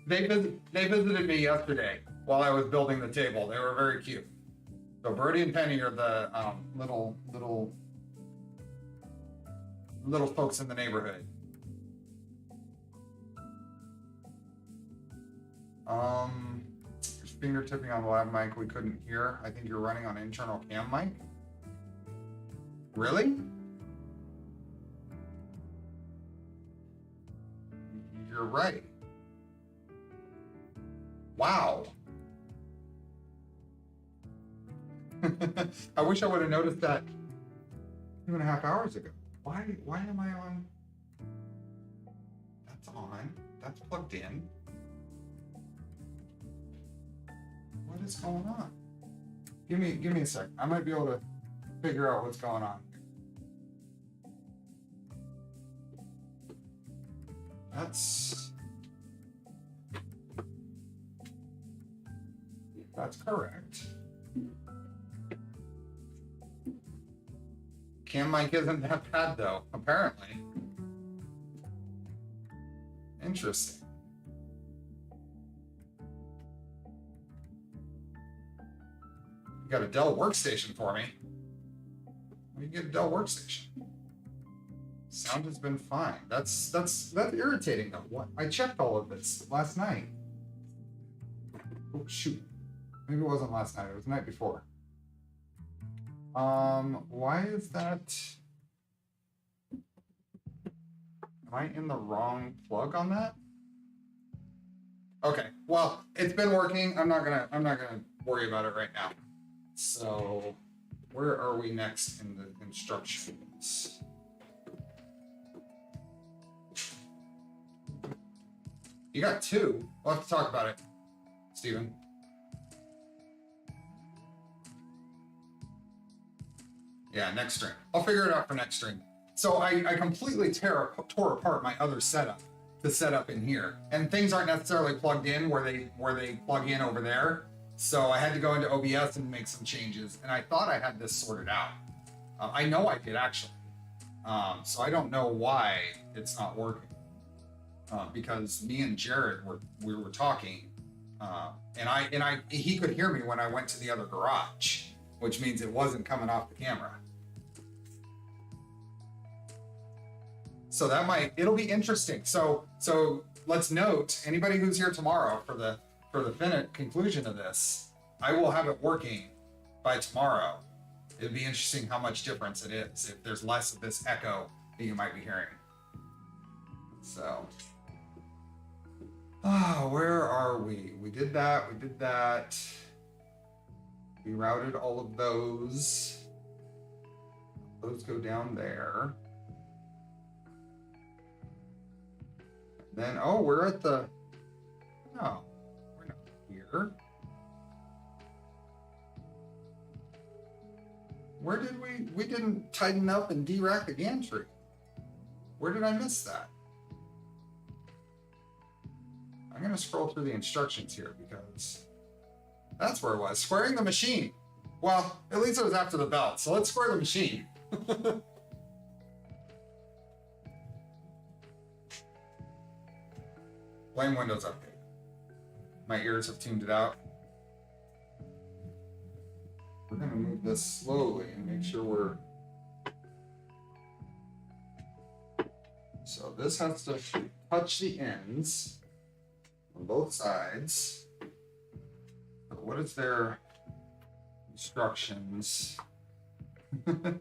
They visited me yesterday while I was building the table. They were very cute. So Brody and Penny are the little folks in the neighborhood. You're finger tipping on the lav mic. We couldn't hear. I think you're running on internal cam mic. Really? You're right. Wow. I wish I would have noticed that 2.5 hours ago. Why am I on? That's on. That's plugged in. What is going on? Give me a sec. I might be able to figure out what's going on. That's correct. Cam mic isn't that bad though, apparently. Interesting. You got a Dell workstation for me. Why do you get a Dell workstation? Sound has been fine. That's irritating though. What? I checked all of this last night. Oh shoot. Maybe it wasn't last night, it was the night before. Why is that? Am I in the wrong plug on that? Okay, well, it's been working. I'm not gonna worry about it right now. So, where are we next in the instructions? You got two. We'll have to talk about it, Steven. Yeah, next stream. I'll figure it out for next stream. So I completely tore apart my other setup to set up in here, and things aren't necessarily plugged in where they plug in over there. So I had to go into OBS and make some changes, and I thought I had this sorted out. I know I did actually. So I don't know why it's not working. Because me and Jared we were talking, and he could hear me when I went to the other garage, which means it wasn't coming off the camera. So it'll be interesting. So let's note, anybody who's here tomorrow for the conclusion of this, I will have it working by tomorrow. it'd be interesting how much difference it is if there's less of this echo that you might be hearing. So, where are we? We did that. We did that. We routed all of those. Those go down there. Then, we're at the. No, we're not here. Where did we didn't tighten up and derack the gantry? Where did I miss that? I'm going to scroll through the instructions here because that's where it was. Squaring the machine. Well, at least it was after the belt, so let's square the machine. Blame Windows Update. My ears have tuned it out. We're going to move this slowly and make sure we're... So this has to touch the ends on both sides. So what is their instructions? I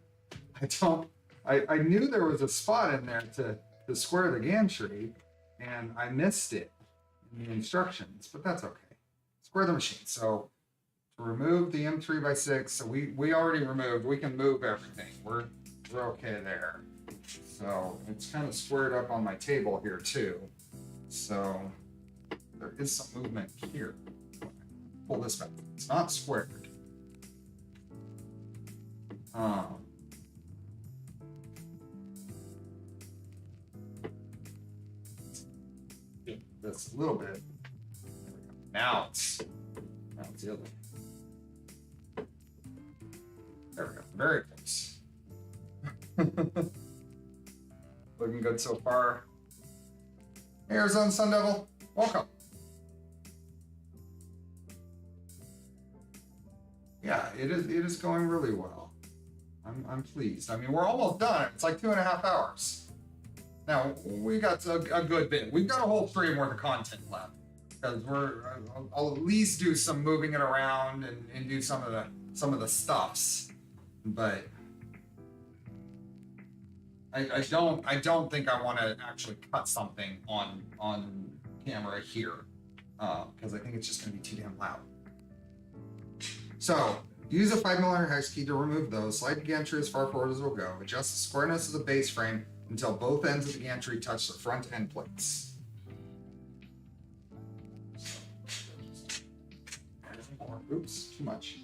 knew there was a spot in there to square the gantry, and I missed it in the instructions, but that's okay. Square the machine. So to remove the M3x6, so we already removed, we can move everything. We're okay there. So it's kind of squared up on my table here too. So there is some movement here. Pull this back. It's not squared. This a little bit. There we go. Now it's the other way. There we go. Very close. Looking good so far. Hey, Arizona Sun Devil, welcome. Yeah, it is going really well. I'm pleased. I mean, we're almost done. It's like 2.5 hours. Now we got a good bit. We've got a whole stream worth of content left because I'll at least do some moving it around and do some of the stuffs, but I don't think I want to actually cut something on camera here because I think it's just going to be too damn loud. So use a 5mm hex key to remove those. Slide the gantry as far forward as it will go. Adjust the squareness of the base frame until both ends of the gantry touch the front end plates. Oops, too much.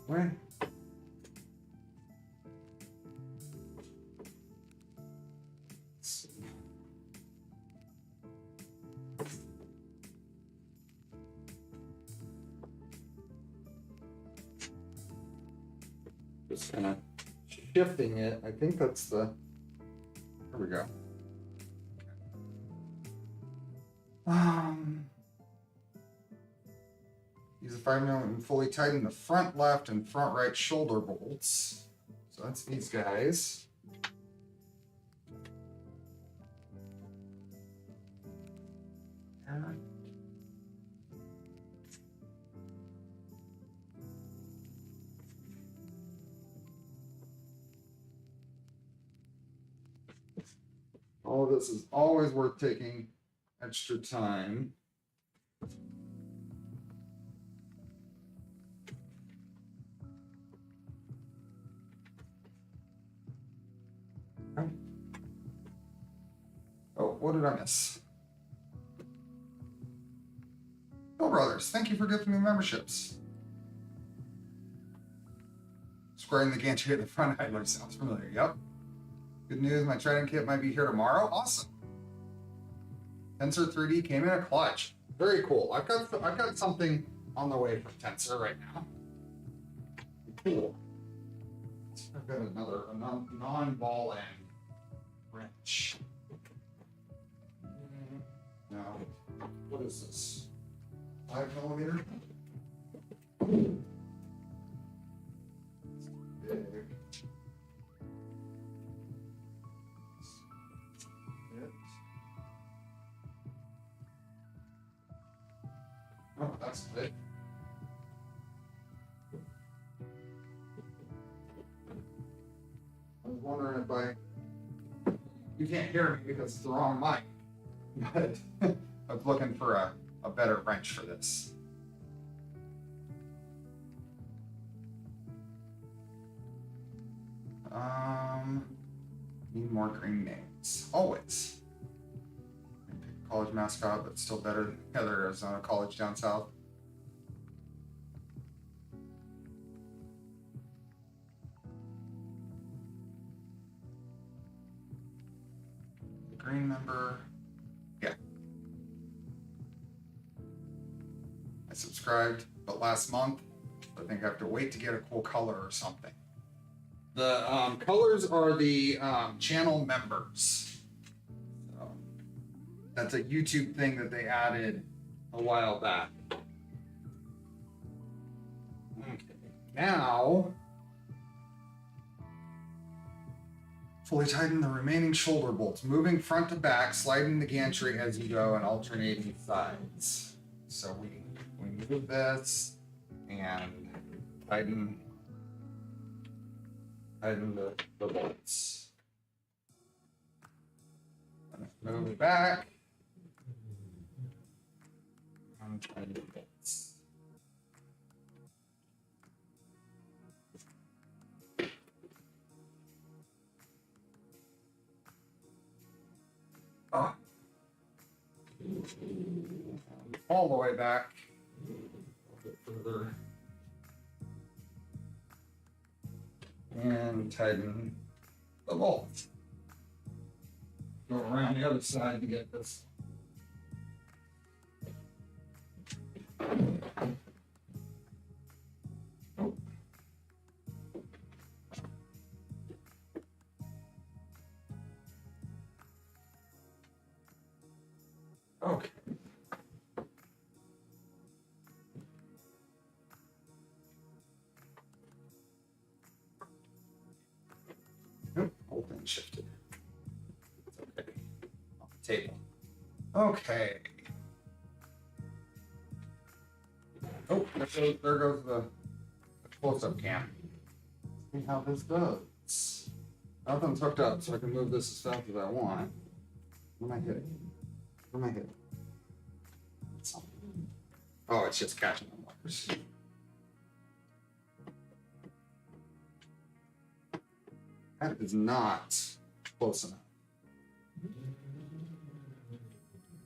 Where? Just kind of shifting it. I think that's the. There we go. Use a 5mm and fully tighten the front left and front right shoulder bolts. So that's these guys. All of this is always worth taking extra time. Oh, what did I miss? Bill Brothers, thank you for gifting me memberships. Squaring the gantry at the front idler sounds familiar. Yep. Good news, my Trident kit might be here tomorrow. Awesome. Tensor 3D came in a clutch. Very cool. I've got something on the way from Tensor right now. Cool. I've got a non-ball end wrench. Now, what is this? 5mm? Big. Oh, that's big. can't hear me because it's the wrong mic. But I was looking for a better wrench for this. Need more green names. Always. College mascot, but still better than Heather Arizona College down south. The green member. Yeah. I subscribed, but last month, I think I have to wait to get a cool color or something. The colors are the channel members. So that's a YouTube thing that they added a while back. Okay, now fully tighten the remaining shoulder bolts, moving front to back, sliding the gantry as you go, and alternating sides. So we move this and tighten the bolts. Move it back. And tighten the bolts. Oh. All the way back. A little bit further. And tighten the bolt. Go around the other side to get this. Oh. Okay. Whole thing shifted. It's okay. Off the table. Okay. Oh, there goes the close-up cam. See how this goes. Nothing's hooked up, so I can move this as fast as I want. What am I hitting? What am I hitting? Oh, it's just catching the wires. That is not close enough.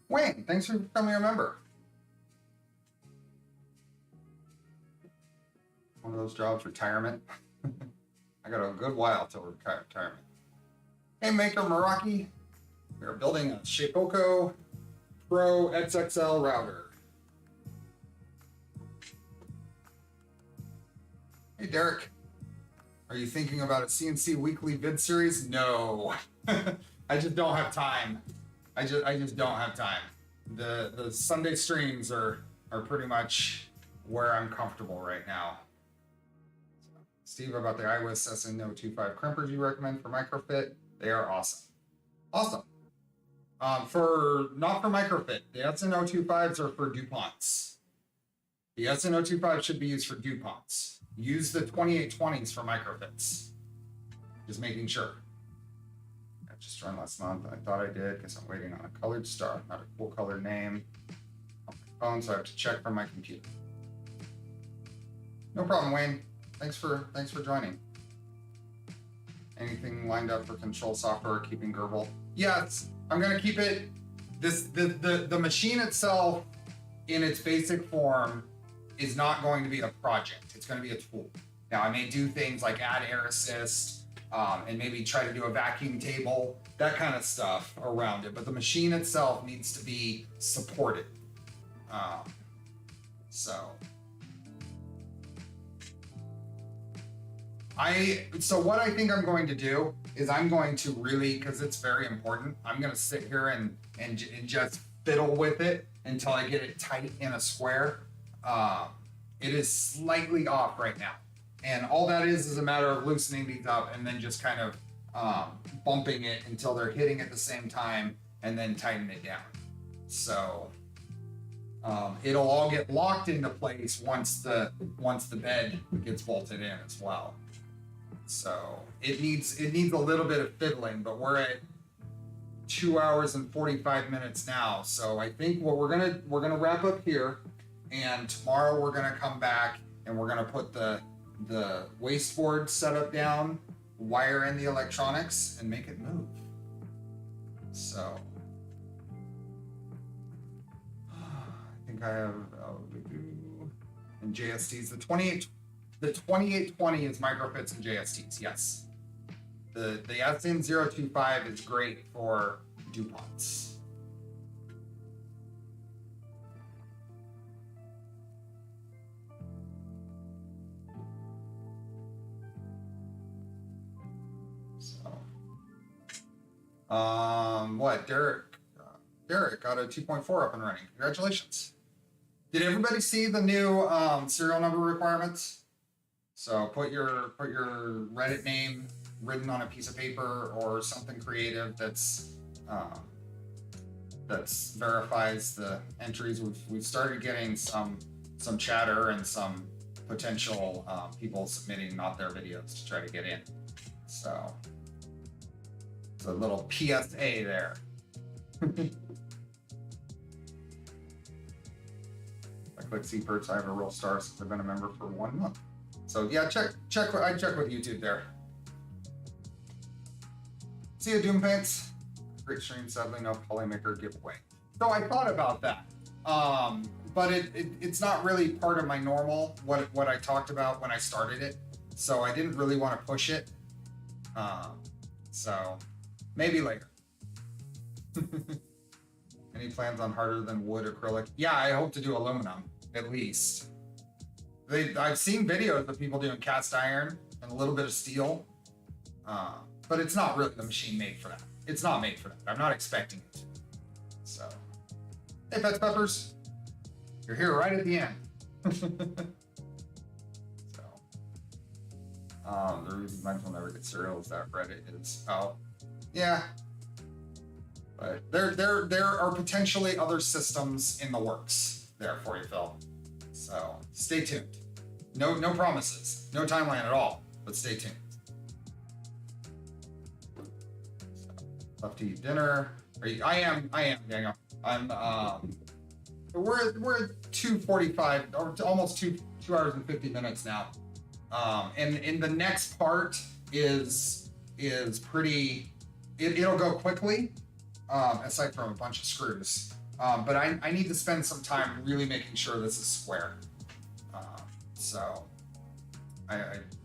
Wayne, thanks for becoming a member. One of those jobs, retirement. I got a good while till retirement. Hey, Maker Meraki. We are building a Shapeoko Pro XXL router. Hey, Derek. Are you thinking about a CNC weekly vid series? No. I just don't have time. I just don't have time. The Sunday streams are pretty much where I'm comfortable right now. Steve, about the iWis SN025 crimpers you recommend for microfit, they are awesome. Awesome. Not for microfit. The SN025s are for DuPonts. The SN025 should be used for DuPonts. Use the 2820s for microfits. Just making sure. I just run last month. I thought I did because I'm waiting on a colored star, not a cool color name on my phone, so I have to check from my computer. No problem, Wayne. Thanks for joining. Anything lined up for control software keeping Gerbil? Yes, I'm gonna keep it. The machine itself in its basic form is not going to be a project. It's going to be a tool. Now I may do things like add air assist and maybe try to do a vacuum table, that kind of stuff around it. But the machine itself needs to be supported. So what I think I'm going to do is I'm going to really, because it's very important, I'm going to sit here and just fiddle with it until I get it tight in a square. It is slightly off right now. And all that is a matter of loosening these up and then just kind of bumping it until they're hitting at the same time and then tighten it down. So it'll all get locked into place once the bed gets bolted in as well. So it needs a little bit of fiddling, but we're at 2 hours and 45 minutes now. So I think what we're gonna wrap up here, and tomorrow we're gonna come back and we're gonna put the wasteboard setup down, wire in the electronics, and make it move. So I think I have and JSTs. The 2820 is microfits and JSTs. Yes. The SN025 is great for DuPonts. What, Derek got a 2.4 up and running. Congratulations. Did everybody see the new serial number requirements? So put your Reddit name written on a piece of paper or something creative that's verifies the entries. We've started getting some chatter and some potential people submitting not their videos to try to get in. So it's a little PSA there. I click see perks. I have a real star since I've been a member for 1 month. So yeah, check with YouTube there. See you, Doom Pants. Great stream. Sadly, no Polymaker giveaway. So I thought about that, but it's not really part of my normal what I talked about when I started it. So I didn't really want to push it. So maybe later. Any plans on harder than wood acrylic? Yeah, I hope to do aluminum at least. I've seen videos of people doing cast iron and a little bit of steel, but it's not really the machine made for that. It's not made for that. I'm not expecting it to. So, hey, Pets Peppers, you're here right at the end. So, the reason mine's will never get cereal is that Reddit is out. Yeah. But there are potentially other systems in the works there for you, Phil. So stay tuned. No promises, no timeline at all, but stay tuned. So, love to eat dinner. I am, Daniel. We're at 2:45 or almost 2 hours and 50 minutes now. And the next part is pretty. It'll go quickly. Aside from a bunch of screws. But I need to spend some time really making sure this is square. So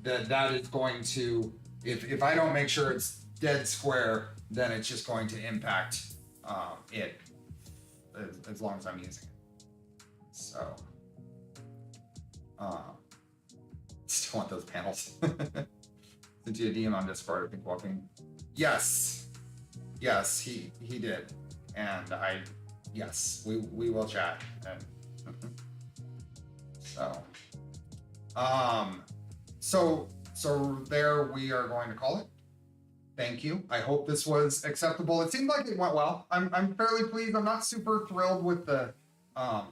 that is going to, if I don't make sure it's dead square, then it's just going to impact it as long as I'm using it. So, still want those panels. Sent you a DM on Discord, I think walking. Yes, he did, and yes, we will chat. And so there we are going to call it. Thank you. I hope this was acceptable. It seemed like it went well. I'm fairly pleased. I'm not super thrilled with the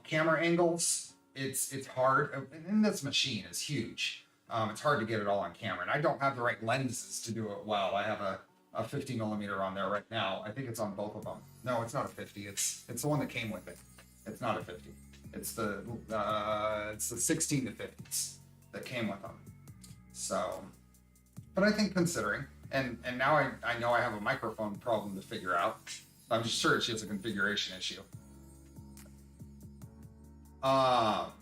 camera angles. It's hard, and this machine is huge. It's hard to get it all on camera, and I don't have the right lenses to do it well. I have a 50 millimeter on there right now. I think it's on both of them. No, it's not a 50. It's the one that came with it. It's not a 50. It's the 16 to 50s that came with them. So, but I think considering, and now I know I have a microphone problem to figure out. I'm just sure it's just a configuration issue. Thought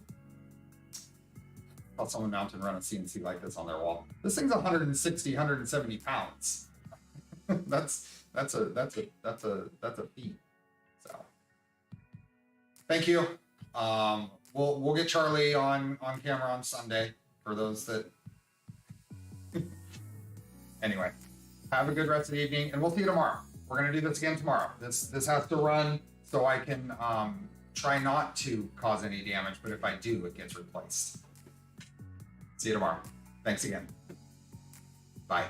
someone mounted and run a CNC like this on their wall. This thing's 160, 170 pounds. that's a feat. So thank you. We'll get Charlie on camera on Sunday for those that anyway, have a good rest of the evening, and we'll see you tomorrow. We're gonna do this again tomorrow. This has to run so I can try not to cause any damage, but if I do, it gets replaced. See you tomorrow. Thanks again. Bye.